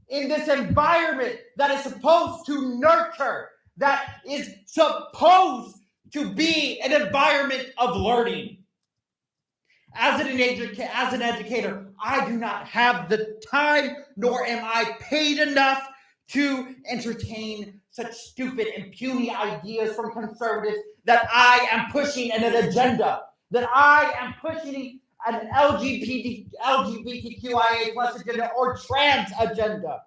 in this environment that is supposed to nurture, that is supposed to be an environment of learning? As an educator, I do not have the time, nor am I paid enough to entertain such stupid and puny ideas from conservatives that I am pushing an agenda, that I am pushing an LGBTQIA plus agenda or trans agenda.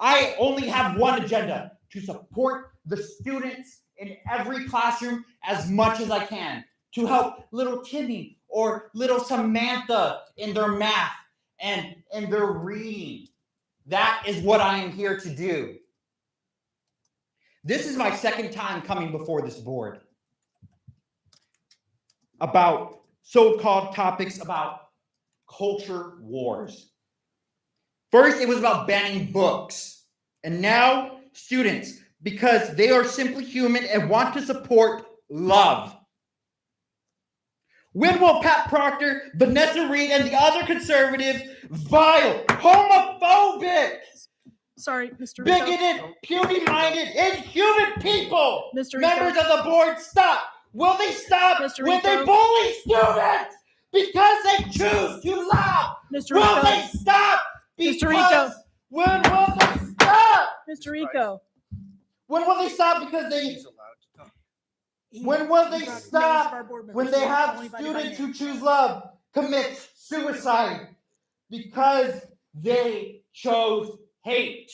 I only have one agenda: to support the students in every classroom as much as I can, to help little Timmy or little Samantha in their math and in their reading. That is what I am here to do. This is my second time coming before this board about so-called topics about culture wars. First, it was about banning books, and now students, because they are simply human and want to support love. When will Pat Proctor, Vanessa Reed, and the other conservatives, vile, homophobic, Sorry, Mr. Rico. bigoted, puny-minded, inhuman people, Mr. members Rico. of the board, stop? Will they stop Mr. when they Rico. bully students because they choose to love? Mr. Will Rico. they stop? Mr. Rico. Because when will they stop? Mr. Rico. When will they stop because they? When will they stop when they have students who choose love commit suicide because they chose hate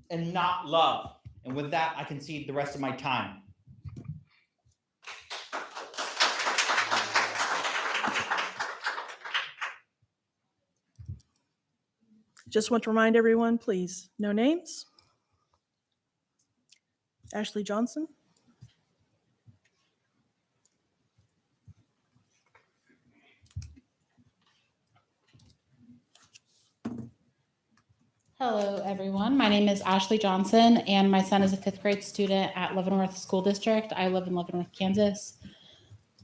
and not love? And with that, I concede the rest of my time. Just want to remind everyone, please, no names. Ashley Johnson. Hello, everyone. My name is Ashley Johnson, and my son is a 5th grade student at Leavenworth School District. I live in Leavenworth, Kansas.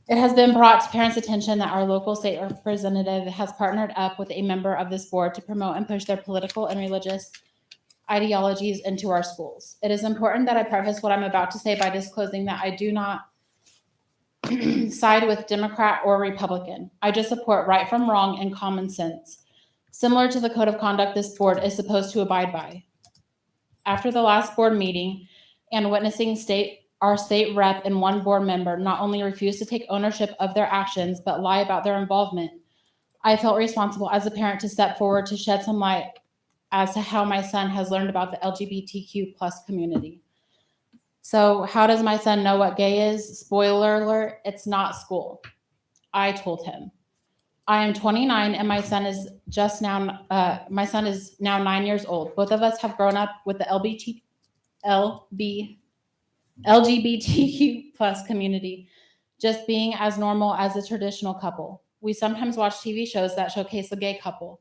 It has been brought to parents' attention that our local state representative has partnered up with a member of this board to promote and push their political and religious ideologies into our schools. It is important that I preface what I'm about to say by disclosing that I do not side with Democrat or Republican. I just support right from wrong and common sense, similar to the code of conduct this board is supposed to abide by. After the last board meeting and witnessing our state rep and one board member not only refuse to take ownership of their actions, but lie about their involvement, I felt responsible as a parent to step forward to shed some light as to how my son has learned about the LGBTQ plus community. So how does my son know what gay is? Spoiler alert, it's not school. I told him. I am 29 and my son is now 9 years old. Both of us have grown up with the LGBTQ plus community, just being as normal as a traditional couple. We sometimes watch TV shows that showcase the gay couple.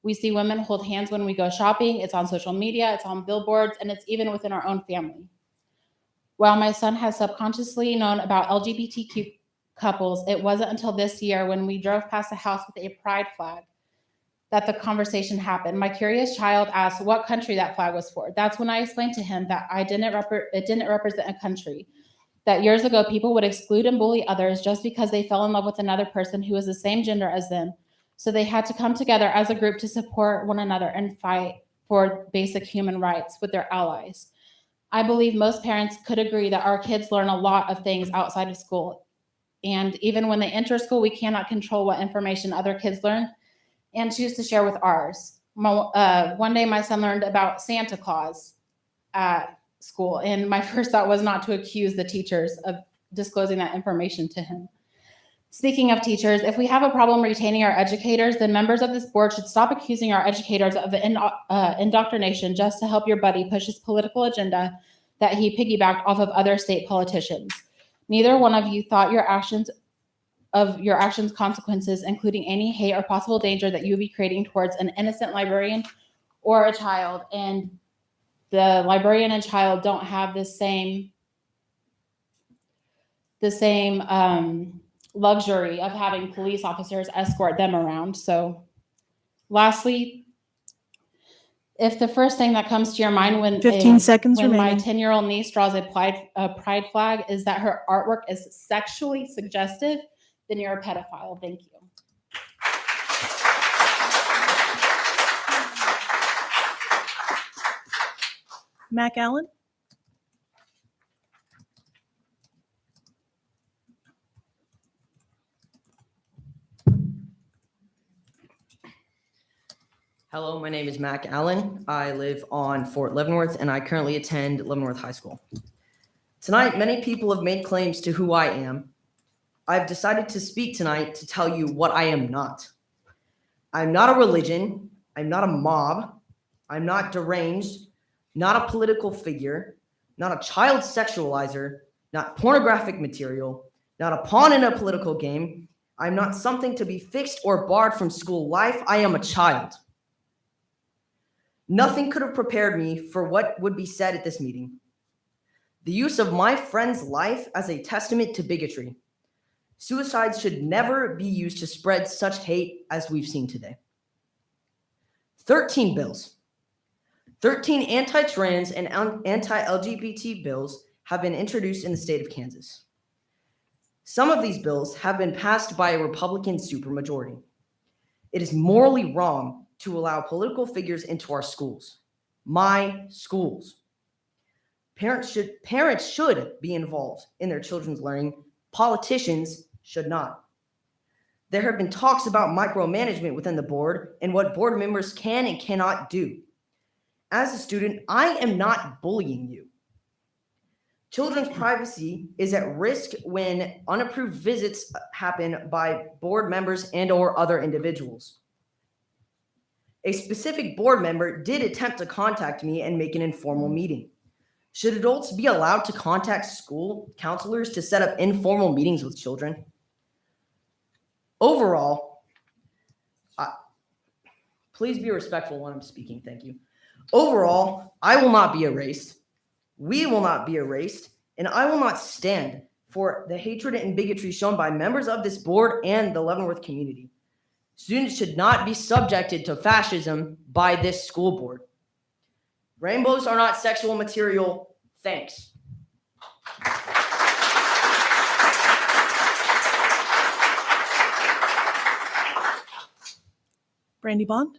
We see women hold hands when we go shopping. It's on social media, it's on billboards, and it's even within our own family. While my son has subconsciously known about LGBTQ couples, it wasn't until this year when we drove past a house with a pride flag that the conversation happened. My curious child asked what country that flag was for. That's when I explained to him that it didn't represent a country, that years ago people would exclude and bully others just because they fell in love with another person who was the same gender as them. So they had to come together as a group to support one another and fight for basic human rights with their allies. I believe most parents could agree that our kids learn a lot of things outside of school. And even when they enter school, we cannot control what information other kids learn and choose to share with ours. One day, my son learned about Santa Claus at school, and my first thought was not to accuse the teachers of disclosing that information to him. Speaking of teachers, if we have a problem retaining our educators, then members of this board should stop accusing our educators of indoctrination just to help your buddy push his political agenda that he piggybacked off of other state politicians. Neither one of you thought your actions consequences, including any hate or possible danger that you would be creating towards an innocent librarian or a child. And the librarian and child don't have the same luxury of having police officers escort them around. So lastly, if the first thing that comes to your mind when 15 seconds when my remaining. 10-year-old niece draws a pride flag is that her artwork is sexually suggestive, then you're a pedophile. Thank you. Mac Allen. Hello, my name is Mac Allen. I live on Fort Leavenworth and I currently attend Leavenworth High School. Tonight, many people have made claims to who I am. I've decided to speak tonight to tell you what I am not. I'm not a religion. I'm not a mob. I'm not deranged, not a political figure, not a child sexualizer, not pornographic material, not a pawn in a political game. I'm not something to be fixed or barred from school life. I am a child. Nothing could have prepared me for what would be said at this meeting. The use of my friend's life as a testament to bigotry. Suicide should never be used to spread such hate as we've seen today. 13 bills. 13 anti-trans and anti-LGBT bills have been introduced in the state of Kansas. Some of these bills have been passed by a Republican supermajority. It is morally wrong to allow political figures into our schools, my schools. Parents should be involved in their children's learning. Politicians should not. There have been talks about micromanagement within the board and what board members can and cannot do. As a student, I am not bullying you. Children's privacy is at risk when unapproved visits happen by board members and/or other individuals. A specific board member did attempt to contact me and make an informal meeting. Should adults be allowed to contact school counselors to set up informal meetings with children? Overall, please be respectful when I'm speaking. Thank you. Overall, I will not be erased. We will not be erased, and I will not stand for the hatred and bigotry shown by members of this board and the Leavenworth community. Students should not be subjected to fascism by this school board. Rainbows are not sexual material. Thanks. Brandy Bond.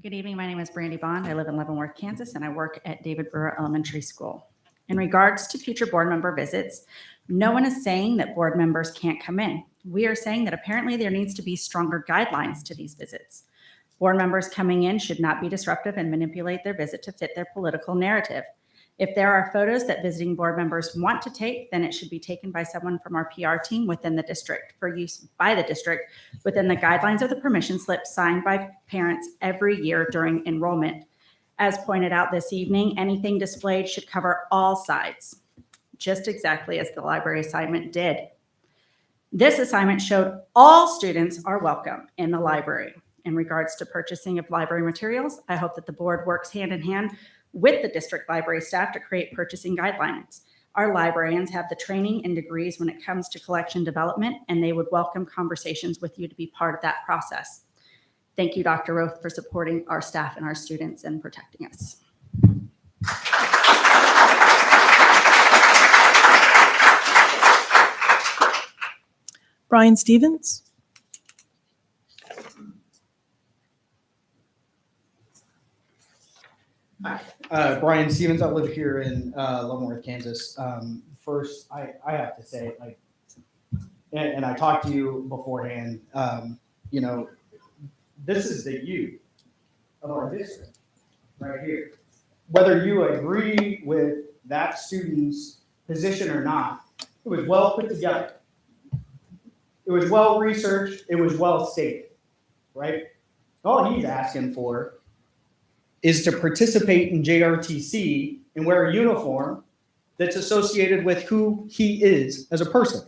Good evening. My name is Brandy Bond. I live in Leavenworth, Kansas, and I work at David Brewer Elementary School. In regards to future board member visits, no one is saying that board members can't come in. We are saying that apparently there needs to be stronger guidelines to these visits. Board members coming in should not be disruptive and manipulate their visit to fit their political narrative. If there are photos that visiting board members want to take, then it should be taken by someone from our PR team within the district for use by the district within the guidelines of the permission slip signed by parents every year during enrollment. As pointed out this evening, anything displayed should cover all sides, just exactly as the library assignment did. This assignment showed all students are welcome in the library. In regards to purchasing of library materials, I hope that the board works hand in hand with the district library staff to create purchasing guidelines. Our librarians have the training and degrees when it comes to collection development, and they would welcome conversations with you to be part of that process. Thank you, Dr. Roth, for supporting our staff and our students and protecting us. Brian Stevens. Hi, Brian Stevens. I live here in Leavenworth, Kansas. First, I have to say, and I talked to you beforehand, this is the youth of our district right here. Whether you agree with that student's position or not, it was well put together. It was well researched. It was well stated, right? All he's asking for is to participate in JRTC and wear a uniform that's associated with who he is as a person.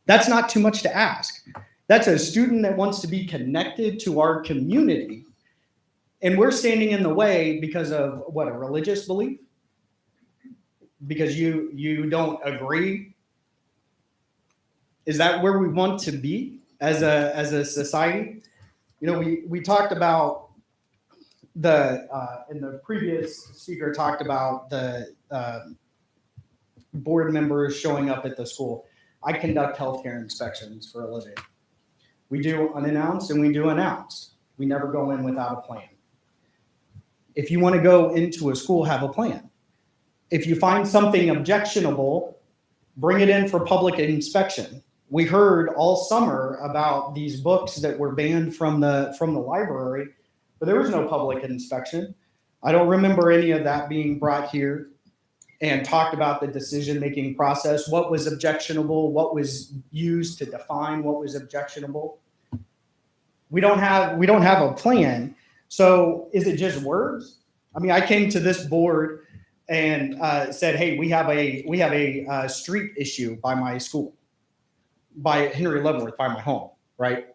That's not too much to ask. That's a student that wants to be connected to our community. And we're standing in the way because of what, a religious belief? Because you don't agree? Is that where we want to be as a society? We talked about and the previous speaker talked about the board members showing up at the school. I conduct healthcare inspections for a living. We do unannounced and we do announced. We never go in without a plan. If you want to go into a school, have a plan. If you find something objectionable, bring it in for public inspection. We heard all summer about these books that were banned from the library, but there was no public inspection. I don't remember any of that being brought here and talked about the decision-making process, what was objectionable, what was used to define what was objectionable. We don't have a plan. So is it just words? I mean, I came to this board and said, hey, we have a street issue by my school, by Henry Leavenworth, by my home, right?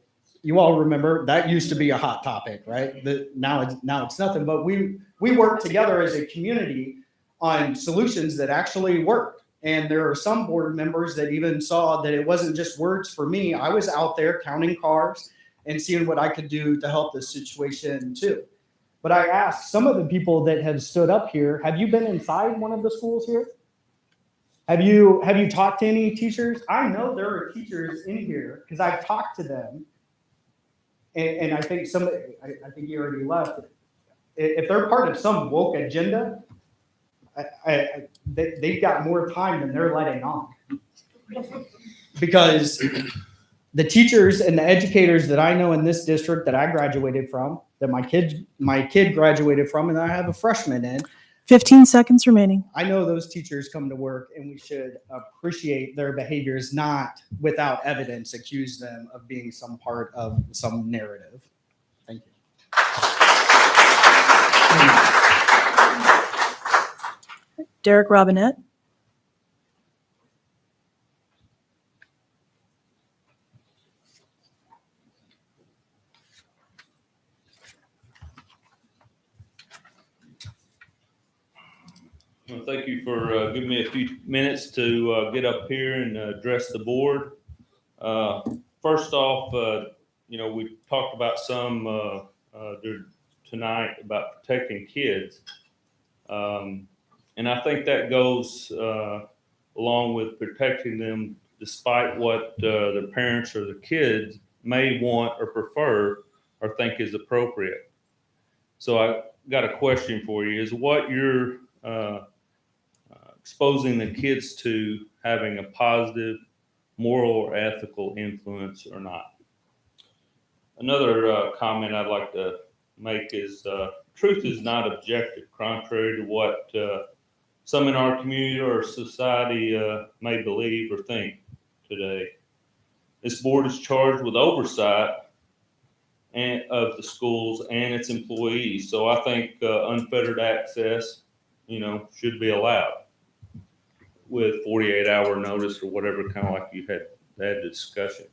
You all remember that used to be a hot topic, right? Now it's nothing, but we worked together as a community on solutions that actually worked. And there are some board members that even saw that it wasn't just words for me. I was out there counting cars and seeing what I could do to help this situation too. But I asked some of the people that have stood up here, have you been inside one of the schools here? Have you talked to any teachers? I know there are teachers in here because I've talked to them. And I think I think you already left. If they're part of some woke agenda, they've got more time than they're letting on. Because the teachers and the educators that I know in this district that I graduated from, that my kid graduated from, and I have a freshman in. 15 seconds remaining. I know those teachers come to work, and we should appreciate their behaviors, not without evidence accuse them of being some part of some narrative. Thank you. Derek Robinette. Well, thank you for giving me a few minutes to get up here and address the board. First off, we talked about some tonight about protecting kids. And I think that goes along with protecting them despite what their parents or the kids may want or prefer or think is appropriate. So I got a question for you. Is what you're exposing the kids to having a positive moral or ethical influence or not? Another comment I'd like to make is truth is not objective, contrary to what some in our community or society may believe or think today. This board is charged with oversight of the schools and its employees. So I think unfettered access, should be allowed with 48-hour notice or whatever, kind of like you had the discussion.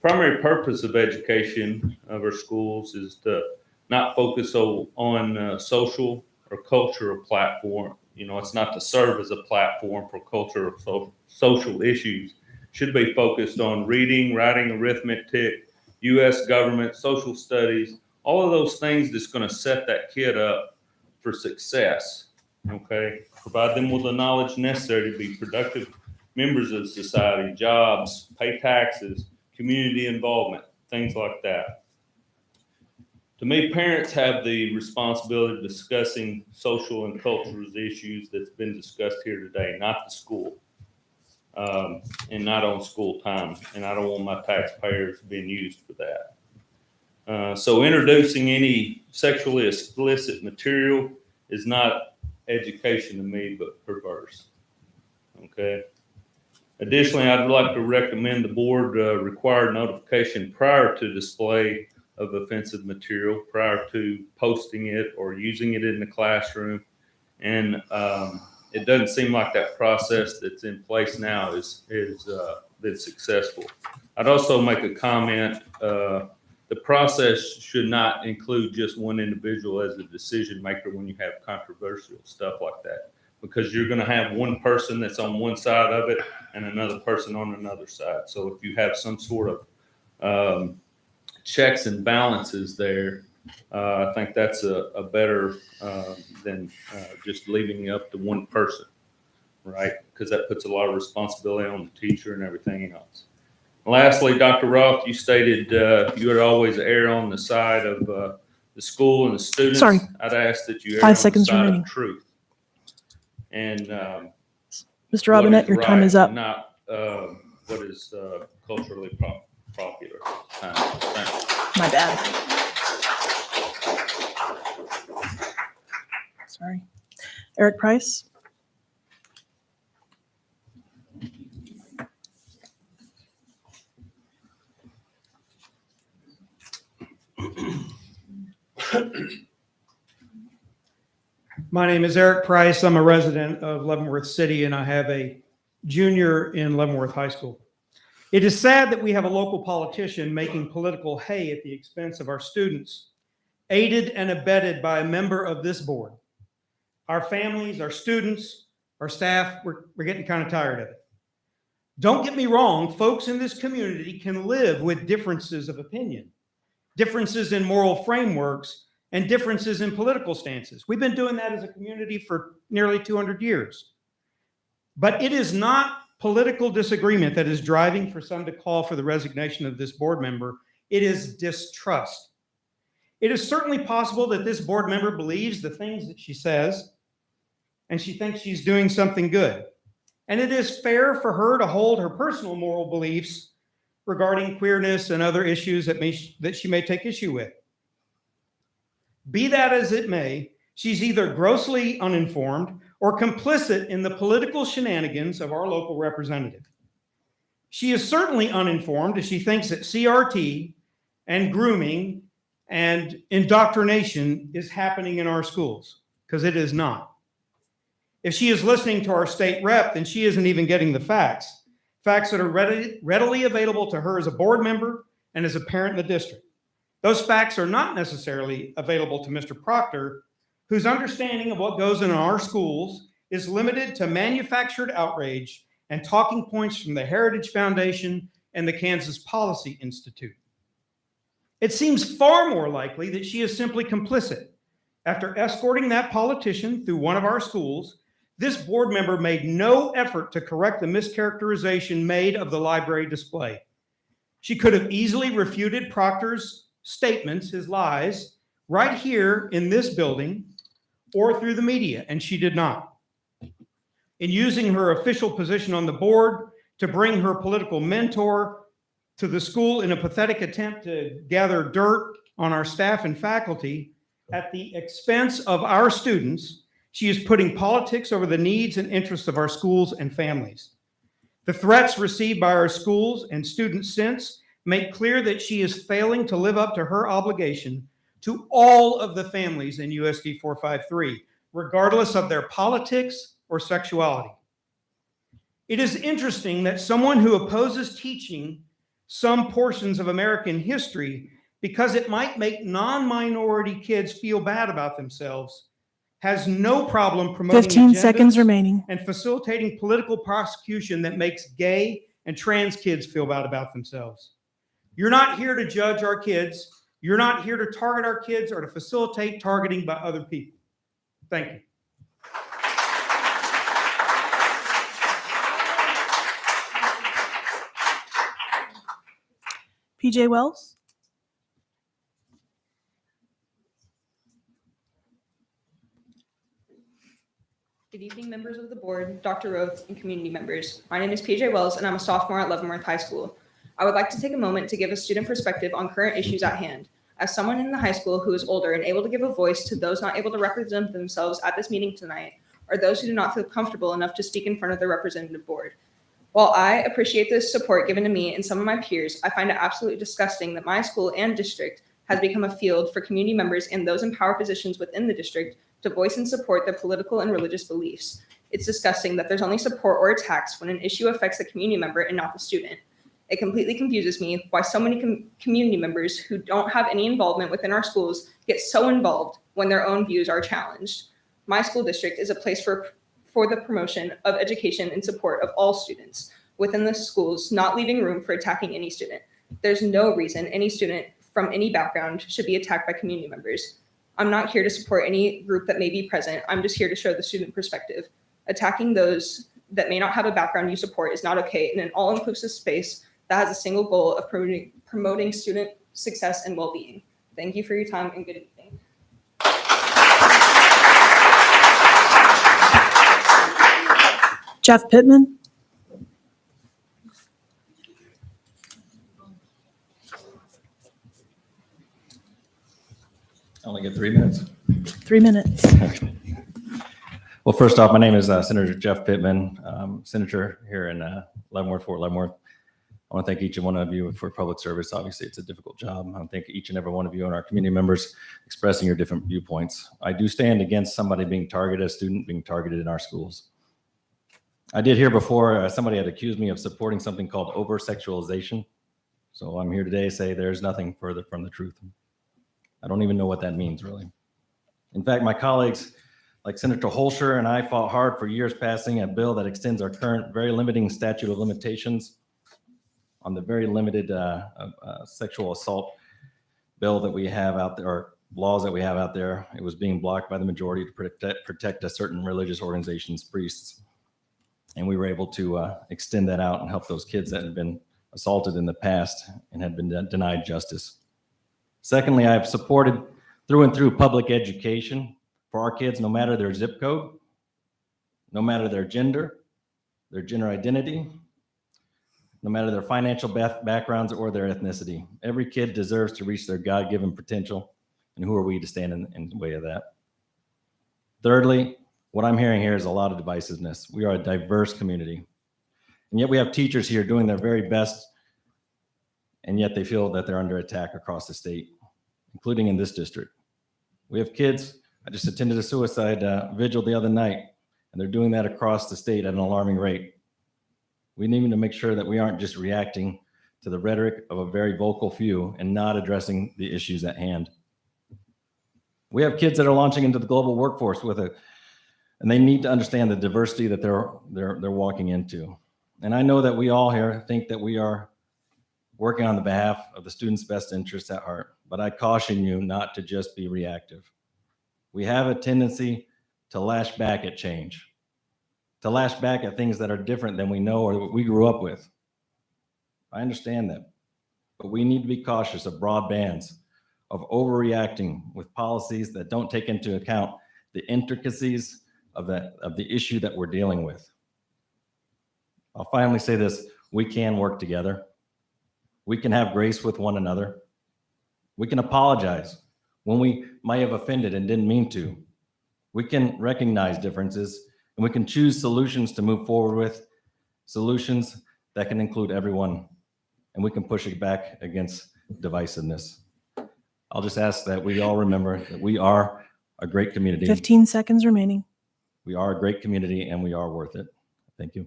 Primary purpose of education of our schools is to not focus on social or cultural platform. It's not to serve as a platform for culture or social issues. Should be focused on reading, writing, arithmetic, U.S. government, social studies, all of those things that's going to set that kid up for success. Okay, provide them with the knowledge necessary to be productive members of society, jobs, pay taxes, community involvement, things like that. To me, parents have the responsibility of discussing social and cultural issues that's been discussed here today, not the school, and not on school time. And I don't want my taxpayers being used for that. So introducing any sexually explicit material is not education to me, but perverse. Okay. Additionally, I'd like to recommend the board require notification prior to display of offensive material, prior to posting it or using it in the classroom. And it doesn't seem like that process that's in place now is been successful. I'd also make a comment. The process should not include just one individual as a decision maker when you have controversial stuff like that, because you're going to have one person that's on one side of it and another person on another side. So if you have some sort of checks and balances there, I think that's a better than just leaving it up to one person, right? Because that puts a lot of responsibility on the teacher and everything else. Lastly, Dr. Roth, you stated you would always err on the side of the school and the students. Sorry. I'd ask that you err 5 on the seconds side remaining. of truth. And Mr. Robinette, your time is up. Not what is culturally popular. Thanks. My bad. Sorry. Eric Price? My name is Eric Price. I'm a resident of Leavenworth City, and I have a junior in Leavenworth High School. It is sad that we have a local politician making political hay at the expense of our students, aided and abetted by a member of this board. Our families, our students, our staff, we're getting kind of tired of it. Don't get me wrong, folks in this community can live with differences of opinion, differences in moral frameworks, and differences in political stances. We've been doing that as a community for nearly 200 years. But it is not political disagreement that is driving for some to call for the resignation of this board member. It is distrust. It is certainly possible that this board member believes the things that she says, and she thinks she's doing something good. And it is fair for her to hold her personal moral beliefs regarding queerness and other issues that she may take issue with. Be that as it may, she's either grossly uninformed or complicit in the political shenanigans of our local representative. She is certainly uninformed as she thinks that CRT and grooming and indoctrination is happening in our schools, because it is not. If she is listening to our state rep, then she isn't even getting the facts that are readily available to her as a board member and as a parent in the district. Those facts are not necessarily available to Mr. Proctor, whose understanding of what goes on in our schools is limited to manufactured outrage and talking points from the Heritage Foundation and the Kansas Policy Institute. It seems far more likely that she is simply complicit. After escorting that politician through one of our schools, this board member made no effort to correct the mischaracterization made of the library display. She could have easily refuted Proctor's statements, his lies, right here in this building or through the media, and she did not. In using her official position on the board to bring her political mentor to the school in a pathetic attempt to gather dirt on our staff and faculty at the expense of our students, she is putting politics over the needs and interests of our schools and families. The threats received by our schools and students since make clear that she is failing to live up to her obligation to all of the families in USD 453, regardless of their politics or sexuality. It is interesting that someone who opposes teaching some portions of American history because it might make non-minority kids feel bad about themselves has no problem promoting 15 seconds agendas remaining. and facilitating political prosecution that makes gay and trans kids feel bad about themselves. You're not here to judge our kids. You're not here to target our kids or to facilitate targeting by other people. Thank you. PJ Wells? Good evening, members of the board, Dr. Roth, and community members. My name is PJ Wells, and I'm a sophomore at Leavenworth High School. I would like to take a moment to give a student perspective on current issues at hand. As someone in the high school who is older and able to give a voice to those not able to represent themselves at this meeting tonight, or those who do not feel comfortable enough to speak in front of the representative board. While I appreciate the support given to me and some of my peers, I find it absolutely disgusting that my school and district has become a field for community members and those in power positions within the district to voice and support their political and religious beliefs. It's disgusting that there's only support or attacks when an issue affects the community member and not the student. It completely confuses me why so many community members who don't have any involvement within our schools get so involved when their own views are challenged. My school district is a place for the promotion of education and support of all students within the schools, not leaving room for attacking any student. There's no reason any student from any background should be attacked by community members. I'm not here to support any group that may be present. I'm just here to show the student perspective. Attacking those that may not have a background you support is not okay in an all-inclusive space that has a single goal of promoting student success and well-being. Thank you for your time and good evening. Jeff Pittman. I only get 3 minutes. 3 minutes. Well, first off, my name is Senator Jeff Pittman, Senator here in Leavenworth, Fort Leavenworth. I want to thank each and one of you for public service. Obviously, it's a difficult job. I want to thank each and every one of you and our community members expressing your different viewpoints. I do stand against somebody being targeted, a student being targeted in our schools. I did hear before somebody had accused me of supporting something called over-sexualization. So I'm here today to say there's nothing further from the truth. I don't even know what that means, really. In fact, my colleagues like Senator Holscher and I fought hard for years passing a bill that extends our current very limiting statute of limitations on the very limited sexual assault bill that we have out there, or laws that we have out there. It was being blocked by the majority to protect a certain religious organization's priests. And we were able to extend that out and help those kids that had been assaulted in the past and had been denied justice. Secondly, I have supported through and through public education for our kids, no matter their zip code, no matter their gender identity, no matter their financial backgrounds or their ethnicity. Every kid deserves to reach their God-given potential, and who are we to stand in the way of that? Thirdly, what I'm hearing here is a lot of divisiveness. We are a diverse community, and yet we have teachers here doing their very best, and yet they feel that they're under attack across the state, including in this district. We have kids. I just attended a suicide vigil the other night, and they're doing that across the state at an alarming rate. We need to make sure that we aren't just reacting to the rhetoric of a very vocal few and not addressing the issues at hand. We have kids that are launching into the global workforce and they need to understand the diversity that they're walking into. And I know that we all here think that we are working on the behalf of the students' best interests at heart, but I caution you not to just be reactive. We have a tendency to lash back at change, to lash back at things that are different than we know or what we grew up with. I understand that, but we need to be cautious of broad bands, of overreacting with policies that don't take into account the intricacies of the issue that we're dealing with. I'll finally say this: we can work together. We can have grace with one another. We can apologize when we might have offended and didn't mean to. We can recognize differences, and we can choose solutions to move forward with, solutions that can include everyone, and we can push it back against divisiveness. I'll just ask that we all remember that we are a great community. 15 seconds remaining. We are a great community, and we are worth it. Thank you.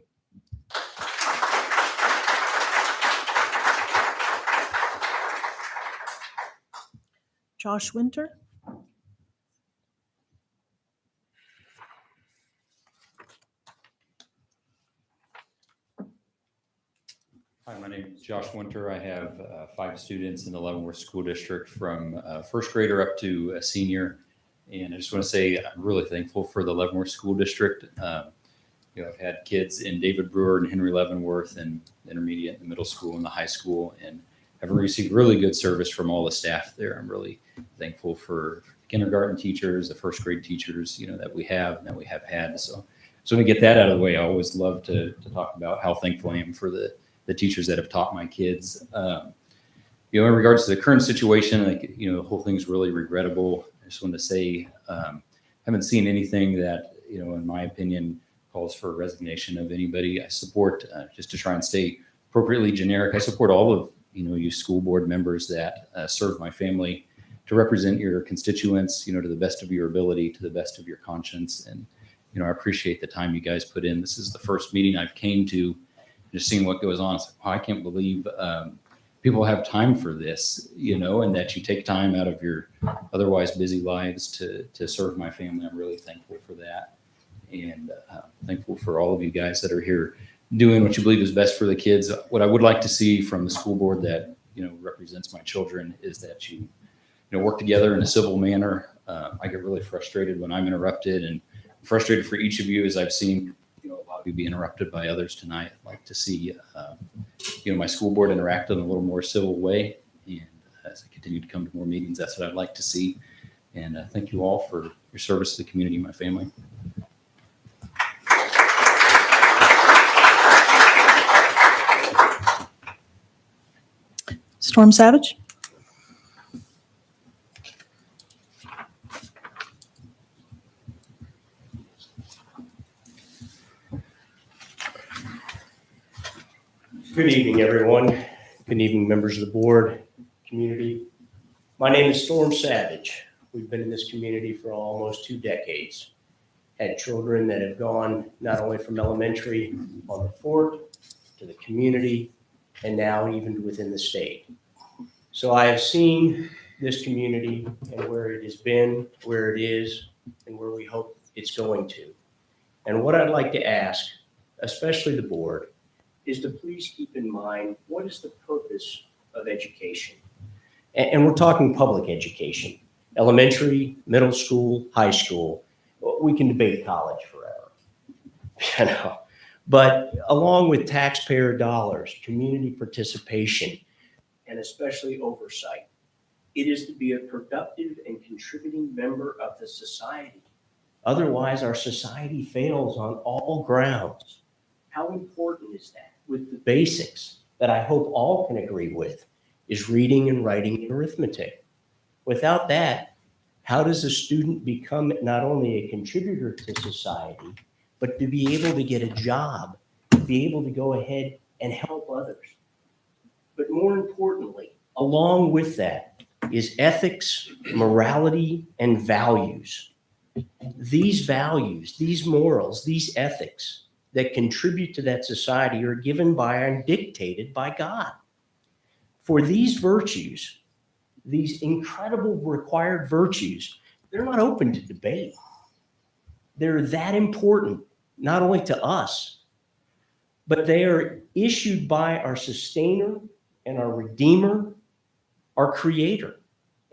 Josh Winter. Hi, my name is Josh Winter. I have 5 students in the Leavenworth School District from first grader up to a senior. And I just want to say I'm really thankful for the Leavenworth School District. I've had kids in David Brewer and Henry Leavenworth and intermediate and middle school and the high school, and have received really good service from all the staff there. I'm really thankful for kindergarten teachers, the first grade teachers, that we have had. So to get that out of the way, I always love to talk about how thankful I am for the teachers that have taught my kids. In regards to the current situation, the whole thing's really regrettable. I just want to say, haven't seen anything that, in my opinion, calls for resignation of anybody. I support, just to try and stay appropriately generic, I support all of, you school board members that serve my family, to represent your constituents, to the best of your ability, to the best of your conscience. And, I appreciate the time you guys put in. This is the first meeting I've came to, just seeing what goes on. It's like, wow, I can't believe people have time for this, and that you take time out of your otherwise busy lives to serve my family. I'm really thankful for that. And thankful for all of you guys that are here doing what you believe is best for the kids. What I would like to see from the school board that, represents my children is that you work together in a civil manner. I get really frustrated when I'm interrupted, and I'm frustrated for each of you as I've seen a lot of you be interrupted by others tonight. I'd like to see my school board interact in a little more civil way. And as I continue to come to more meetings, that's what I'd like to see. And thank you all for your service to the community and my family. Storm Savage. Good evening, everyone. Good evening, members of the board, community. My name is Storm Savage. We've been in this community for almost 2 decades. Had children that have gone not only from elementary on the fort to the community and now even within the state. So I have seen this community and where it has been, where it is, and where we hope it's going to. And what I'd like to ask, especially the board, is to please keep in mind, what is the purpose of education? And we're talking public education, elementary, middle school, high school. We can debate college forever, But along with taxpayer dollars, community participation, and especially oversight, it is to be a productive and contributing member of the society. Otherwise, our society fails on all grounds. How important is that? With the basics that I hope all can agree with is reading and writing and arithmetic. Without that, how does a student become not only a contributor to society, but to be able to get a job, to be able to go ahead and help others? But more importantly, along with that is ethics, morality, and values. These values, these morals, these ethics that contribute to that society are given by and dictated by God. For these virtues, these incredible required virtues, they're not open to debate. They're that important, not only to us, but they are issued by our sustainer and our redeemer, our creator.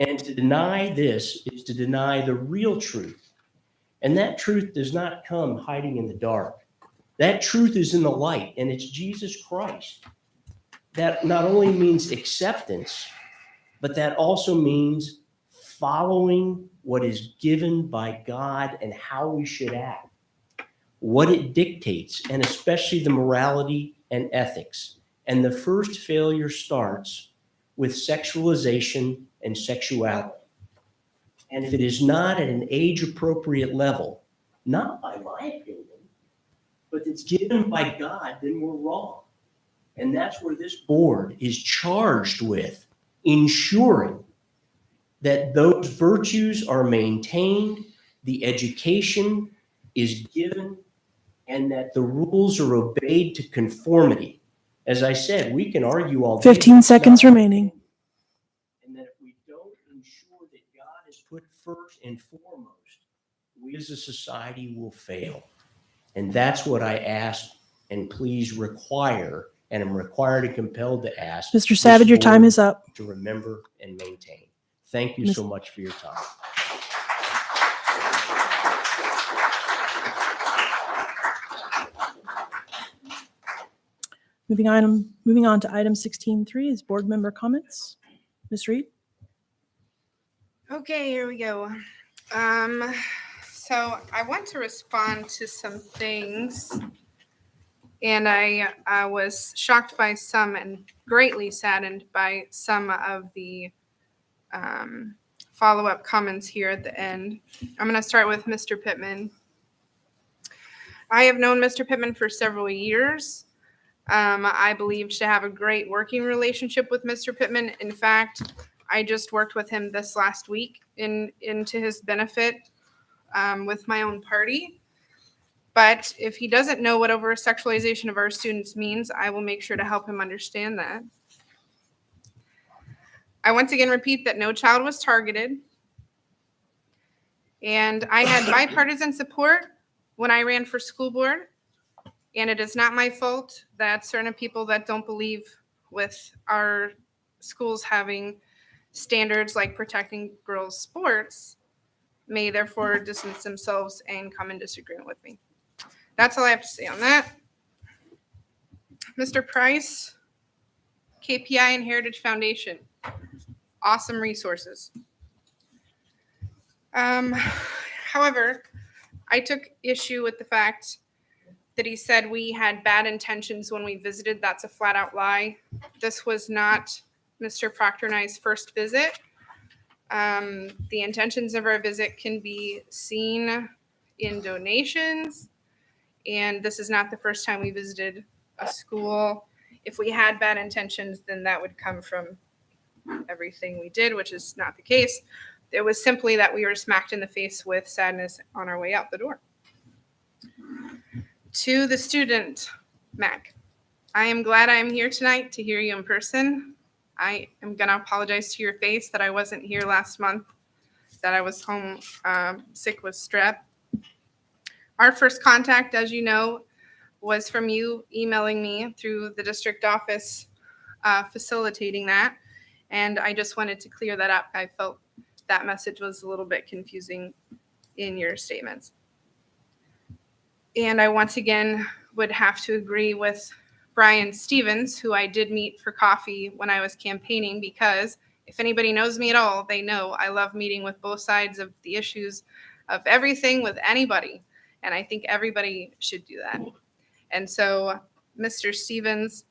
And to deny this is to deny the real truth. And that truth does not come hiding in the dark. That truth is in the light, and it's Jesus Christ. That not only means acceptance, but that also means following what is given by God and how we should act, what it dictates, and especially the morality and ethics. And the first failure starts with sexualization and sexuality. And if it is not at an age-appropriate level, not by my opinion, but it's given by God, then we're wrong. And that's where this board is charged with ensuring that those virtues are maintained, the education is given, and that the rules are obeyed to conformity. As I said, we can argue all day. 15 seconds remaining. And that if we don't ensure that God is put first and foremost, we as a society will fail. And that's what I ask and please require, and am required and compelled to ask. Mr. Savage, your time is up. To remember and maintain. Thank you so much for your time. Moving on to item 16.3 is board member comments. Ms. Reed? Okay, here we go. So I want to respond to some things, and I was shocked by some and greatly saddened by some of the follow-up comments here at the end. I'm going to start with Mr. Pittman. I have known Mr. Pittman for several years. I believe to have a great working relationship with Mr. Pittman. In fact, I just worked with him this last week into his benefit with my own party. But if he doesn't know what over-sexualization of our students means, I will make sure to help him understand that. I once again repeat that no child was targeted. And I had bipartisan support when I ran for school board. And it is not my fault that certain people that don't believe with our schools having standards like protecting girls' sports may therefore distance themselves and come in disagreement with me. That's all I have to say on that. Mr. Price, KPI and Heritage Foundation. Awesome resources. However, I took issue with the fact that he said we had bad intentions when we visited. That's a flat out lie. This was not Mr. Proctor and I's first visit. The intentions of our visit can be seen in donations, and this is not the first time we visited a school. If we had bad intentions, then that would come from everything we did, which is not the case. It was simply that we were smacked in the face with sadness on our way out the door. To the student, Mac, I am glad I am here tonight to hear you in person. I am going to apologize to your face that I wasn't here last month, that I was home sick with strep. Our first contact, as you know, was from you emailing me through the district office facilitating that. And I just wanted to clear that up. I felt that message was a little bit confusing in your statements. And I once again would have to agree with Brian Stevens, who I did meet for coffee when I was campaigning, because if anybody knows me at all, they know I love meeting with both sides of the issues of everything with anybody. And I think everybody should do that. And so Mr. Stevens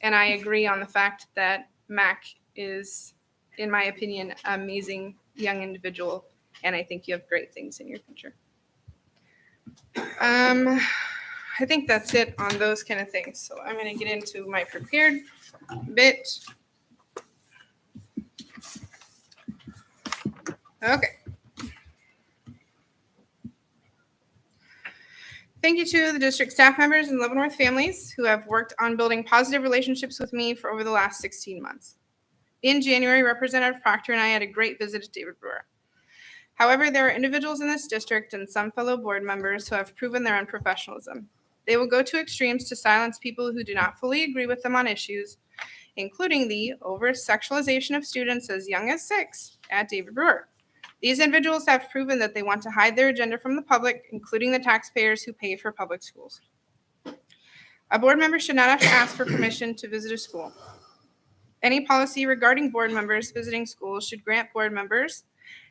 and I agree on the fact that Mac is, in my opinion, an amazing young individual. And I think you have great things in your future. I think that's it on those kind of things. So I'm going to get into my prepared bit. Okay. Thank you to the district staff members and Leavenworth families who have worked on building positive relationships with me for over the last 16 months. In January, Representative Proctor and I had a great visit to David Brewer. However, there are individuals in this district and some fellow board members who have proven their unprofessionalism. They will go to extremes to silence people who do not fully agree with them on issues, including the over-sexualization of students as young as 6 at David Brewer. These individuals have proven that they want to hide their agenda from the public, including the taxpayers who pay for public schools. A board member should not have to ask for permission to visit a school. Any policy regarding board members visiting schools should grant board members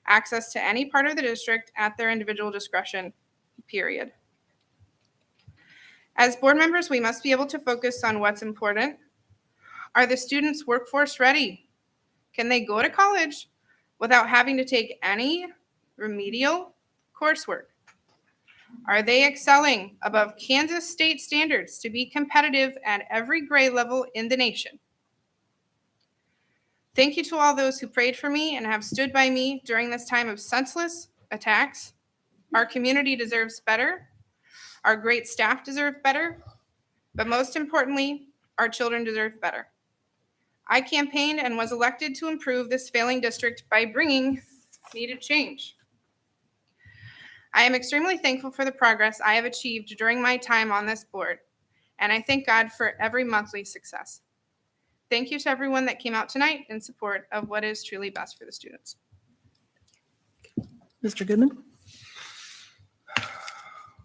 access to any part of the district at their individual discretion, period. As board members, we must be able to focus on what's important. Are the students' workforce ready? Can they go to college without having to take any remedial coursework? Are they excelling above Kansas state standards to be competitive at every grade level in the nation? Thank you to all those who prayed for me and have stood by me during this time of senseless attacks. Our community deserves better. Our great staff deserve better. But most importantly, our children deserve better. I campaigned and was elected to improve this failing district by bringing needed change. I am extremely thankful for the progress I have achieved during my time on this board, and I thank God for every monthly success. Thank you to everyone that came out tonight in support of what is truly best for the students. Mr. Goodman?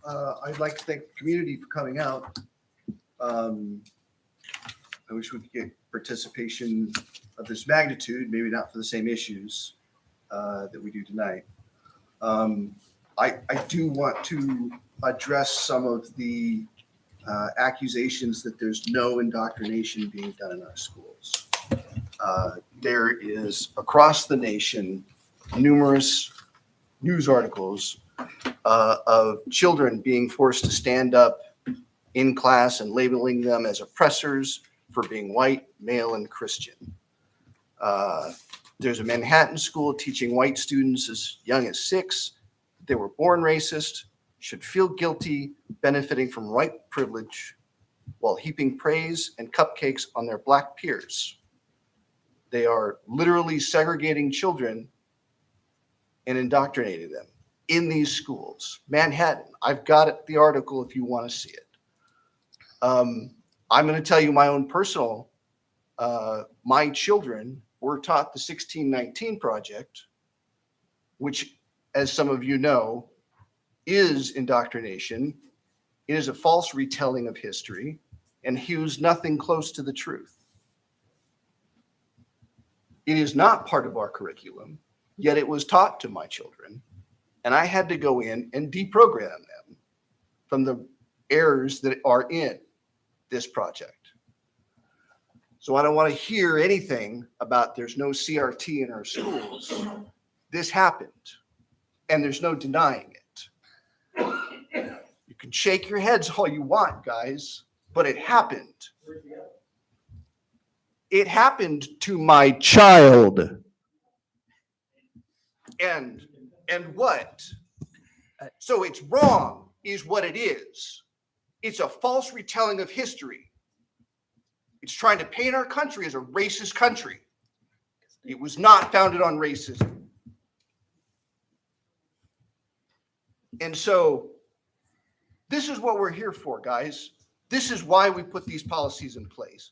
I'd like to thank the community for coming out. I wish we could get participation of this magnitude, maybe not for the same issues that we do tonight. I do want to address some of the accusations that there's no indoctrination being done in our schools. There is, across the nation, numerous news articles of children being forced to stand up in class and labeling them as oppressors for being white, male, and Christian. There's a Manhattan school teaching white students as young as 6 that they were born racist, should feel guilty benefiting from white privilege while heaping praise and cupcakes on their black peers. They are literally segregating children and indoctrinating them in these schools. Manhattan, I've got it, the article if you want to see it. I'm going to tell you my own personal, my children were taught the 1619 Project, which, as some of you know, is indoctrination. It is a false retelling of history and hews nothing close to the truth. It is not part of our curriculum, yet it was taught to my children. And I had to go in and deprogram them from the errors that are in this project. So I don't want to hear anything about there's no CRT in our schools. This happened, and there's no denying it. You can shake your heads all you want, guys, but it happened. It happened to my child. And what? So it's wrong is what it is. It's a false retelling of history. It's trying to paint our country as a racist country. It was not founded on racism. And so this is what we're here for, guys. This is why we put these policies in place,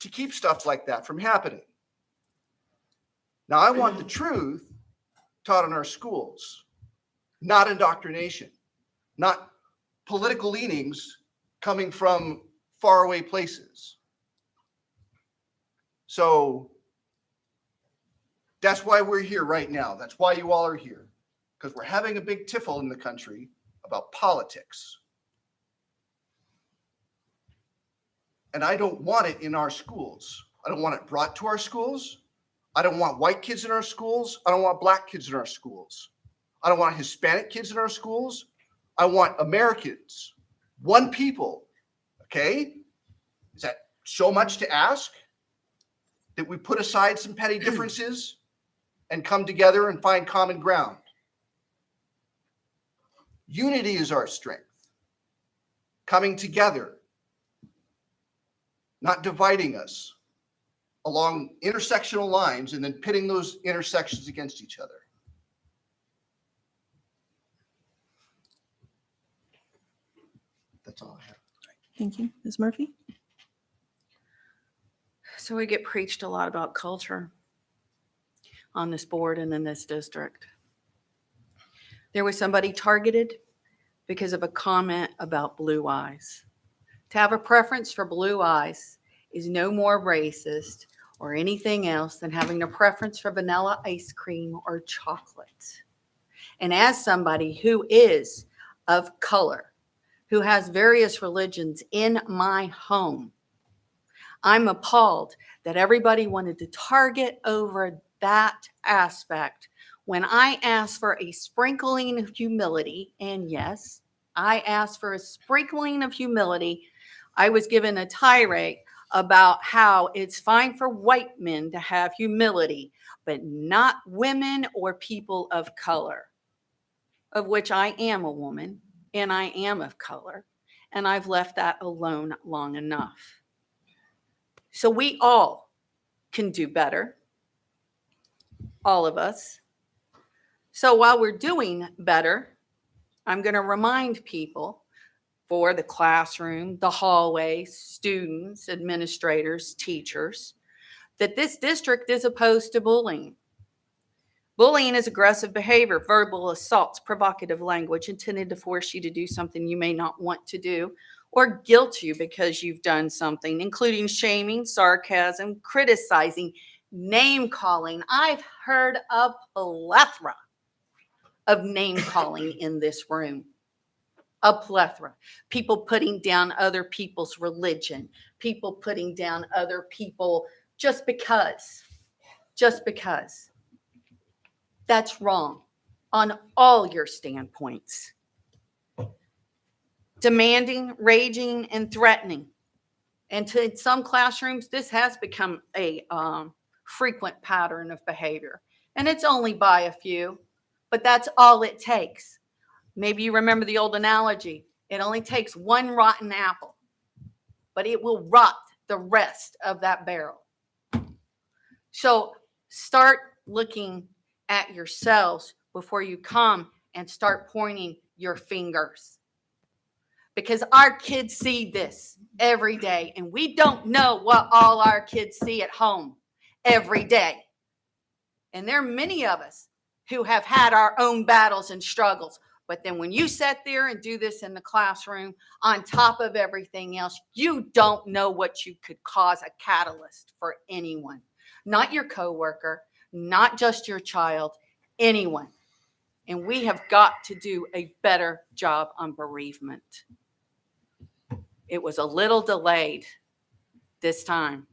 to keep stuff like that from happening. Now, I want the truth taught in our schools, not indoctrination, not political leanings coming from faraway places. So that's why we're here right now. That's why you all are here, because we're having a big tiffle in the country about politics. And I don't want it in our schools. I don't want it brought to our schools. I don't want white kids in our schools. I don't want black kids in our schools. I don't want Hispanic kids in our schools. I want Americans, one people. Okay? Is that so much to ask? That we put aside some petty differences and come together and find common ground. Unity is our strength. Coming together, not dividing us along intersectional lines and then pitting those intersections against each other. That's all I have. Thank you. Ms. Murphy? So we get preached a lot about culture on this board and in this district. There was somebody targeted because of a comment about blue eyes. To have a preference for blue eyes is no more racist or anything else than having a preference for vanilla ice cream or chocolate. And as somebody who is of color, who has various religions in my home, I'm appalled that everybody wanted to target over that aspect when I asked for a sprinkling of humility. And yes, I asked for a sprinkling of humility. I was given a tirade about how it's fine for white men to have humility, but not women or people of color, of which I am a woman and I am of color, and I've left that alone long enough. So we all can do better, all of us. So while we're doing better, I'm going to remind people for the classroom, the hallways, students, administrators, teachers, that this district is opposed to bullying. Bullying is aggressive behavior, verbal assaults, provocative language intended to force you to do something you may not want to do, or guilt you because you've done something, including shaming, sarcasm, criticizing, name calling. I've heard a plethora of name calling in this room. A plethora. People putting down other people's religion, people putting down other people just because. Just because. That's wrong on all your standpoints. Demanding, raging, and threatening. And in some classrooms, this has become a frequent pattern of behavior. And it's only by a few, but that's all it takes. Maybe you remember the old analogy. It only takes one rotten apple, but it will rot the rest of that barrel. So start looking at yourselves before you come and start pointing your fingers. Because our kids see this every day, and we don't know what all our kids see at home every day. And there are many of us who have had our own battles and struggles. But then when you sit there and do this in the classroom, on top of everything else, you don't know what you could cause a catalyst for anyone. not your coworker, not just your child, anyone. And we have got to do a better job on bereavement. It was a little delayed this time,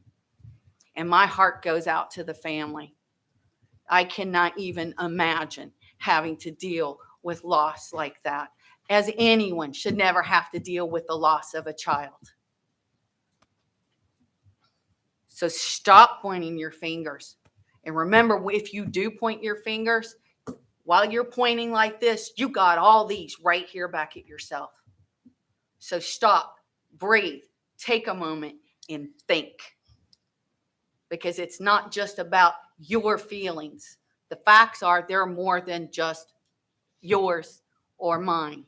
and my heart goes out to the family. I cannot even imagine having to deal with loss like that, as anyone should never have to deal with the loss of a child. So stop pointing your fingers. And remember, if you do point your fingers, while you're pointing like this, you got all these right here back at yourself. So stop, breathe, take a moment, and think. Because it's not just about your feelings. The facts are they're more than just yours or mine.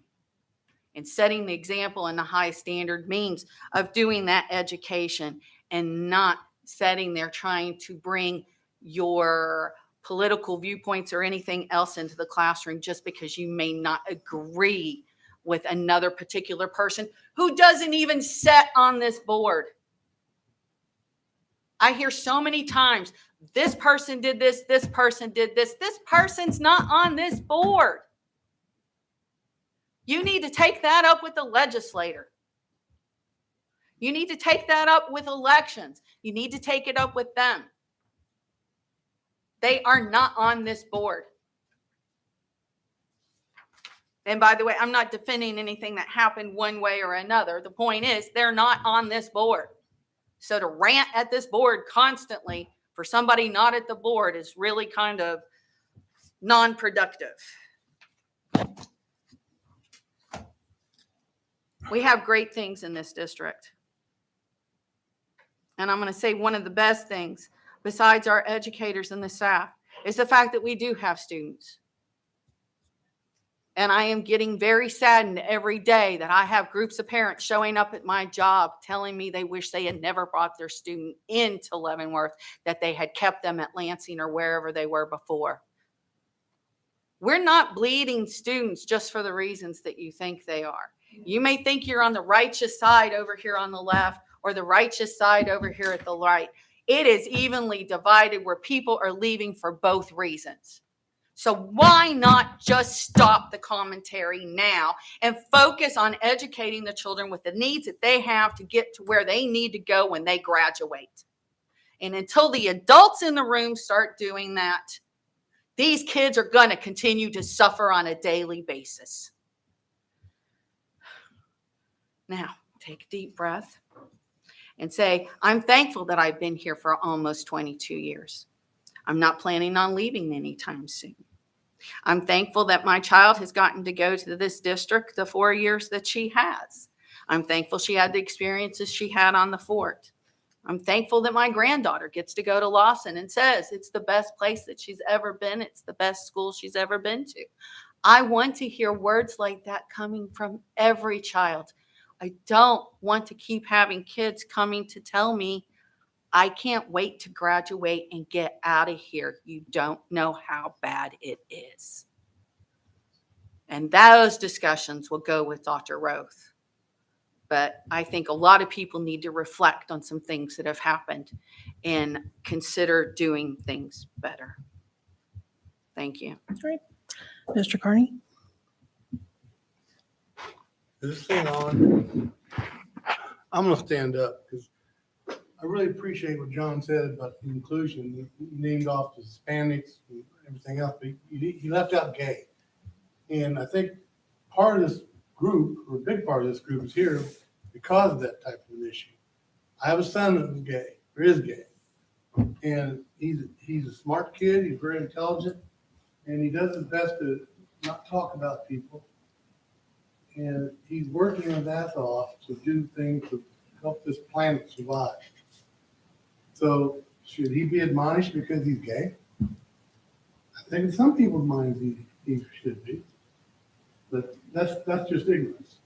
And setting the example and the high standard means of doing that education and not sitting there trying to bring your political viewpoints or anything else into the classroom just because you may not agree with another particular person who doesn't even sit on this board. I hear so many times, this person did this person did this. This person's not on this board. You need to take that up with the legislator. You need to take that up with elections. You need to take it up with them. They are not on this board. And by the way, I'm not defending anything that happened one way or another. The point is, they're not on this board. So to rant at this board constantly for somebody not at the board is really kind of non-productive. We have great things in this district. And I'm going to say one of the best things, besides our educators and the staff, is the fact that we do have students. And I am getting very saddened every day that I have groups of parents showing up at my job telling me they wish they had never brought their student into Leavenworth, that they had kept them at Lansing or wherever they were before. We're not bleeding students just for the reasons that you think they are. You may think you're on the righteous side over here on the left or the righteous side over here at the right. It is evenly divided where people are leaving for both reasons. So why not just stop the commentary now and focus on educating the children with the needs that they have to get to where they need to go when they graduate? And until the adults in the room start doing that, these kids are going to continue to suffer on a daily basis. Now, take a deep breath and say, I'm thankful that I've been here for almost 22 years. I'm not planning on leaving anytime soon. I'm thankful that my child has gotten to go to this district the 4 years that she has. I'm thankful she had the experiences she had on the fort. I'm thankful that my granddaughter gets to go to Lawson and says it's the best place that she's ever been. It's the best school she's ever been to. I want to hear words like that coming from every child. I don't want to keep having kids coming to tell me, I can't wait to graduate and get out of here. You don't know how bad it is. And those discussions will go with Dr. Roth. But I think a lot of people need to reflect on some things that have happened and consider doing things better. Thank you. All right. Mr. Carney? Is this thing on? I'm gonna stand up because I really appreciate what John said about inclusion. He named off the Hispanics and everything else, but he left out gay. And I think part of this group, or a big part of this group, is here because of that type of an issue. I have a son that was gay, or is gay. And he's a smart kid, he's very intelligent, and he does his best to not talk about people. And he's working his ass off to do things to help this planet survive. So should he be admonished because he's gay? I think in some people's minds he should be. But that's just ignorance.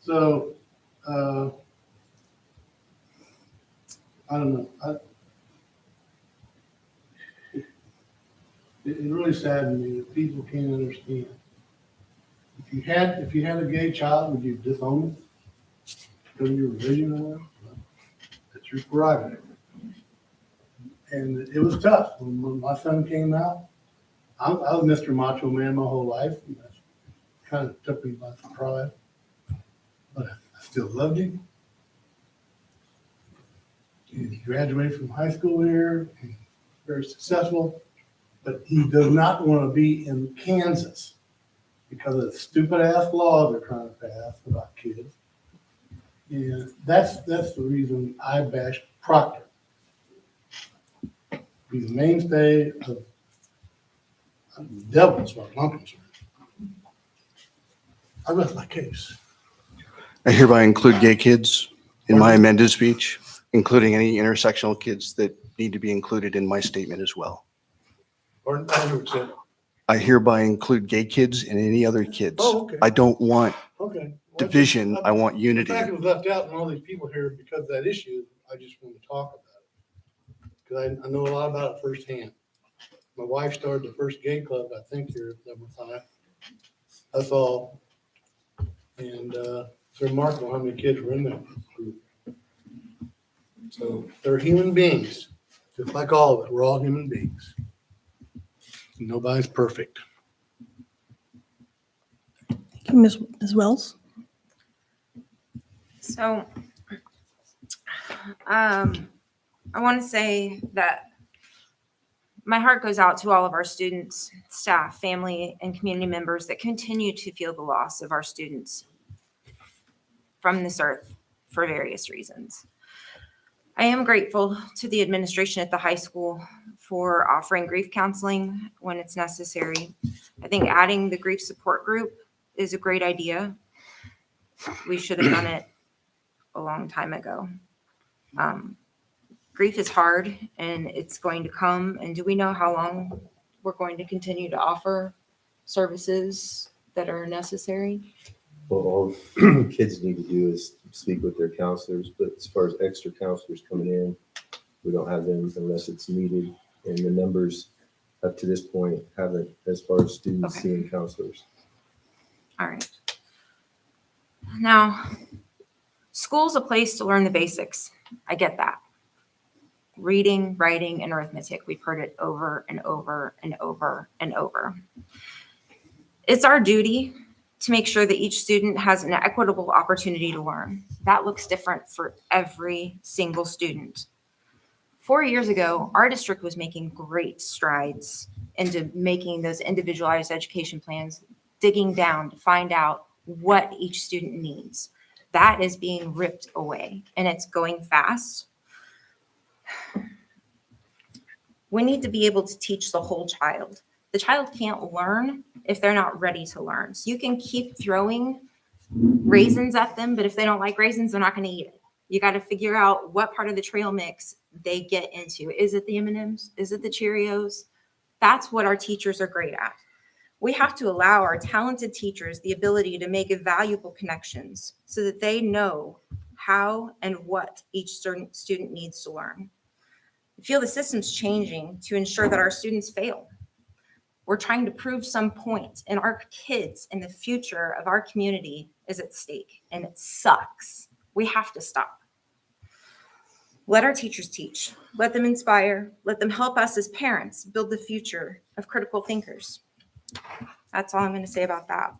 So I don't know. It really saddens me that people can't understand. If you had a gay child, would you disown him because of your religion or whatever? That's your prerogative. And it was tough. When my son came out, I was Mr. Macho Man my whole life. And that kind of took me by surprise. But I still loved him. And he graduated from high school here, and very successful. But he does not want to be in Kansas because of the stupid ass laws they're trying to pass about kids. And that's the reason I bashed Proctor. He's the mainstay of the devil as far as I'm concerned. I rest my case. I hereby include gay kids in my amended speech, including any intersectional kids that need to be included in my statement as well. Or I hear what you said. I hereby include gay kids and any other kids. Oh, okay. I don't want Okay. division. I want The unity. fact it was left out and all these people here because of that issue, I just want to talk about it. Because I know a lot about it firsthand. My wife started the first gay club, I think, here at Leavenworth High. That's all. And it's remarkable how many kids were in that group. So they're human beings, just like all of us. We're all human beings. Nobody's perfect. Ms. Wells? So, I want to say that my heart goes out to all of our students, staff, family, and community members that continue to feel the loss of our students from this earth for various reasons. I am grateful to the administration at the high school for offering grief counseling when it's necessary. I think adding the grief support group is a great idea. We should have done it a long time ago. Grief is hard and it's going to come. And do we know how long we're going to continue to offer services that are necessary? Well, all kids need to do is speak with their counselors, but as far as extra counselors coming in, we don't have them unless it's needed. And the numbers up to this point haven't, as far as students seeing counselors. All right. Now, school's a place to learn the basics. I get that. Reading, writing, and arithmetic. We've heard it over and over and over and over. It's our duty to make sure that each student has an equitable opportunity to learn. That looks different for every single student. 4 years ago, our district was making great strides into making those individualized education plans, digging down to find out what each student needs. That is being ripped away, and it's going fast. We need to be able to teach the whole child. The child can't learn if they're not ready to learn. So you can keep throwing raisins at them, but if they don't like raisins, they're not going to eat it. You got to figure out what part of the trail mix they get into. Is it the M&Ms? Is it the Cheerios? That's what our teachers are great at. We have to allow our talented teachers the ability to make valuable connections so that they know how and what each student needs to learn. I feel the system's changing to ensure that our students fail. We're trying to prove some point, and our kids and the future of our community is at stake, and it sucks. We have to stop. Let our teachers teach. Let them inspire. Let them help us as parents build the future of critical thinkers. That's all I'm going to say about that.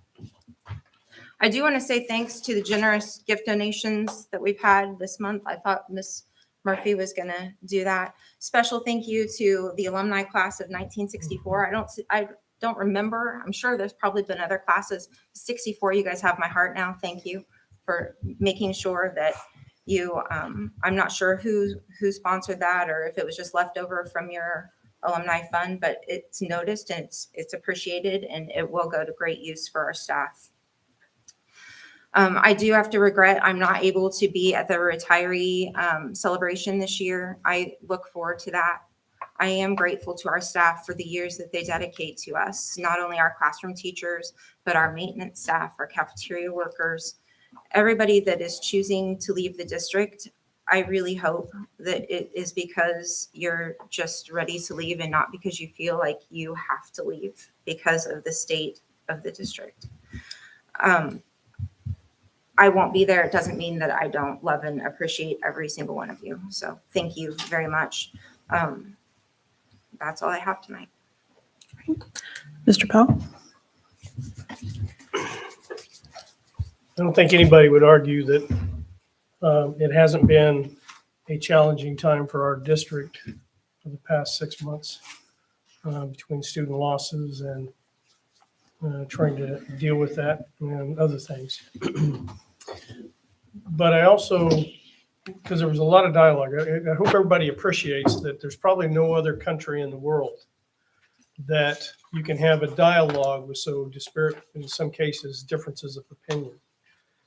I do want to say thanks to the generous gift donations that we've had this month. I thought Ms. Murphy was going to do that. Special thank you to the alumni class of 1964. I don't remember. I'm sure there's probably been other classes. 64, you guys have my heart now. Thank you for making sure that you, I'm not sure who sponsored that or if it was just left over from your alumni fund, but it's noticed and it's appreciated, and it will go to great use for our staff. I do have to regret I'm not able to be at the retiree celebration this year. I look forward to that. I am grateful to our staff for the years that they dedicate to us, not only our classroom teachers, but our maintenance staff, our cafeteria workers, everybody that is choosing to leave the district. I really hope that it is because you're just ready to leave and not because you feel like you have to leave because of the state of the district. I won't be there. It doesn't mean that I don't love and appreciate every single one of you. So thank you very much. that's all I have tonight. Mr. Powell? I don't think anybody would argue that it hasn't been a challenging time for our district for the past 6 months between student losses and trying to deal with that and other things. But I also, because there was a lot of dialogue, I hope everybody appreciates that there's probably no other country in the world that you can have a dialogue with so disparate, in some cases, differences of opinion.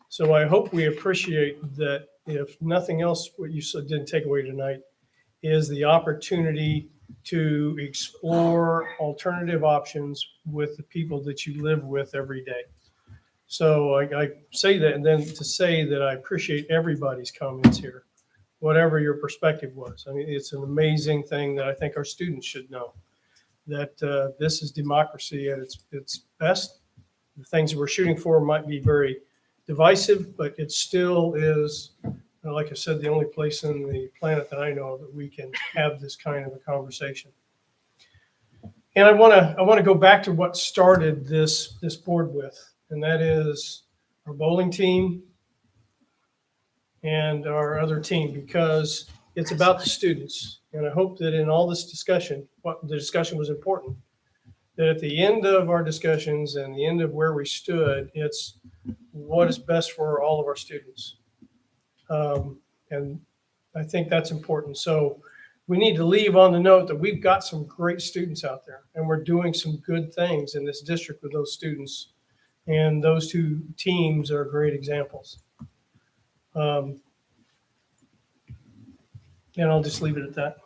So I hope we appreciate that. If nothing else, what you didn't take away tonight is the opportunity to explore alternative options with the people that you live with every day. So I say that, and then to say that I appreciate everybody's comments here, whatever your perspective was. I mean, it's an amazing thing that I think our students should know, that this is democracy at its best. The things we're shooting for might be very divisive, but it still is, like I said, the only place in the planet that I know of that we can have this kind of a conversation. And I want to go back to what started this board with, and that is our bowling team and our other team, because it's about the students. And I hope that in all this discussion, what the discussion was important, that at the end of our discussions and the end of where we stood, it's what is best for all of our students. And I think that's important. So we need to leave on the note that we've got some great students out there, and we're doing some good things in this district with those students. And those two teams are great examples. And I'll just leave it at that.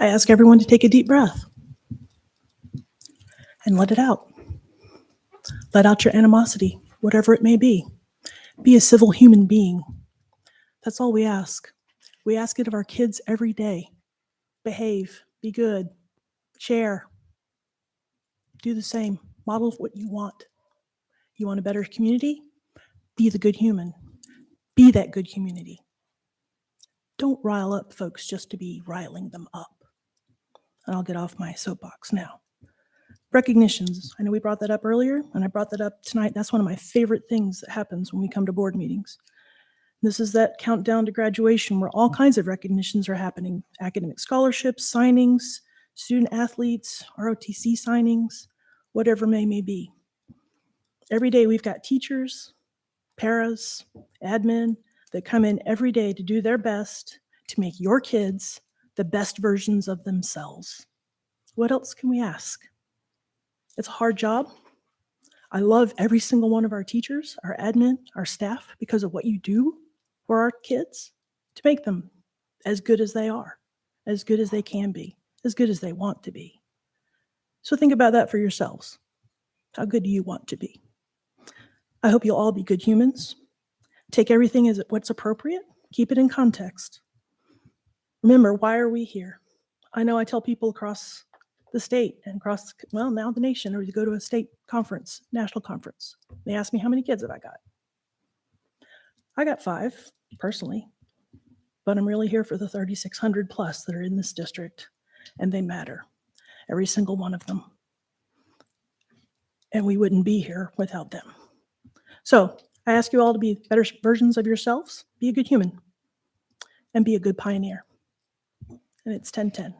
I ask everyone to take a deep breath and let it out. Let out your animosity, whatever it may be. Be a civil human being. That's all we ask. We ask it of our kids every day. Behave, be good, share. Do the same. Model what you want. You want a better community? Be the good human. Be that good community. Don't rile up folks just to be riling them up. And I'll get off my soapbox now. Recognitions. I know we brought that up earlier, and I brought that up tonight. That's one of my favorite things that happens when we come to board meetings. This is that countdown to graduation where all kinds of recognitions are happening. Academic scholarships, signings, student athletes, ROTC signings, whatever may be. Every day we've got teachers, paras, admin that come in every day to do their best to make your kids the best versions of themselves. What else can we ask? It's a hard job. I love every single one of our teachers, our admin, our staff, because of what you do for our kids to make them as good as they are, as good as they can be, as good as they want to be. So think about that for yourselves. How good do you want to be? I hope you'll all be good humans. Take everything as what's appropriate. Keep it in context. Remember, why are we here? I know I tell people across the state and across, well, now the nation, or to go to a state conference, national conference. They ask me, how many kids have I got? I got 5, personally, but I'm really here for the 3,600 plus that are in this district, and they matter, every single one of them. And we wouldn't be here without them. So I ask you all to be better versions of yourselves, be a good human, and be a good pioneer. And it's 10:10.